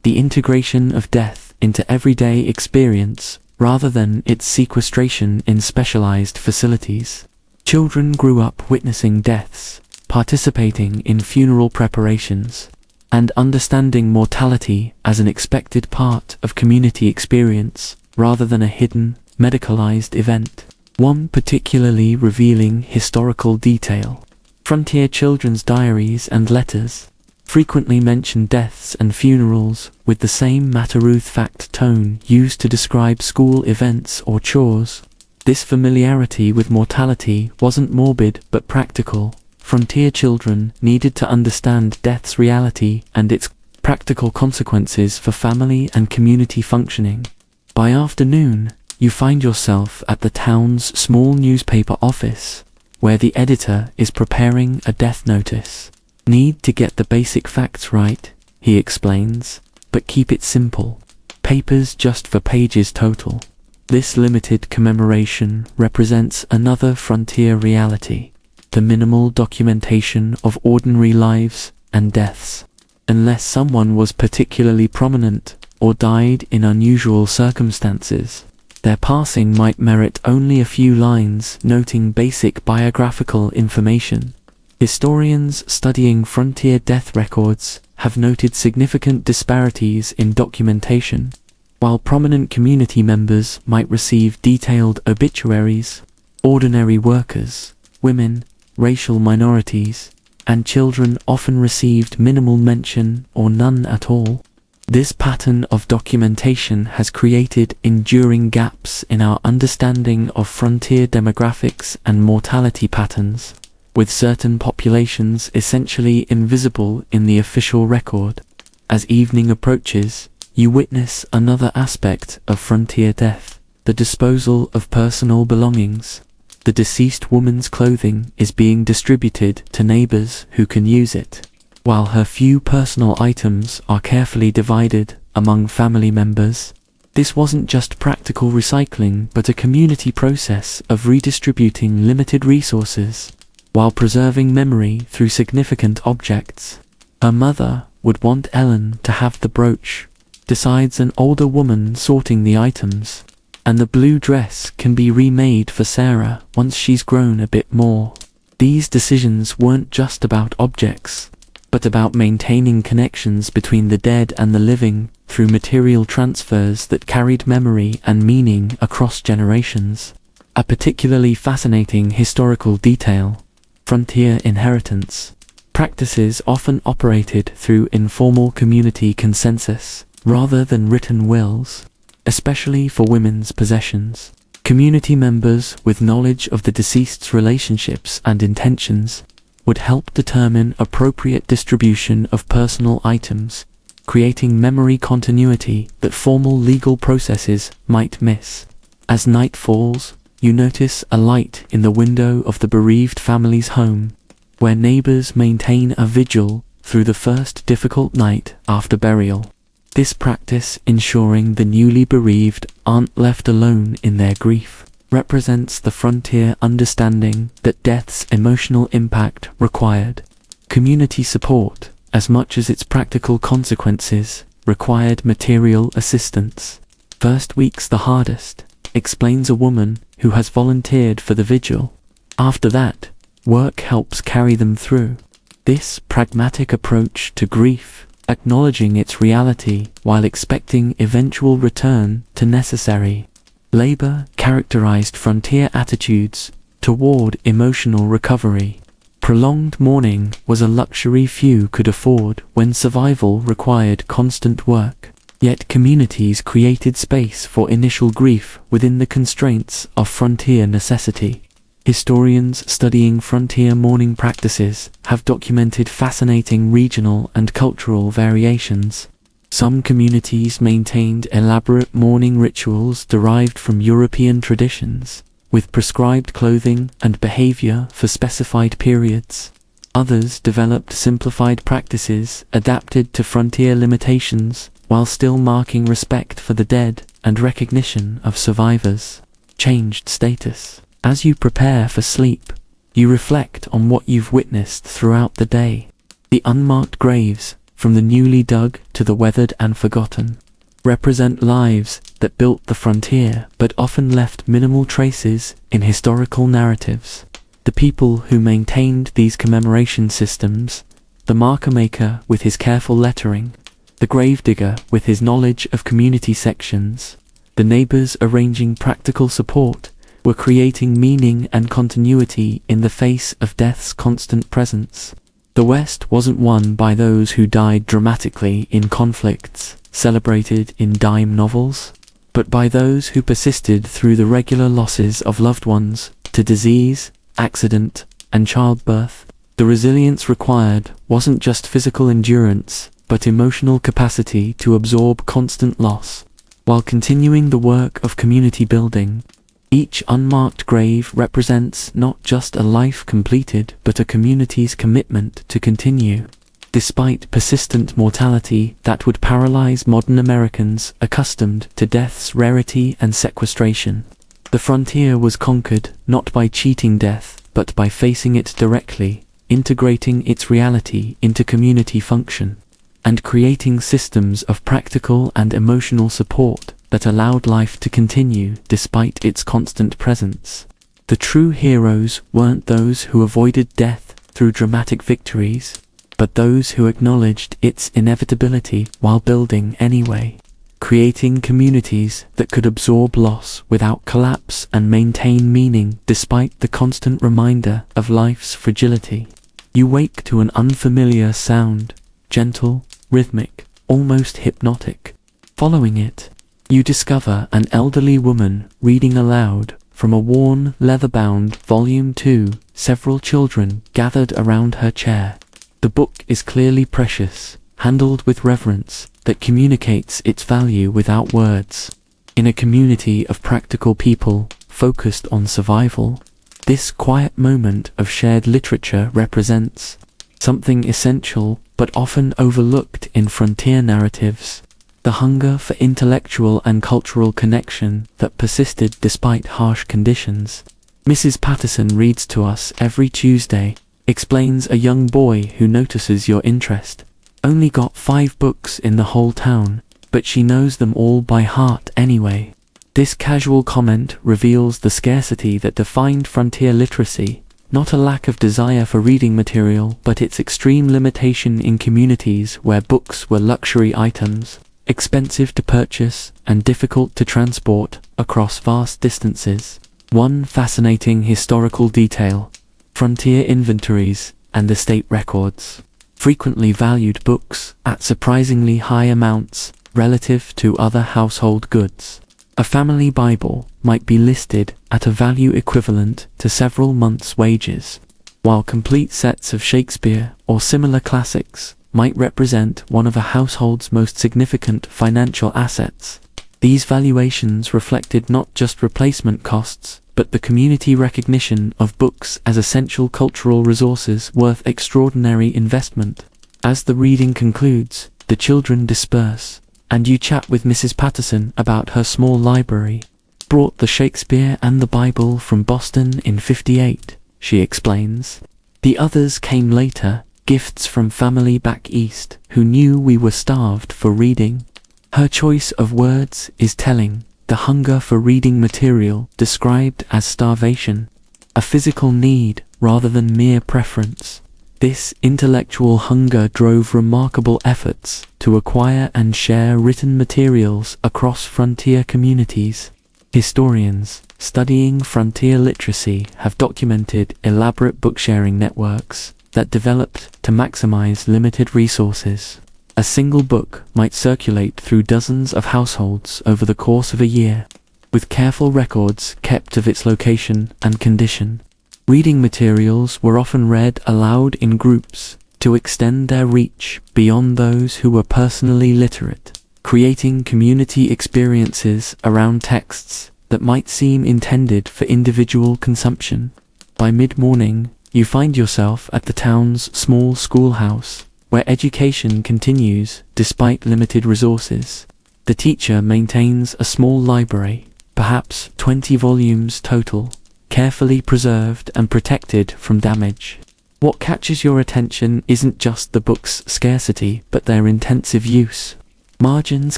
the integration of death into everyday experience rather than its sequestration in specialized facilities. Children grew up witnessing deaths, participating in funeral preparations, and understanding mortality as an expected part of community experience rather than a hidden, medicalized event. One particularly revealing historical detail. Frontier children's diaries and letters frequently mention deaths and funerals with the same matter-of-fact tone used to describe school events or chores. This familiarity with mortality wasn't morbid but practical. Frontier children needed to understand death's reality and its practical consequences for family and community functioning. By afternoon, you find yourself at the town's small newspaper office, where the editor is preparing a death notice. Need to get the basic facts right, he explains, but keep it simple. Papers just for pages total. This limited commemoration represents another frontier reality, the minimal documentation of ordinary lives and deaths. Unless someone was particularly prominent or died in unusual circumstances, their passing might merit only a few lines noting basic biographical information. Historians studying frontier death records have noted significant disparities in documentation. While prominent community members might receive detailed obituaries, ordinary workers, women, racial minorities, and children often received minimal mention or none at all. This pattern of documentation has created enduring gaps in our understanding of frontier demographics and mortality patterns, with certain populations essentially invisible in the official record. As evening approaches, you witness another aspect of frontier death, the disposal of personal belongings. The deceased woman's clothing is being distributed to neighbors who can use it, while her few personal items are carefully divided among family members. This wasn't just practical recycling but a community process of redistributing limited resources, while preserving memory through significant objects. Her mother would want Ellen to have the brooch, decides an older woman sorting the items, and the blue dress can be remade for Sarah once she's grown a bit more. These decisions weren't just about objects, but about maintaining connections between the dead and the living through material transfers that carried memory and meaning across generations. A particularly fascinating historical detail, frontier inheritance. Practices often operated through informal community consensus, rather than written wills, especially for women's possessions. Community members with knowledge of the deceased's relationships and intentions would help determine appropriate distribution of personal items, creating memory continuity that formal legal processes might miss. As night falls, you notice a light in the window of the bereaved family's home, where neighbors maintain a vigil through the first difficult night after burial. This practice, ensuring the newly bereaved aren't left alone in their grief, represents the frontier understanding that death's emotional impact required community support as much as its practical consequences required material assistance. "First week's the hardest," explains a woman who has volunteered for the vigil. "After that, work helps carry them through." This pragmatic approach to grief, acknowledging its reality while expecting eventual return to necessary labor, characterized frontier attitudes toward emotional recovery. Prolonged mourning was a luxury few could afford when survival required constant work, yet communities created space for initial grief within the constraints of frontier necessity. Historians studying frontier mourning practices have documented fascinating regional and cultural variations. Some communities maintained elaborate mourning rituals derived from European traditions, with prescribed clothing and behavior for specified periods. Others developed simplified practices adapted to frontier limitations, while still marking respect for the dead and recognition of survivors. Changed status. As you prepare for sleep, you reflect on what you've witnessed throughout the day. The unmarked graves, from the newly dug to the weathered and forgotten, represent lives that built the frontier but often left minimal traces in historical narratives. The people who maintained these commemoration systems, the marker maker with his careful lettering, the gravedigger with his knowledge of community sections, the neighbors arranging practical support, were creating meaning and continuity in the face of death's constant presence. The West wasn't won by those who died dramatically in conflicts celebrated in dime novels, but by those who persisted through the regular losses of loved ones to disease, accident, and childbirth. The resilience required wasn't just physical endurance, but emotional capacity to absorb constant loss, while continuing the work of community building. Each unmarked grave represents not just a life completed, but a community's commitment to continue, despite persistent mortality that would paralyze modern Americans accustomed to death's rarity and sequestration. The frontier was conquered not by cheating death, but by facing it directly, integrating its reality into community function, and creating systems of practical and emotional support that allowed life to continue despite its constant presence. The true heroes weren't those who avoided death through dramatic victories, but those who acknowledged its inevitability while building anyway, creating communities that could absorb loss without collapse and maintain meaning despite the constant reminder of life's fragility. You wake to an unfamiliar sound, gentle, rhythmic, almost hypnotic. Following it, you discover an elderly woman reading aloud from a worn, leather-bound volume 2, several children gathered around her chair. The book is clearly precious, handled with reverence that communicates its value without words. In a community of practical people focused on survival, this quiet moment of shared literature represents something essential but often overlooked in frontier narratives: the hunger for intellectual and cultural connection that persisted despite harsh conditions. "Mrs. Patterson reads to us every Tuesday," explains a young boy who notices your interest. "Only got 5 books in the whole town, but she knows them all by heart anyway." This casual comment reveals the scarcity that defined frontier literacy, not a lack of desire for reading material, but its extreme limitation in communities where books were luxury items, expensive to purchase and difficult to transport across vast distances. One fascinating historical detail: frontier inventories and estate records frequently valued books at surprisingly high amounts relative to other household goods. A family Bible might be listed at a value equivalent to several months' wages, while complete sets of Shakespeare or similar classics might represent one of a household's most significant financial assets. These valuations reflected not just replacement costs, but the community recognition of books as essential cultural resources worth extraordinary investment. As the reading concludes, the children disperse, and you chat with Mrs. Patterson about her small library. Brought the Shakespeare and the Bible from Boston in '58, she explains. The others came later, gifts from family back east, who knew we were starved for reading. Her choice of words is telling, the hunger for reading material described as starvation, a physical need rather than mere preference. This intellectual hunger drove remarkable efforts to acquire and share written materials across frontier communities. Historians studying frontier literacy have documented elaborate book-sharing networks that developed to maximize limited resources. A single book might circulate through dozens of households over the course of a year, with careful records kept of its location and condition. Reading materials were often read aloud in groups to extend their reach beyond those who were personally literate, creating community experiences around texts that might seem intended for individual consumption. By mid-morning, you find yourself at the town's small schoolhouse, where education continues despite limited resources. The teacher maintains a small library, perhaps 20 volumes total, carefully preserved and protected from damage. What catches your attention isn't just the book's scarcity, but their intensive use. Margins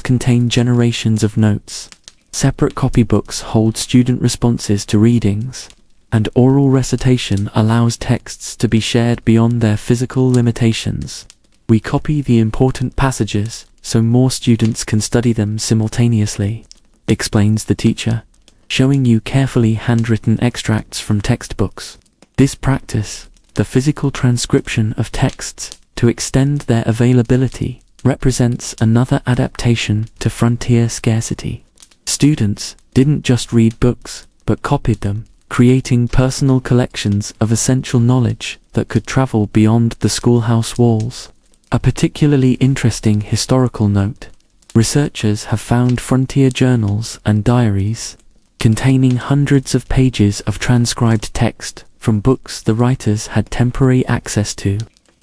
contain generations of notes. Separate copybooks hold student responses to readings, and oral recitation allows texts to be shared beyond their physical limitations. We copy the important passages so more students can study them simultaneously, explains the teacher, showing you carefully handwritten extracts from textbooks. This practice, the physical transcription of texts to extend their availability, represents another adaptation to frontier scarcity. Students didn't just read books, but copied them, creating personal collections of essential knowledge that could travel beyond the schoolhouse walls. A particularly interesting historical note: researchers have found frontier journals and diaries containing hundreds of pages of transcribed text from books the writers had temporary access to.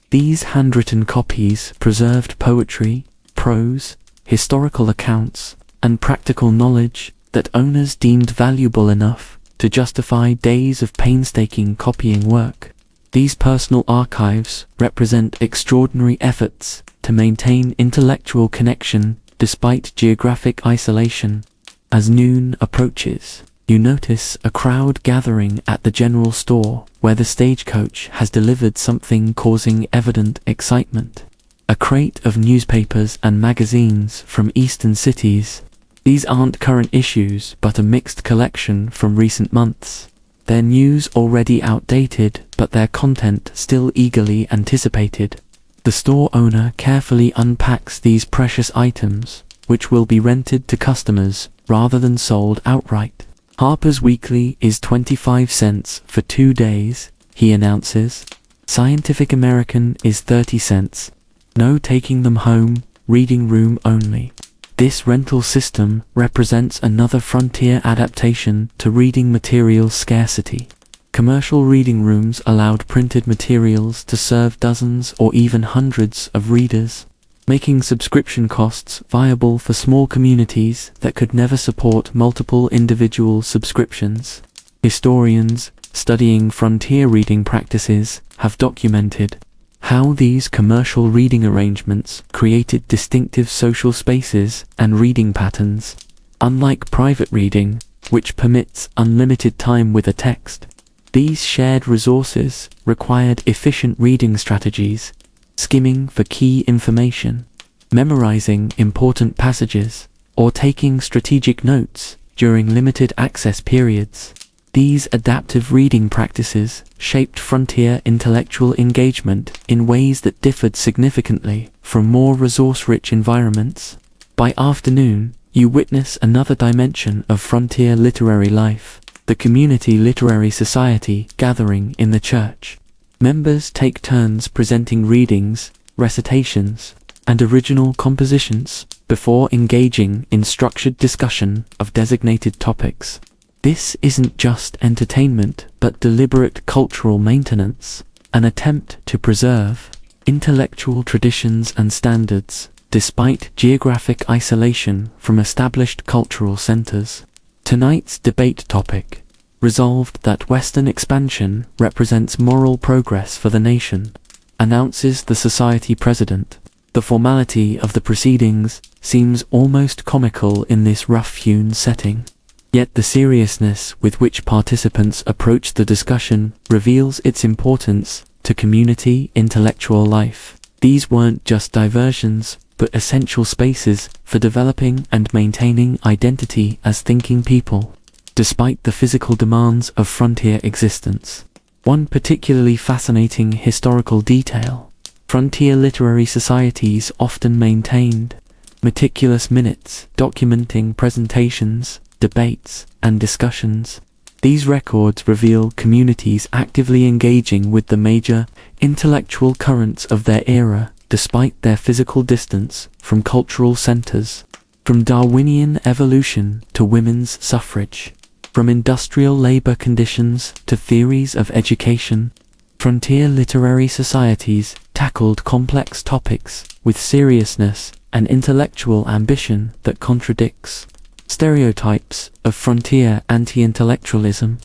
These handwritten copies preserved poetry, prose, historical accounts, and practical knowledge that owners deemed valuable enough to justify days of painstaking copying work. These personal archives represent extraordinary efforts to maintain intellectual connection despite geographic isolation. As noon approaches, you notice a crowd gathering at the general store where the stagecoach has delivered something causing evident excitement. A crate of newspapers and magazines from eastern cities. These aren't current issues, but a mixed collection from recent months. Their news already outdated, but their content still eagerly anticipated. The store owner carefully unpacks these precious items, which will be rented to customers rather than sold outright. Harper's Weekly is 25 cents for 2 days, he announces. Scientific American is 30 cents. No taking them home, reading room only. This rental system represents another frontier adaptation to reading material scarcity. Commercial reading rooms allowed printed materials to serve dozens or even hundreds of readers, making subscription costs viable for small communities that could never support multiple individual subscriptions. Historians studying frontier reading practices have documented how these commercial reading arrangements created distinctive social spaces and reading patterns. Unlike private reading, which permits unlimited time with a text, these shared resources required efficient reading strategies, skimming for key information, memorizing important passages, or taking strategic notes during limited access periods. These adaptive reading practices shaped frontier intellectual engagement in ways that differed significantly from more resource-rich environments. By afternoon, you witness another dimension of frontier literary life, the community literary society gathering in the church. Members take turns presenting readings, recitations, and original compositions before engaging in structured discussion of designated topics. This isn't just entertainment, but deliberate cultural maintenance, an attempt to preserve intellectual traditions and standards, despite geographic isolation from established cultural centers. Tonight's debate topic: resolved that Western expansion represents moral progress for the nation, announces the society president. The formality of the proceedings seems almost comical in this rough-hewn setting. Yet the seriousness with which participants approach the discussion reveals its importance to community intellectual life. These weren't just diversions, but essential spaces for developing and maintaining identity as thinking people, despite the physical demands of frontier existence. One particularly fascinating historical detail: frontier literary societies often maintained meticulous minutes documenting presentations, debates, and discussions. These records reveal communities actively engaging with the major intellectual currents of their era, despite their physical distance from cultural centers. From Darwinian evolution to women's suffrage, from industrial labor conditions to theories of education, frontier literary societies tackled complex topics with seriousness and intellectual ambition that contradicts stereotypes of frontier anti-intellectualism.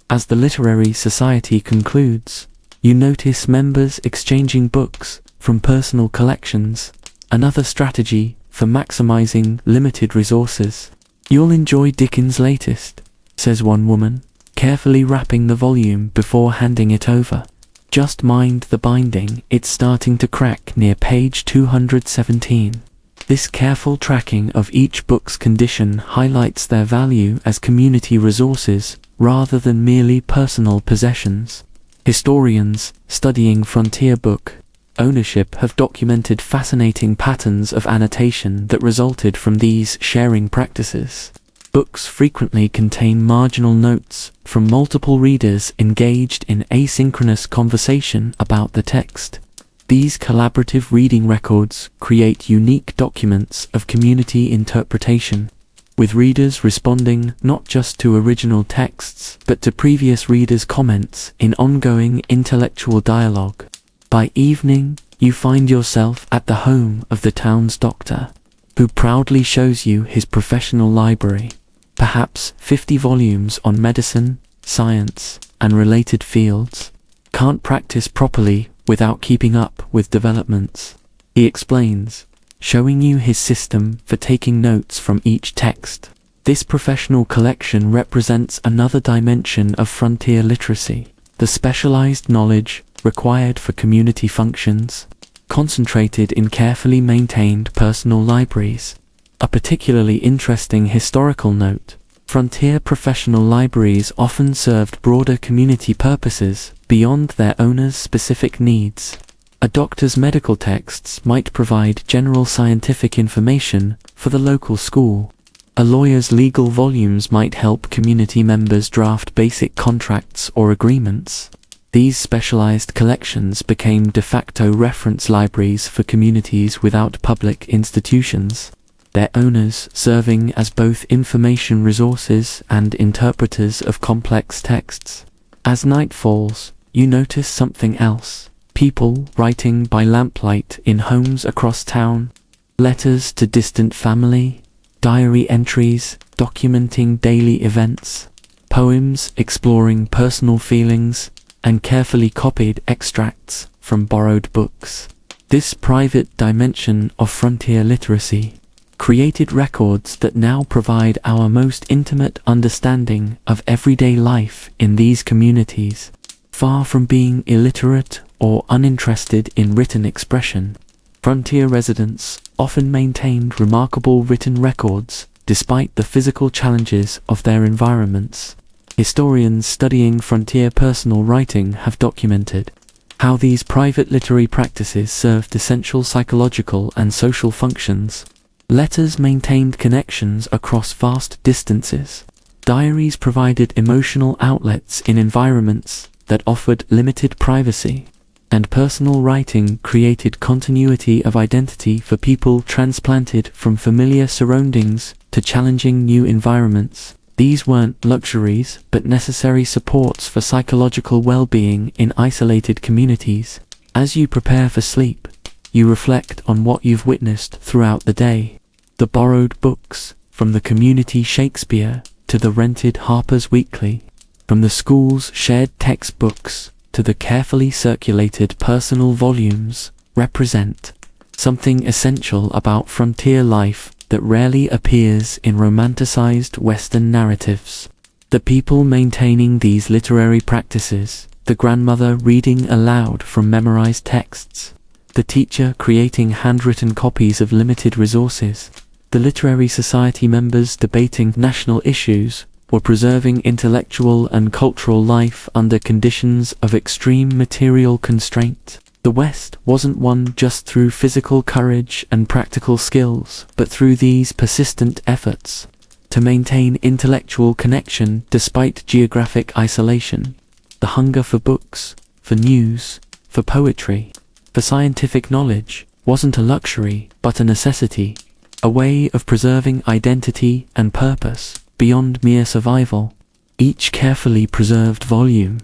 As the literary society concludes, you notice members exchanging books from personal collections, another strategy for maximizing limited resources. "You'll enjoy Dickens' latest," says one woman, carefully wrapping the volume before handing it over. "Just mind the binding, it's starting to crack near page 217. This careful tracking of each book's condition highlights their value as community resources rather than merely personal possessions. Historians studying frontier book ownership have documented fascinating patterns of annotation that resulted from these sharing practices. Books frequently contain marginal notes from multiple readers engaged in asynchronous conversation about the text. These collaborative reading records create unique documents of community interpretation, with readers responding not just to original texts but to previous readers' comments in ongoing intellectual dialogue. By evening, you find yourself at the home of the town's doctor, who proudly shows you his professional library, perhaps 50 volumes on medicine, science, and related fields. Can't practice properly without keeping up with developments, he explains, showing you his system for taking notes from each text. This professional collection represents another dimension of frontier literacy, the specialized knowledge required for community functions, concentrated in carefully maintained personal libraries. A particularly interesting historical note: frontier professional libraries often served broader community purposes beyond their owners' specific needs. A doctor's medical texts might provide general scientific information for the local school. A lawyer's legal volumes might help community members draft basic contracts or agreements. These specialized collections became de facto reference libraries for communities without public institutions, their owners serving as both information resources and interpreters of complex texts. As night falls, you notice something else: people writing by lamplight in homes across town, letters to distant family, diary entries documenting daily events, poems exploring personal feelings, and carefully copied extracts from borrowed books. This private dimension of frontier literacy created records that now provide our most intimate understanding of everyday life in these communities. Far from being illiterate or uninterested in written expression, frontier residents often maintained remarkable written records despite the physical challenges of their environments. Historians studying frontier personal writing have documented how these private literary practices served essential psychological and social functions. Letters maintained connections across vast distances. Diaries provided emotional outlets in environments that offered limited privacy, and personal writing created continuity of identity for people transplanted from familiar surroundings to challenging new environments. These weren't luxuries, but necessary supports for psychological well-being in isolated communities. As you prepare for sleep, you reflect on what you've witnessed throughout the day. The borrowed books, from the community Shakespeare to the rented Harper's Weekly, from the school's shared textbooks to the carefully circulated personal volumes, represent something essential about frontier life that rarely appears in romanticized Western narratives. The people maintaining these literary practices, the grandmother reading aloud from memorized texts, the teacher creating handwritten copies of limited resources, the literary society members debating national issues, were preserving intellectual and cultural life under conditions of extreme material constraint. The West wasn't won just through physical courage and practical skills, but through these persistent efforts to maintain intellectual connection despite geographic isolation. The hunger for books, for news, for poetry, for scientific knowledge wasn't a luxury, but a necessity, a way of preserving identity and purpose beyond mere survival. Each carefully preserved volume,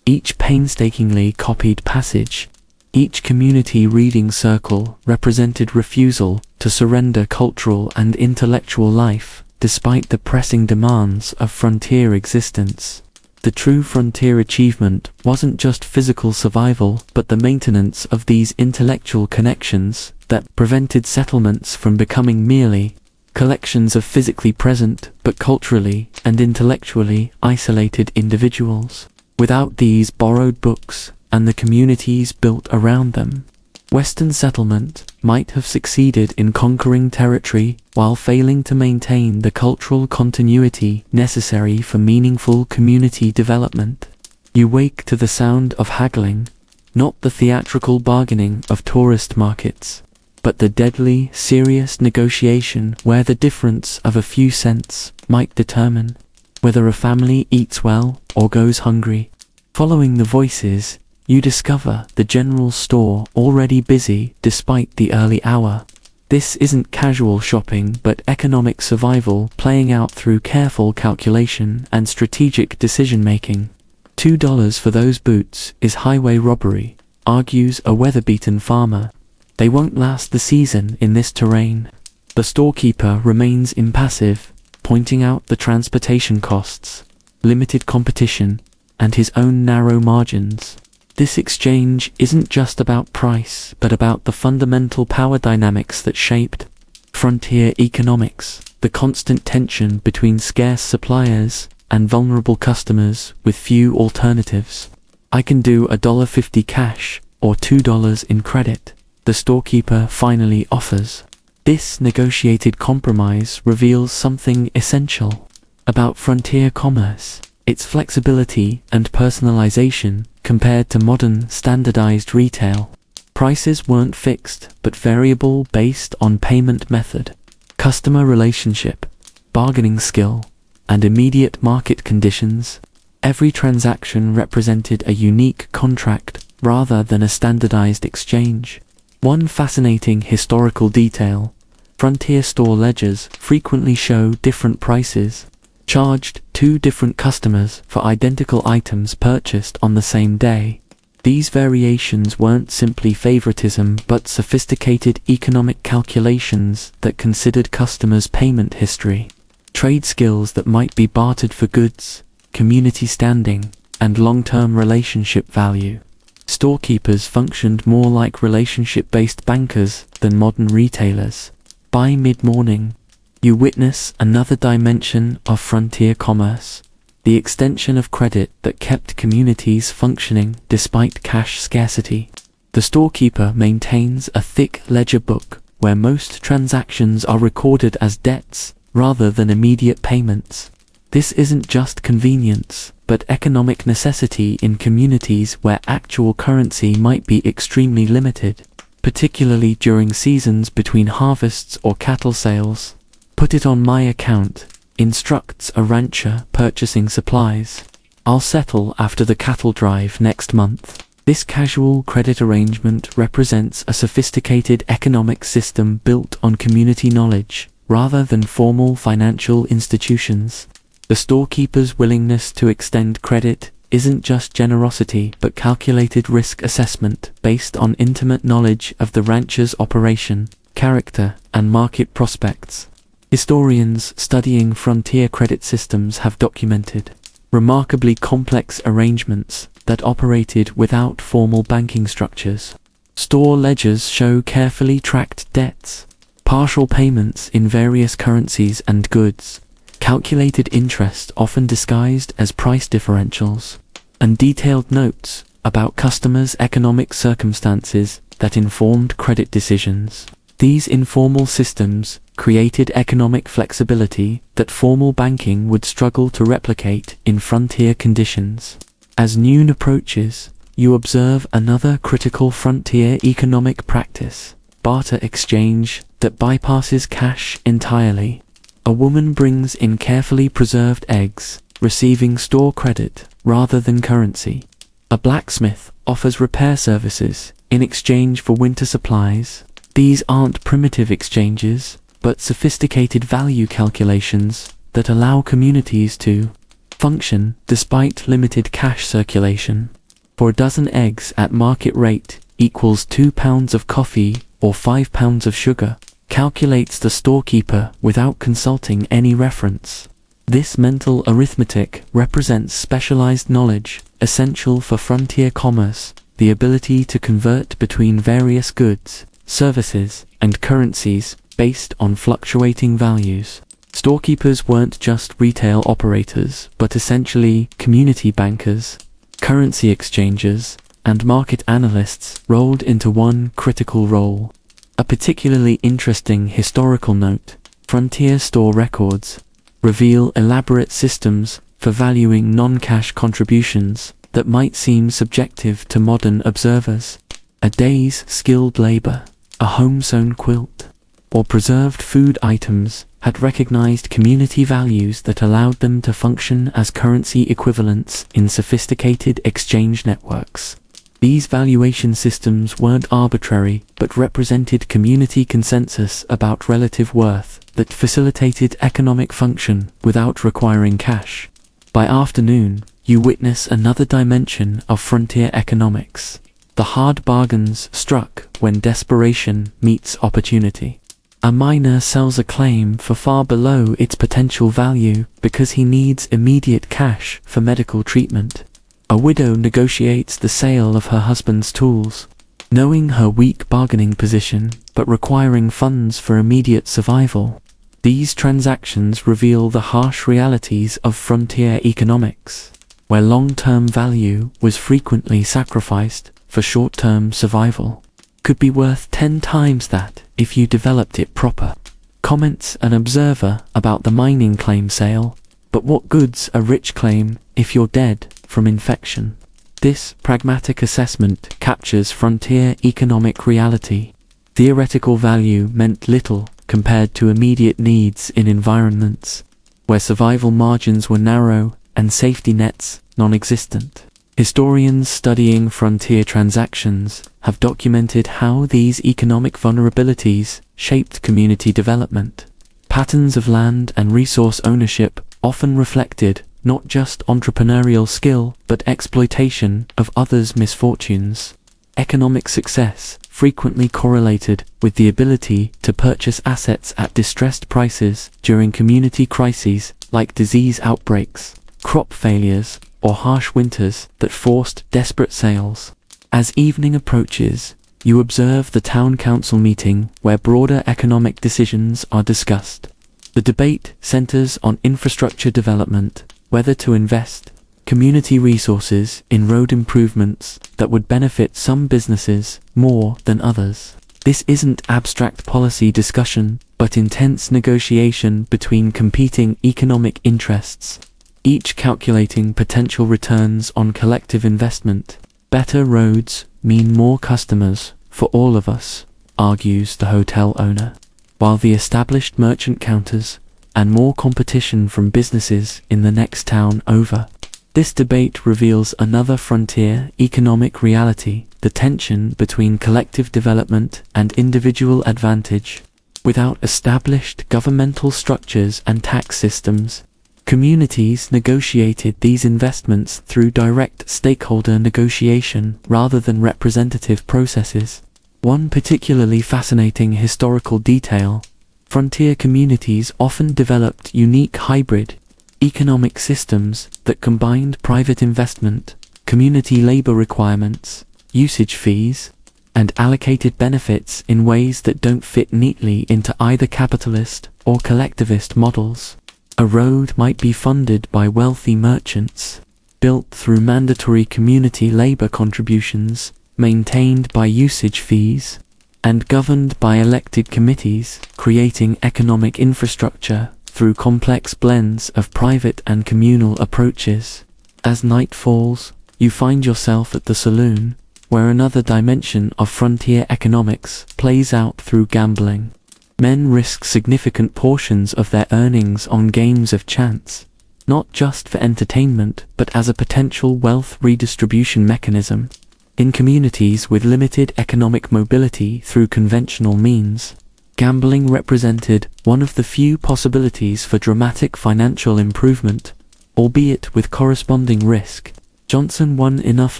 each painstakingly copied passage, each community reading circle represented refusal to surrender cultural and intellectual life, despite the pressing demands of frontier existence. The true frontier achievement wasn't just physical survival, but the maintenance of these intellectual connections that prevented settlements from becoming merely collections of physically present but culturally and intellectually isolated individuals. Without these borrowed books, and the communities built around them, Western settlement might have succeeded in conquering territory while failing to maintain the cultural continuity necessary for meaningful community development. You wake to the sound of haggling, not the theatrical bargaining of tourist markets, but the deadly, serious negotiation where the difference of a few cents might determine whether a family eats well or goes hungry. Following the voices, you discover the general store already busy despite the early hour. This isn't casual shopping but economic survival playing out through careful calculation and strategic decision-making. $2 for those boots is highway robbery, argues a weather-beaten farmer. They won't last the season in this terrain. The storekeeper remains impassive, pointing out the transportation costs, limited competition, and his own narrow margins. This exchange isn't just about price, but about the fundamental power dynamics that shaped frontier economics, the constant tension between scarce suppliers and vulnerable customers with few alternatives. I can do $1.50 cash or $2 in credit, the storekeeper finally offers. This negotiated compromise reveals something essential about frontier commerce, its flexibility and personalization compared to modern standardized retail. Prices weren't fixed, but variable based on payment method, customer relationship, bargaining skill, and immediate market conditions. Every transaction represented a unique contract rather than a standardized exchange. One fascinating historical detail: frontier store ledgers frequently show different prices, charged to different customers for identical items purchased on the same day. These variations weren't simply favoritism but sophisticated economic calculations that considered customers' payment history, trade skills that might be bartered for goods, community standing, and long-term relationship value. Storekeepers functioned more like relationship-based bankers than modern retailers. By mid-morning, you witness another dimension of frontier commerce, the extension of credit that kept communities functioning despite cash scarcity. The storekeeper maintains a thick ledger book where most transactions are recorded as debts rather than immediate payments. This isn't just convenience, but economic necessity in communities where actual currency might be extremely limited, particularly during seasons between harvests or cattle sales. "Put it on my account," instructs a rancher purchasing supplies. "I'll settle after the cattle drive next month." This casual credit arrangement represents a sophisticated economic system built on community knowledge, rather than formal financial institutions. The storekeeper's willingness to extend credit isn't just generosity but calculated risk assessment based on intimate knowledge of the rancher's operation, character, and market prospects. Historians studying frontier credit systems have documented remarkably complex arrangements that operated without formal banking structures. Store ledgers show carefully tracked debts, partial payments in various currencies and goods, calculated interest often disguised as price differentials, and detailed notes about customers' economic circumstances that informed credit decisions. These informal systems created economic flexibility that formal banking would struggle to replicate in frontier conditions. As noon approaches, you observe another critical frontier economic practice, barter exchange, that bypasses cash entirely. A woman brings in carefully preserved eggs, receiving store credit rather than currency. A blacksmith offers repair services in exchange for winter supplies. These aren't primitive exchanges, but sophisticated value calculations that allow communities to function despite limited cash circulation. For a dozen eggs at market rate equals 2 pounds of coffee or 5 pounds of sugar, calculates the storekeeper without consulting any reference. This mental arithmetic represents specialized knowledge essential for frontier commerce, the ability to convert between various goods, services, and currencies based on fluctuating values. Storekeepers weren't just retail operators, but essentially community bankers, currency exchangers, and market analysts rolled into one critical role. A particularly interesting historical note: frontier store records reveal elaborate systems for valuing non-cash contributions that might seem subjective to modern observers. A day's skilled labor, a home-sewn quilt, or preserved food items had recognized community values that allowed them to function as currency equivalents in sophisticated exchange networks. These valuation systems weren't arbitrary, but represented community consensus about relative worth that facilitated economic function without requiring cash. By afternoon, you witness another dimension of frontier economics: the hard bargains struck when desperation meets opportunity. A miner sells a claim for far below its potential value because he needs immediate cash for medical treatment. A widow negotiates the sale of her husband's tools, knowing her weak bargaining position but requiring funds for immediate survival. These transactions reveal the harsh realities of frontier economics, where long-term value was frequently sacrificed for short-term survival. Could be worth 10 times that if you developed it proper. Comments an observer about the mining claim sale: but what good's a rich claim if you're dead from infection? This pragmatic assessment captures frontier economic reality. Theoretical value meant little compared to immediate needs in environments where survival margins were narrow and safety nets non-existent. Historians studying frontier transactions have documented how these economic vulnerabilities shaped community development. Patterns of land and resource ownership often reflected not just entrepreneurial skill but exploitation of others' misfortunes. Economic success frequently correlated with the ability to purchase assets at distressed prices during community crises like disease outbreaks, crop failures, or harsh winters that forced desperate sales. As evening approaches, you observe the town council meeting where broader economic decisions are discussed. The debate centers on infrastructure development, whether to invest community resources in road improvements that would benefit some businesses more than others. This isn't abstract policy discussion, but intense negotiation between competing economic interests, each calculating potential returns on collective investment. Better roads mean more customers for all of us, argues the hotel owner, while the established merchant counters, and more competition from businesses in the next town over. This debate reveals another frontier economic reality: the tension between collective development and individual advantage. Without established governmental structures and tax systems, Communities negotiated these investments through direct stakeholder negotiation rather than representative processes. One particularly fascinating historical detail: frontier communities often developed unique hybrid economic systems that combined private investment, community labor requirements, usage fees, and allocated benefits in ways that don't fit neatly into either capitalist or collectivist models. A road might be funded by wealthy merchants, built through mandatory community labor contributions, maintained by usage fees, and governed by elected committees, creating economic infrastructure through complex blends of private and communal approaches. As night falls, you find yourself at the saloon, where another dimension of frontier economics plays out through gambling. Men risk significant portions of their earnings on games of chance, not just for entertainment but as a potential wealth redistribution mechanism. In communities with limited economic mobility through conventional means, gambling represented one of the few possibilities for dramatic financial improvement, albeit with corresponding risk. "Johnson won enough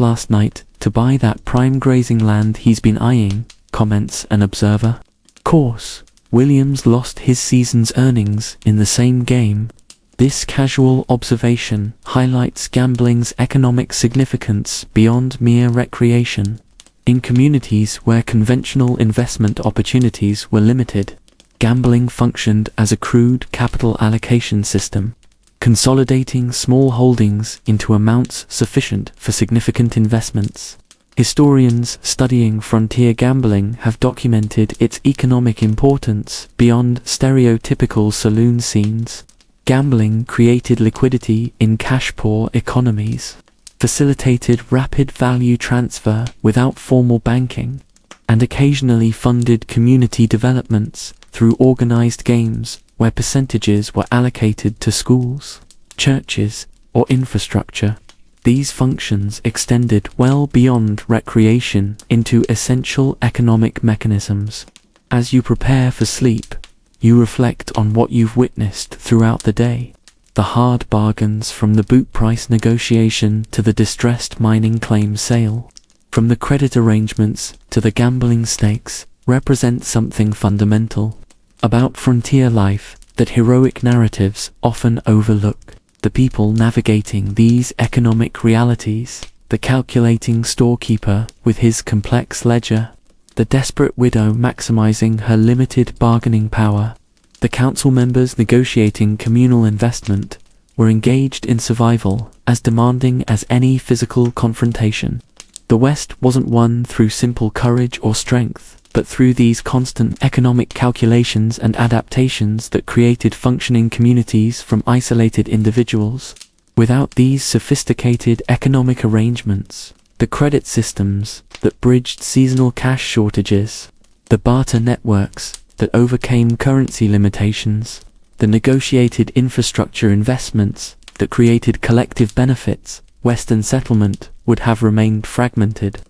last night to buy that prime grazing land he's been eyeing," comments an observer. Course, Williams lost his season's earnings in the same game. This casual observation highlights gambling's economic significance beyond mere recreation. In communities where conventional investment opportunities were limited, gambling functioned as a crude capital allocation system, consolidating small holdings into amounts sufficient for significant investments. Historians studying frontier gambling have documented its economic importance beyond stereotypical saloon scenes. Gambling created liquidity in cash-poor economies, facilitated rapid value transfer without formal banking, and occasionally funded community developments through organized games where percentages were allocated to schools, churches, or infrastructure. These functions extended well beyond recreation into essential economic mechanisms. As you prepare for sleep, you reflect on what you've witnessed throughout the day. The hard bargains from the boot price negotiation to the distressed mining claim sale, from the credit arrangements to the gambling stakes, represent something fundamental about frontier life that heroic narratives often overlook. The people navigating these economic realities, the calculating storekeeper with his complex ledger, the desperate widow maximizing her limited bargaining power, the council members negotiating communal investment, were engaged in survival as demanding as any physical confrontation. The West wasn't won through simple courage or strength, but through these constant economic calculations and adaptations that created functioning communities from isolated individuals. Without these sophisticated economic arrangements, the credit systems that bridged seasonal cash shortages, the barter networks that overcame currency limitations, the negotiated infrastructure investments that created collective benefits, Western settlement would have remained fragmented.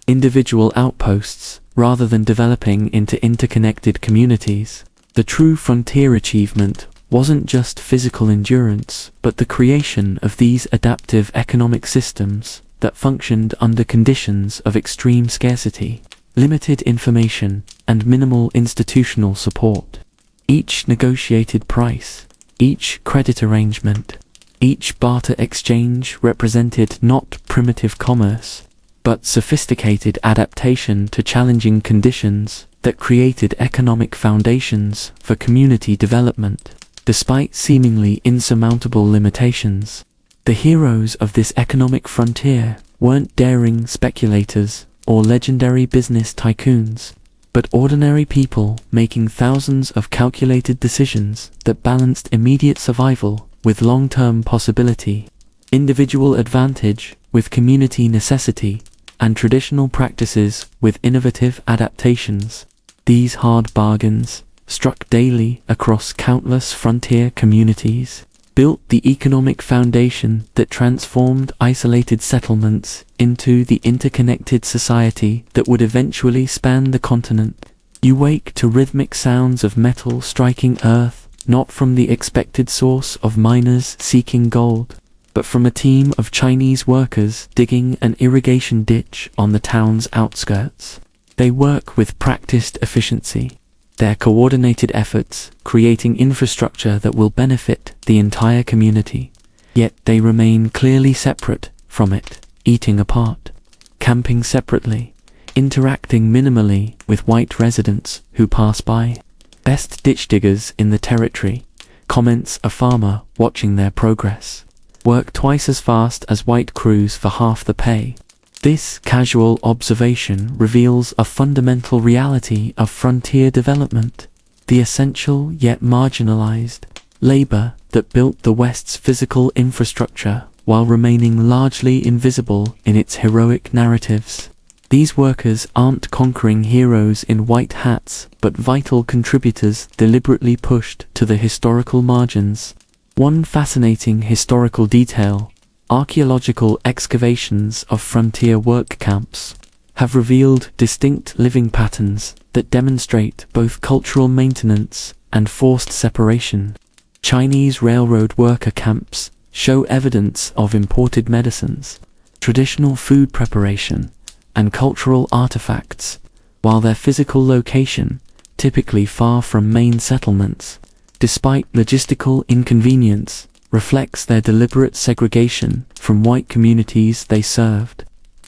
Individual outposts, rather than developing into interconnected communities. The true frontier achievement wasn't just physical endurance, but the creation of these adaptive economic systems that functioned under conditions of extreme scarcity, limited information, and minimal institutional support. Each negotiated price, each credit arrangement, each barter exchange represented not primitive commerce, but sophisticated adaptation to challenging conditions that created economic foundations for community development. Despite seemingly insurmountable limitations, the heroes of this economic frontier weren't daring speculators or legendary business tycoons, but ordinary people making thousands of calculated decisions that balanced immediate survival with long-term possibility, individual advantage with community necessity, and traditional practices with innovative adaptations. These hard bargains, struck daily across countless frontier communities, built the economic foundation that transformed isolated settlements into the interconnected society that would eventually span the continent. You wake to rhythmic sounds of metal striking earth, not from the expected source of miners seeking gold, but from a team of Chinese workers digging an irrigation ditch on the town's outskirts. They work with practiced efficiency, their coordinated efforts creating infrastructure that will benefit the entire community. Yet they remain clearly separate from it, eating apart, camping separately, interacting minimally with white residents who pass by. Best ditch diggers in the territory, comments a farmer watching their progress. Work twice as fast as white crews for half the pay. This casual observation reveals a fundamental reality of frontier development, the essential yet marginalized labor that built the West's physical infrastructure while remaining largely invisible in its heroic narratives. These workers aren't conquering heroes in white hats, but vital contributors deliberately pushed to the historical margins. One fascinating historical detail: archaeological excavations of frontier work camps have revealed distinct living patterns that demonstrate both cultural maintenance and forced separation. Chinese railroad worker camps show evidence of imported medicines, traditional food preparation, and cultural artifacts, while their physical location, typically far from main settlements, despite logistical inconvenience, reflects their deliberate segregation from white communities they served.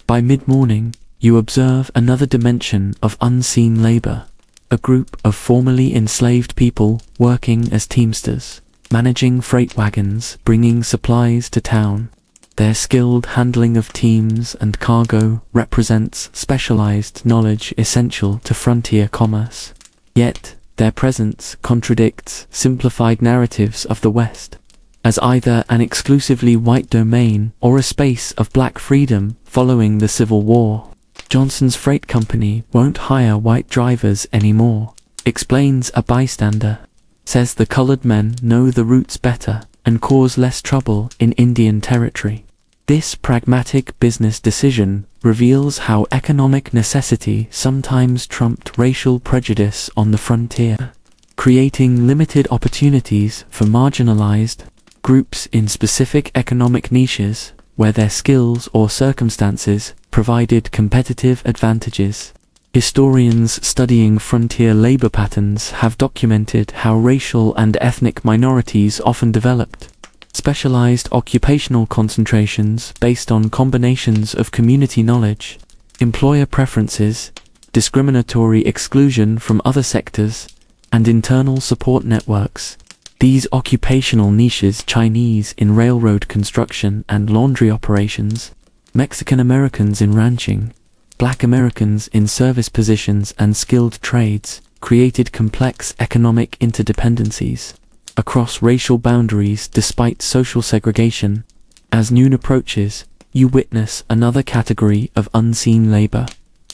By mid-morning, you observe another dimension of unseen labor, a group of formerly enslaved people working as teamsters, managing freight wagons, bringing supplies to town. Their skilled handling of teams and cargo represents specialized knowledge essential to frontier commerce. Yet, their presence contradicts simplified narratives of the West as either an exclusively white domain or a space of black freedom following the Civil War. Johnson's Freight Company won't hire white drivers anymore, explains a bystander. Says the colored men know the routes better and cause less trouble in Indian Territory. This pragmatic business decision reveals how economic necessity sometimes trumped racial prejudice on the frontier, creating limited opportunities for marginalized groups in specific economic niches where their skills or circumstances provided competitive advantages. Historians studying frontier labor patterns have documented how racial and ethnic minorities often developed specialized occupational concentrations based on combinations of community knowledge, employer preferences, discriminatory exclusion from other sectors, and internal support networks. These occupational niches: Chinese in railroad construction and laundry operations, Mexican Americans in ranching, Black Americans in service positions and skilled trades, created complex economic interdependencies across racial boundaries despite social segregation. As noon approaches, you witness another category of unseen labor: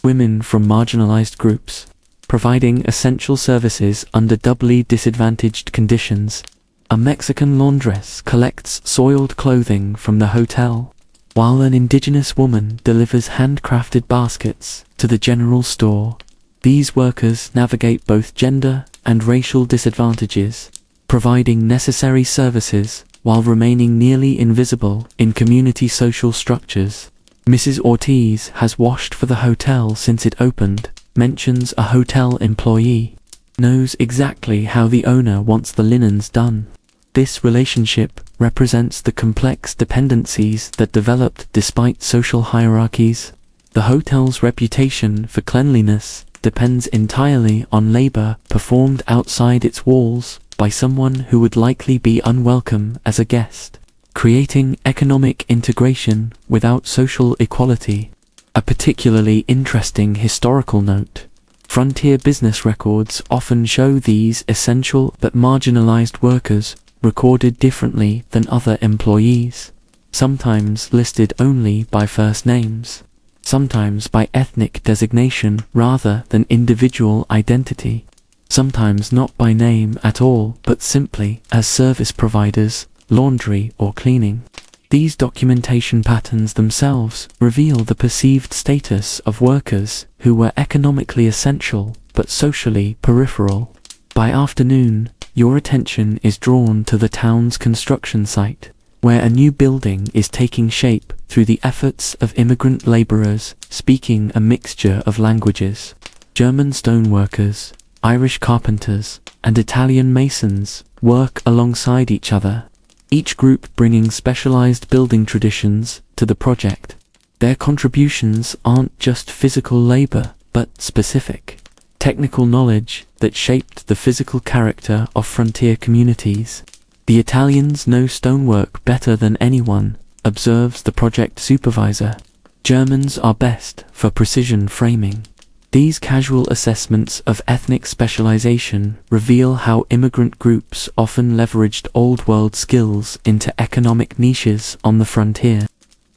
women from marginalized groups, providing essential services under doubly disadvantaged conditions. A Mexican laundress collects soiled clothing from the hotel, while an indigenous woman delivers handcrafted baskets to the general store. These workers navigate both gender and racial disadvantages, providing necessary services while remaining nearly invisible in community social structures. Mrs. Ortiz has washed for the hotel since it opened, mentions a hotel employee, knows exactly how the owner wants the linens done. This relationship represents the complex dependencies that developed despite social hierarchies. The hotel's reputation for cleanliness depends entirely on labor performed outside its walls by someone who would likely be unwelcome as a guest, creating economic integration without social equality. A particularly interesting historical note: frontier business records often show these essential but marginalized workers recorded differently than other employees, sometimes listed only by first names, sometimes by ethnic designation rather than individual identity, sometimes not by name at all but simply as service providers, laundry or cleaning. These documentation patterns themselves reveal the perceived status of workers who were economically essential but socially peripheral. By afternoon, your attention is drawn to the town's construction site, where a new building is taking shape through the efforts of immigrant laborers speaking a mixture of languages. German stoneworkers, Irish carpenters, and Italian masons work alongside each other, each group bringing specialized building traditions to the project. Their contributions aren't just physical labor, but specific, technical knowledge that shaped the physical character of frontier communities. The Italians know stonework better than anyone, observes the project supervisor. Germans are best for precision framing. These casual assessments of ethnic specialization reveal how immigrant groups often leveraged old-world skills into economic niches on the frontier.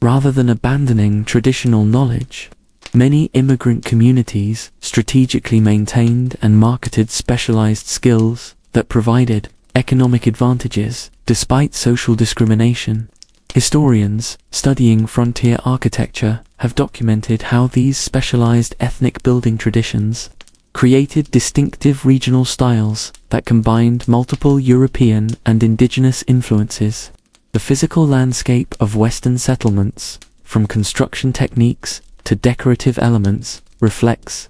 Rather than abandoning traditional knowledge, many immigrant communities strategically maintained and marketed specialized skills that provided economic advantages despite social discrimination. Historians studying frontier architecture have documented how these specialized ethnic building traditions created distinctive regional styles that combined multiple European and indigenous influences. The physical landscape of Western settlements, from construction techniques to decorative elements, reflects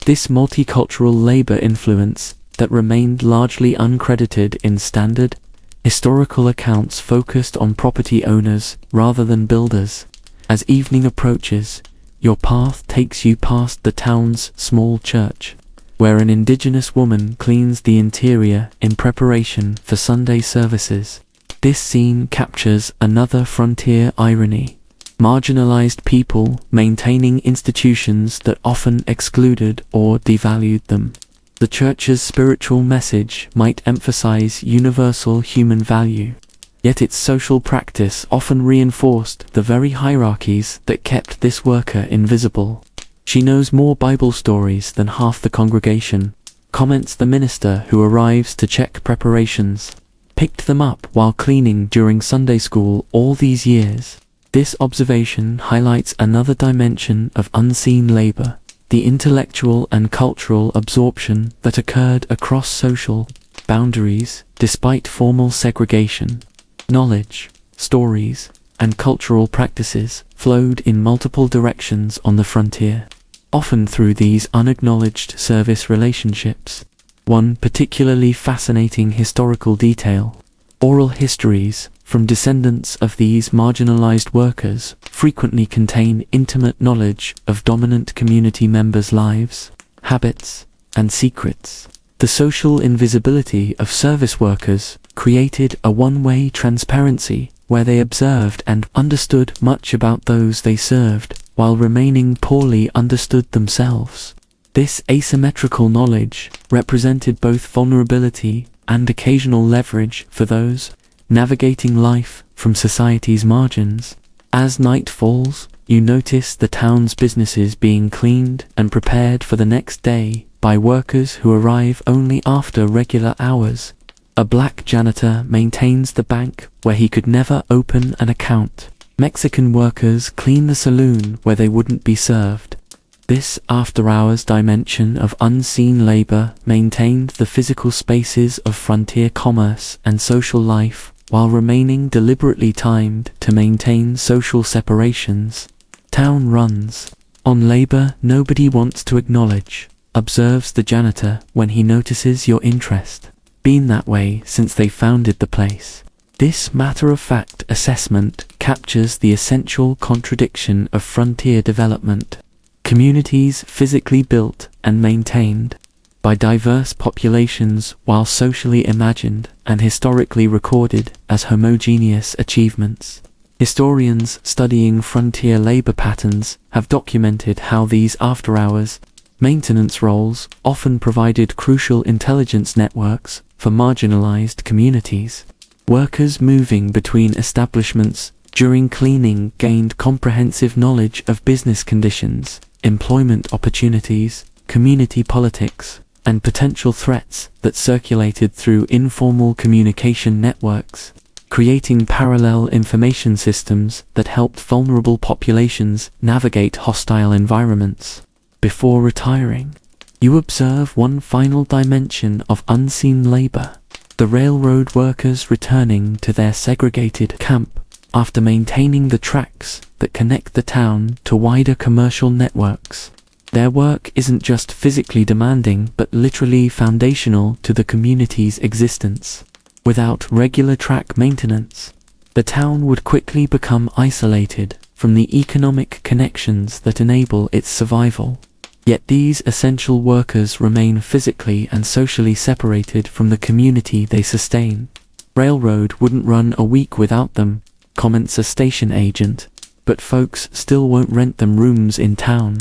this multicultural labor influence that remained largely uncredited in standard historical accounts focused on property owners rather than builders. As evening approaches, your path takes you past the town's small church, where an indigenous woman cleans the interior in preparation for Sunday services. This scene captures another frontier irony: marginalized people maintaining institutions that often excluded or devalued them. The church's spiritual message might emphasize universal human value, yet its social practice often reinforced the very hierarchies that kept this worker invisible. She knows more Bible stories than half the congregation, comments the minister who arrives to check preparations. Picked them up while cleaning during Sunday school all these years. This observation highlights another dimension of unseen labor: the intellectual and cultural absorption that occurred across social boundaries despite formal segregation. Knowledge, stories, and cultural practices flowed in multiple directions on the frontier, often through these unacknowledged service relationships. One particularly fascinating historical detail: oral histories from descendants of these marginalized workers frequently contain intimate knowledge of dominant community members' lives, habits, and secrets. The social invisibility of service workers created a one-way transparency where they observed and understood much about those they served, while remaining poorly understood themselves. This asymmetrical knowledge represented both vulnerability and occasional leverage for those navigating life from society's margins. As night falls, you notice the town's businesses being cleaned and prepared for the next day by workers who arrive only after regular hours. A black janitor maintains the bank where he could never open an account. Mexican workers clean the saloon where they wouldn't be served. This after-hours dimension of unseen labor maintained the physical spaces of frontier commerce and social life, while remaining deliberately timed to maintain social separations. Town runs on labor nobody wants to acknowledge, observes the janitor when he notices your interest. Been that way since they founded the place. This matter-of-fact assessment captures the essential contradiction of frontier development. Communities physically built and maintained by diverse populations while socially imagined and historically recorded as homogeneous achievements. Historians studying frontier labor patterns have documented how these after-hours maintenance roles often provided crucial intelligence networks for marginalized communities. Workers moving between establishments during cleaning gained comprehensive knowledge of business conditions, employment opportunities, community politics, and potential threats that circulated through informal communication networks, creating parallel information systems that helped vulnerable populations navigate hostile environments. Before retiring, you observe one final dimension of unseen labor: The railroad workers returning to their segregated camp after maintaining the tracks that connect the town to wider commercial networks. Their work isn't just physically demanding but literally foundational to the community's existence. Without regular track maintenance, the town would quickly become isolated from the economic connections that enable its survival. Yet these essential workers remain physically and socially separated from the community they sustain. Railroad wouldn't run a week without them, comments a station agent, but folks still won't rent them rooms in town.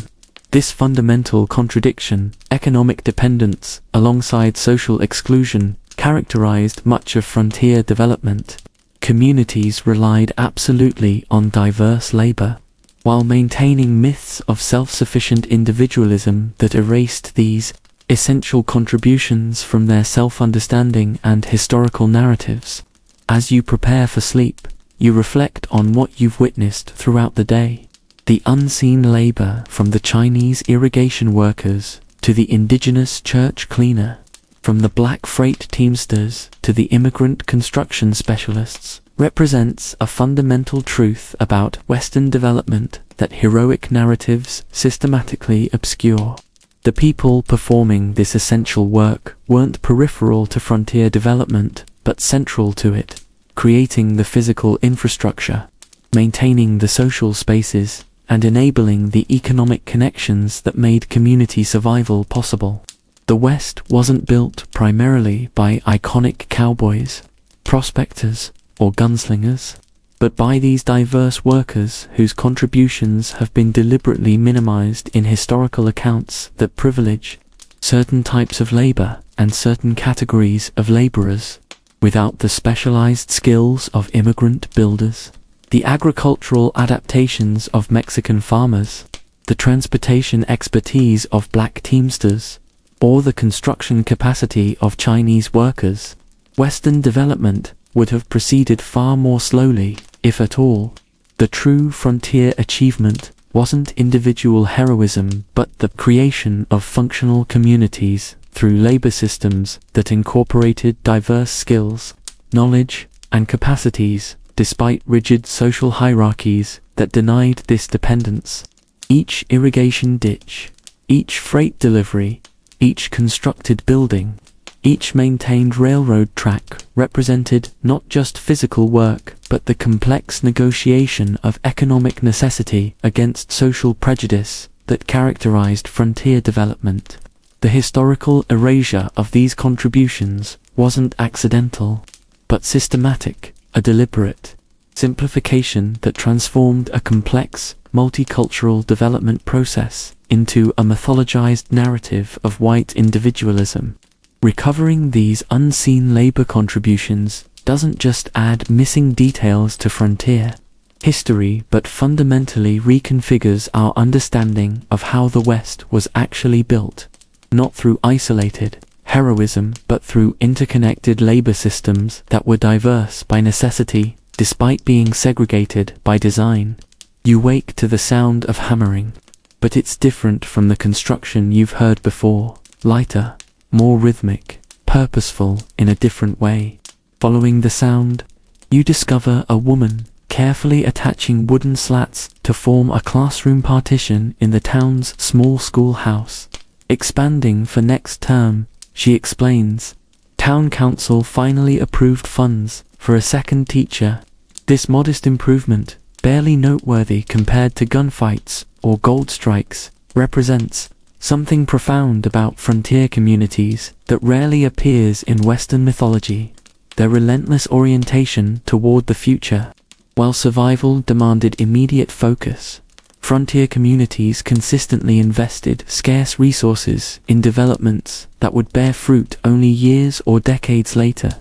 This fundamental contradiction, economic dependence alongside social exclusion, characterized much of frontier development. Communities relied absolutely on diverse labor, while maintaining myths of self-sufficient individualism that erased these essential contributions from their self-understanding and historical narratives. As you prepare for sleep, you reflect on what you've witnessed throughout the day. The unseen labor from the Chinese irrigation workers to the indigenous church cleaner, from the black freight teamsters to the immigrant construction specialists, represents a fundamental truth about Western development that heroic narratives systematically obscure. The people performing this essential work weren't peripheral to frontier development, but central to it, creating the physical infrastructure, maintaining the social spaces, and enabling the economic connections that made community survival possible. The West wasn't built primarily by iconic cowboys, prospectors, or gunslingers, but by these diverse workers whose contributions have been deliberately minimized in historical accounts that privilege certain types of labor and certain categories of laborers, without the specialized skills of immigrant builders, the agricultural adaptations of Mexican farmers, the transportation expertise of black teamsters, or the construction capacity of Chinese workers. Western development would have proceeded far more slowly, if at all. The true frontier achievement wasn't individual heroism but the creation of functional communities through labor systems that incorporated diverse skills, knowledge, and capacities, despite rigid social hierarchies that denied this dependence. Each irrigation ditch, each freight delivery, each constructed building, each maintained railroad track represented not just physical work but the complex negotiation of economic necessity against social prejudice that characterized frontier development. The historical erasure of these contributions wasn't accidental, but systematic, a deliberate simplification that transformed a complex, multicultural development process into a mythologized narrative of white individualism. Recovering these unseen labor contributions doesn't just add missing details to frontier history but fundamentally reconfigures our understanding of how the West was actually built, not through isolated heroism but through interconnected labor systems that were diverse by necessity despite being segregated by design. You wake to the sound of hammering, but it's different from the construction you've heard before, lighter, more rhythmic, purposeful in a different way. Following the sound, you discover a woman carefully attaching wooden slats to form a classroom partition in the town's small schoolhouse. Expanding for next term, she explains, Town Council finally approved funds for a second teacher. This modest improvement, barely noteworthy compared to gunfights or gold strikes, represents something profound about frontier communities that rarely appears in Western mythology: their relentless orientation toward the future. While survival demanded immediate focus, frontier communities consistently invested scarce resources in developments that would bear fruit only years or decades later,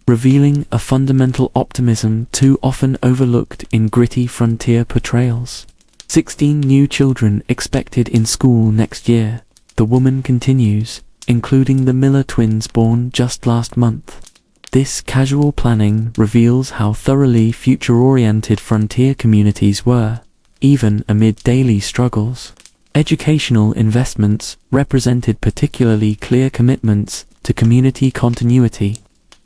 revealing a fundamental optimism too often overlooked in gritty frontier portrayals. 16 new children expected in school next year, the woman continues, including the Miller twins born just last month. This casual planning reveals how thoroughly future-oriented frontier communities were, even amid daily struggles. Educational investments represented particularly clear commitments to community continuity.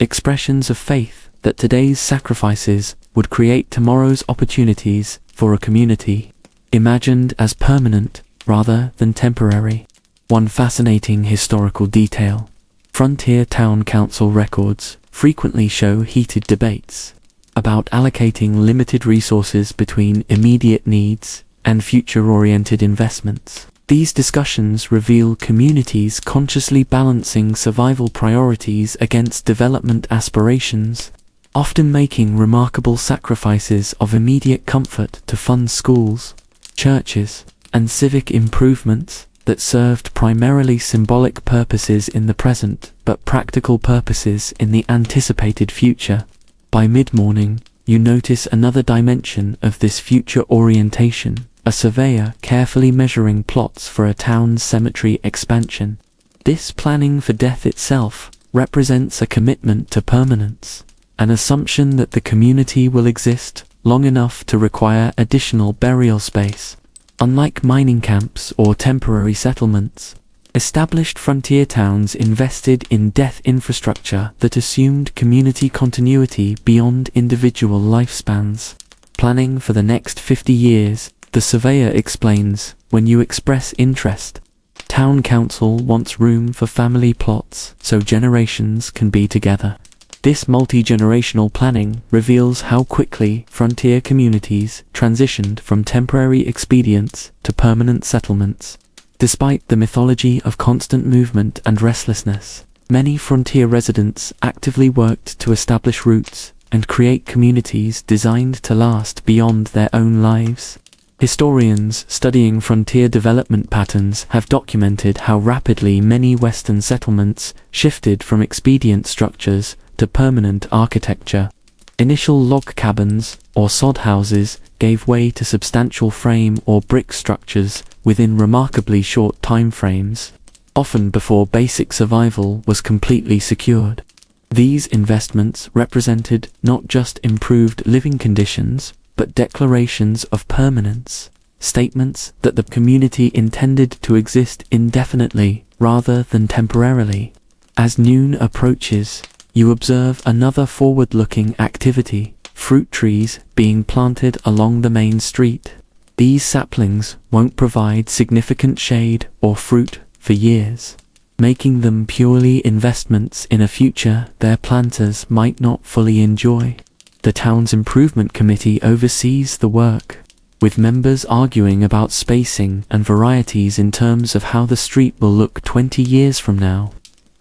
expressions of faith that today's sacrifices would create tomorrow's opportunities for a community, imagined as permanent rather than temporary. One fascinating historical detail: frontier town council records frequently show heated debates about allocating limited resources between immediate needs and future-oriented investments. These discussions reveal communities consciously balancing survival priorities against development aspirations, often making remarkable sacrifices of immediate comfort to fund schools, churches, and civic improvements that served primarily symbolic purposes in the present but practical purposes in the anticipated future. By mid-morning, you notice another dimension of this future orientation: a surveyor carefully measuring plots for a town's cemetery expansion. This planning for death itself represents a commitment to permanence, an assumption that the community will exist long enough to require additional burial space. Unlike mining camps or temporary settlements, established frontier towns invested in death infrastructure that assumed community continuity beyond individual lifespans. Planning for the next 50 years, the surveyor explains, when you express interest, town council wants room for family plots so generations can be together. This multi-generational planning reveals how quickly frontier communities transitioned from temporary expedients to permanent settlements. Despite the mythology of constant movement and restlessness, many frontier residents actively worked to establish roots and create communities designed to last beyond their own lives. Historians studying frontier development patterns have documented how rapidly many Western settlements shifted from expedient structures to permanent architecture. Initial log cabins or sod houses gave way to substantial frame or brick structures within remarkably short time frames, often before basic survival was completely secured. These investments represented not just improved living conditions, but declarations of permanence, statements that the community intended to exist indefinitely rather than temporarily. As noon approaches, you observe another forward-looking activity: fruit trees being planted along the main street. These saplings won't provide significant shade or fruit for years, making them purely investments in a future their planters might not fully enjoy. The town's improvement committee oversees the work, with members arguing about spacing and varieties in terms of how the street will look 20 years from now.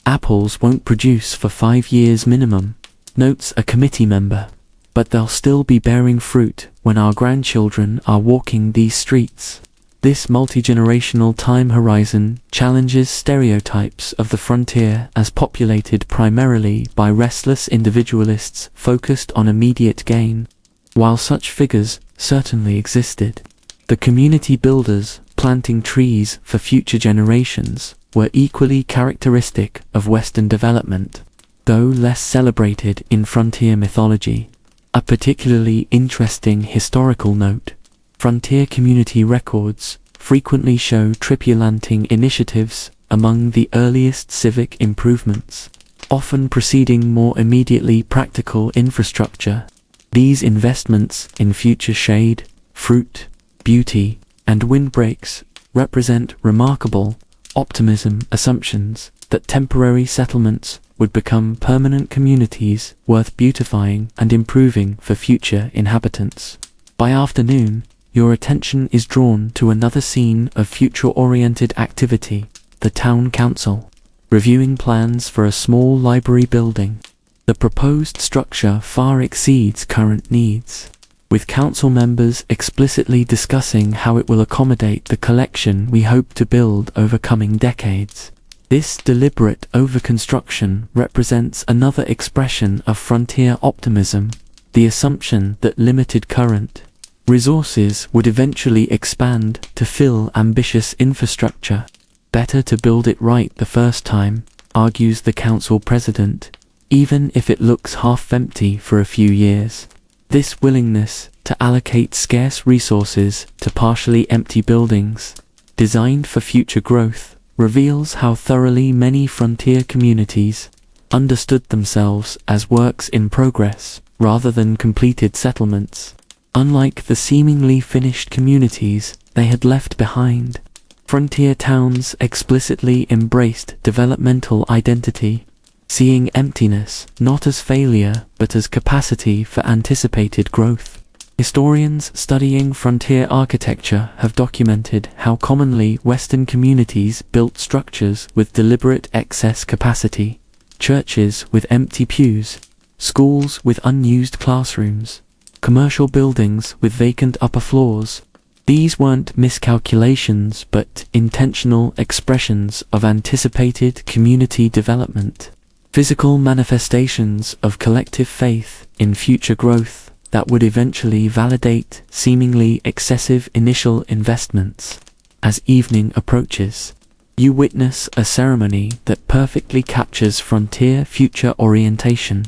Apples won't produce for 5 years minimum, notes a committee member, but they'll still be bearing fruit when our grandchildren are walking these streets. This multi-generational time horizon challenges stereotypes of the frontier as populated primarily by restless individualists focused on immediate gain. While such figures certainly existed, the community builders planting trees for future generations were equally characteristic of Western development, though less celebrated in frontier mythology. A particularly interesting historical note: frontier community records frequently show tripulanting initiatives among the earliest civic improvements, often preceding more immediately practical infrastructure. These investments in future shade, fruit, beauty, and windbreaks represent remarkable optimism assumptions that temporary settlements would become permanent communities worth beautifying and improving for future inhabitants. By afternoon, your attention is drawn to another scene of future-oriented activity: the town council, reviewing plans for a small library building. The proposed structure far exceeds current needs, with council members explicitly discussing how it will accommodate the collection we hope to build over coming decades. This deliberate overconstruction represents another expression of frontier optimism, the assumption that limited current resources would eventually expand to fill ambitious infrastructure. Better to build it right the first time, argues the council president, even if it looks half empty for a few years. This willingness to allocate scarce resources to partially empty buildings, designed for future growth, reveals how thoroughly many frontier communities understood themselves as works in progress rather than completed settlements. Unlike the seemingly finished communities they had left behind, frontier towns explicitly embraced developmental identity, seeing emptiness not as failure but as capacity for anticipated growth. Historians studying frontier architecture have documented how commonly Western communities built structures with deliberate excess capacity, churches with empty pews, schools with unused classrooms, commercial buildings with vacant upper floors. These weren't miscalculations but intentional expressions of anticipated community development, physical manifestations of collective faith in future growth that would eventually validate seemingly excessive initial investments. As evening approaches, you witness a ceremony that perfectly captures frontier future orientation,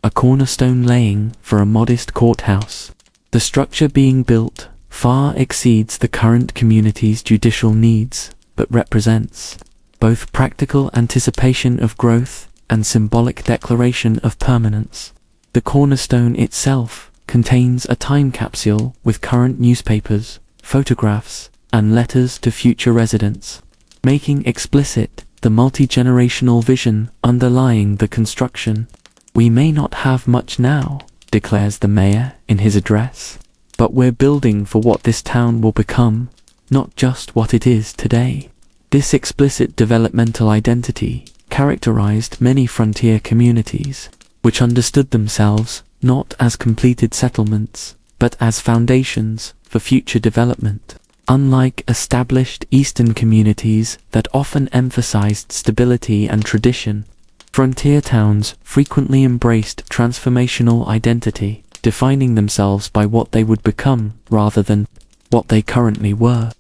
a cornerstone laying for a modest courthouse. The structure being built far exceeds the current community's judicial needs, but represents both practical anticipation of growth and symbolic declaration of permanence. The cornerstone itself contains a time capsule with current newspapers, photographs, and letters to future residents, making explicit the multi-generational vision underlying the construction. "We may not have much now," declares the mayor in his address, "but we're building for what this town will become, not just what it is today." This explicit developmental identity characterized many frontier communities, which understood themselves not as completed settlements, but as foundations for future development. Unlike established Eastern communities that often emphasized stability and tradition, frontier towns frequently embraced transformational identity, defining themselves by what they would become rather than what they currently were.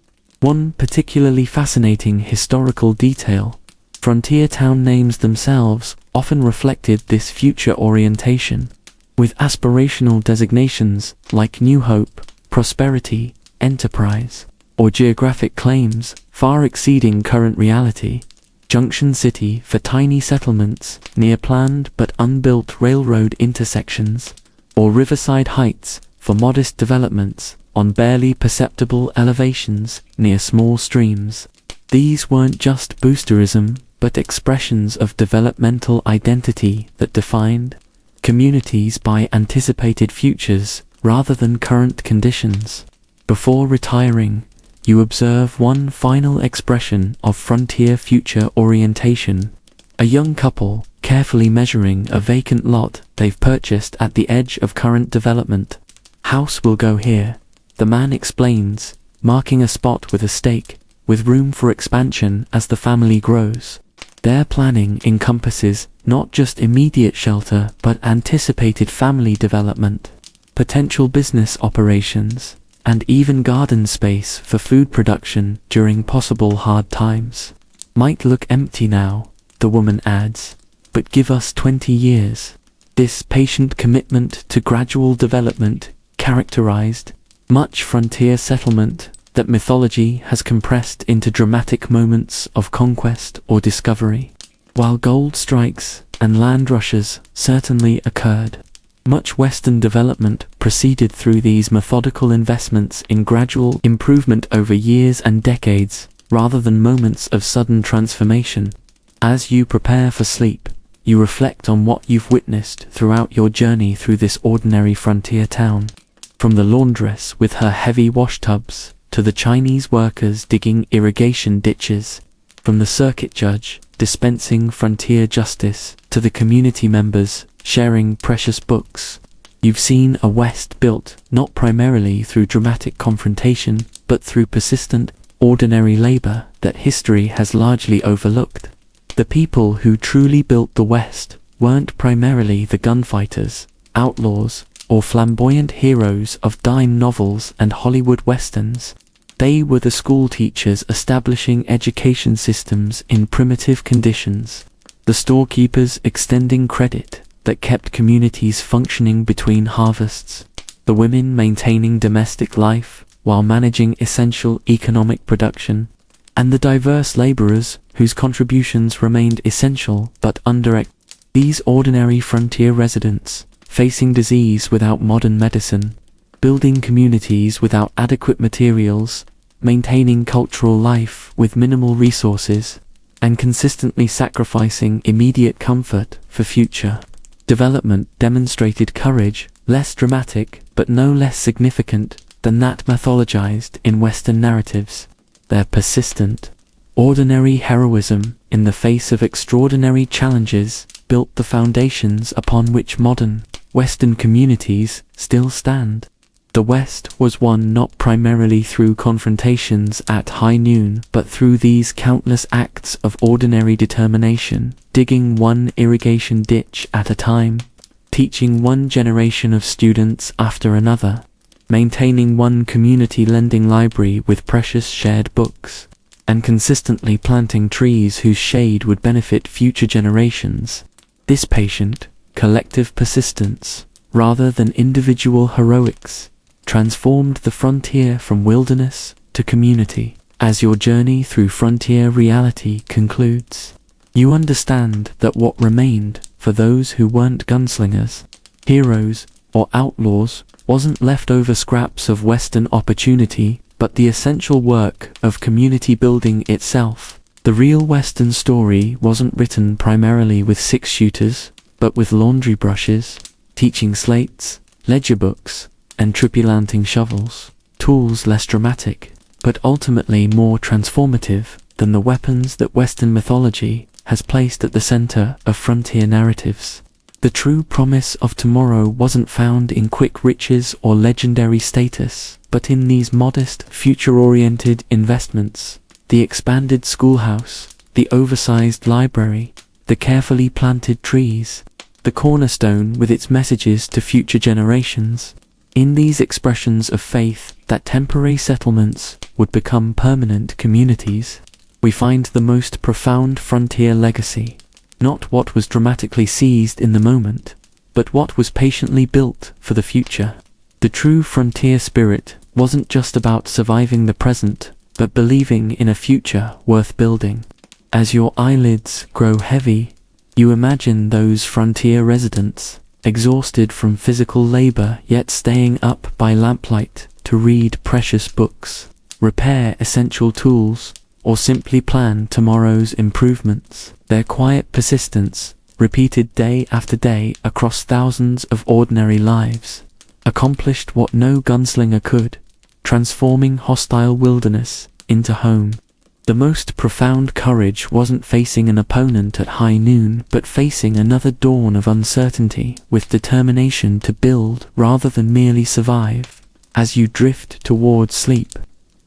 One particularly fascinating historical detail: frontier town names themselves often reflected this future orientation, with aspirational designations like New Hope, Prosperity, Enterprise, or geographic claims far exceeding current reality. Junction City for tiny settlements near planned but unbuilt railroad intersections, or Riverside Heights for modest developments on barely perceptible elevations near small streams. These weren't just boosterism, but expressions of developmental identity that defined communities by anticipated futures rather than current conditions. Before retiring, you observe one final expression of frontier future orientation: a young couple carefully measuring a vacant lot they've purchased at the edge of current development. "House will go here," the man explains, marking a spot with a stake, with room for expansion as the family grows. Their planning encompasses not just immediate shelter but anticipated family development, potential business operations, and even garden space for food production during possible hard times. "Might look empty now," the woman adds, "but give us 20 years. This patient commitment to gradual development characterized much frontier settlement that mythology has compressed into dramatic moments of conquest or discovery. While gold strikes and land rushes certainly occurred, much Western development proceeded through these methodical investments in gradual improvement over years and decades, rather than moments of sudden transformation. As you prepare for sleep, you reflect on what you've witnessed throughout your journey through this ordinary frontier town. From the laundress with her heavy wash tubs, to the Chinese workers digging irrigation ditches, from the circuit judge dispensing frontier justice, to the community members sharing precious books, you've seen a West built not primarily through dramatic confrontation, but through persistent, ordinary labor that history has largely overlooked. The people who truly built the West weren't primarily the gunfighters, outlaws, or flamboyant heroes of dime novels and Hollywood westerns. They were the school teachers establishing education systems in primitive conditions, the storekeepers extending credit that kept communities functioning between harvests, the women maintaining domestic life while managing essential economic production, and the diverse laborers whose contributions remained essential but These ordinary frontier residents, facing disease without modern medicine, building communities without adequate materials, maintaining cultural life with minimal resources, and consistently sacrificing immediate comfort for future development, demonstrated courage, less dramatic but no less significant than that mythologized in Western narratives. Their persistent, ordinary heroism in the face of extraordinary challenges built the foundations upon which modern, Western communities still stand. The West was won not primarily through confrontations at high noon, but through these countless acts of ordinary determination, digging one irrigation ditch at a time, teaching one generation of students after another, maintaining one community lending library with precious shared books, and consistently planting trees whose shade would benefit future generations. This patient, collective persistence, rather than individual heroics, transformed the frontier from wilderness to community. As your journey through frontier reality concludes, you understand that what remained for those who weren't gunslingers, heroes, or outlaws wasn't leftover scraps of Western opportunity, but the essential work of community building itself. The real Western story wasn't written primarily with six-shooters, but with laundry brushes, teaching slates, ledger books, and tripulanting shovels, tools less dramatic, but ultimately more transformative than the weapons that Western mythology has placed at the center of frontier narratives. The true promise of tomorrow wasn't found in quick riches or legendary status, but in these modest, future-oriented investments: the expanded schoolhouse, the oversized library, the carefully planted trees, the cornerstone with its messages to future generations. In these expressions of faith that temporary settlements would become permanent communities, we find the most profound frontier legacy. Not what was dramatically seized in the moment, but what was patiently built for the future. The true frontier spirit wasn't just about surviving the present, but believing in a future worth building. As your eyelids grow heavy, you imagine those frontier residents, exhausted from physical labor yet staying up by lamplight to read precious books, repair essential tools, or simply plan tomorrow's improvements. Their quiet persistence, repeated day after day across thousands of ordinary lives, accomplished what no gunslinger could, transforming hostile wilderness into home. The most profound courage wasn't facing an opponent at high noon, but facing another dawn of uncertainty with determination to build rather than merely survive. As you drift towards sleep,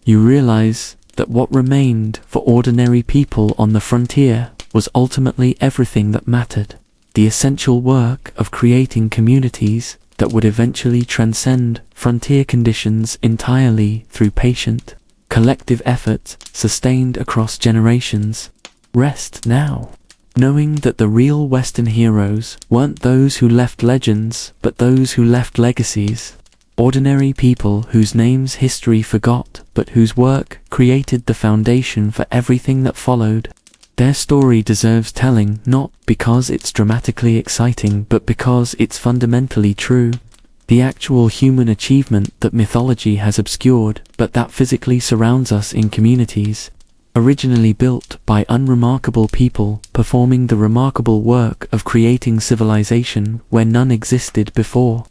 you realize that what remained for ordinary people on the frontier was ultimately everything that mattered: the essential work of creating communities that would eventually transcend frontier conditions entirely through patient, collective effort sustained across generations. Rest now, knowing that the real Western heroes weren't those who left legends, but those who left legacies. Ordinary people whose names history forgot, but whose work created the foundation for everything that followed. Their story deserves telling, not because it's dramatically exciting, but because it's fundamentally true. The actual human achievement that mythology has obscured, but that physically surrounds us in communities, originally built by unremarkable people performing the remarkable work of creating civilization where none existed before.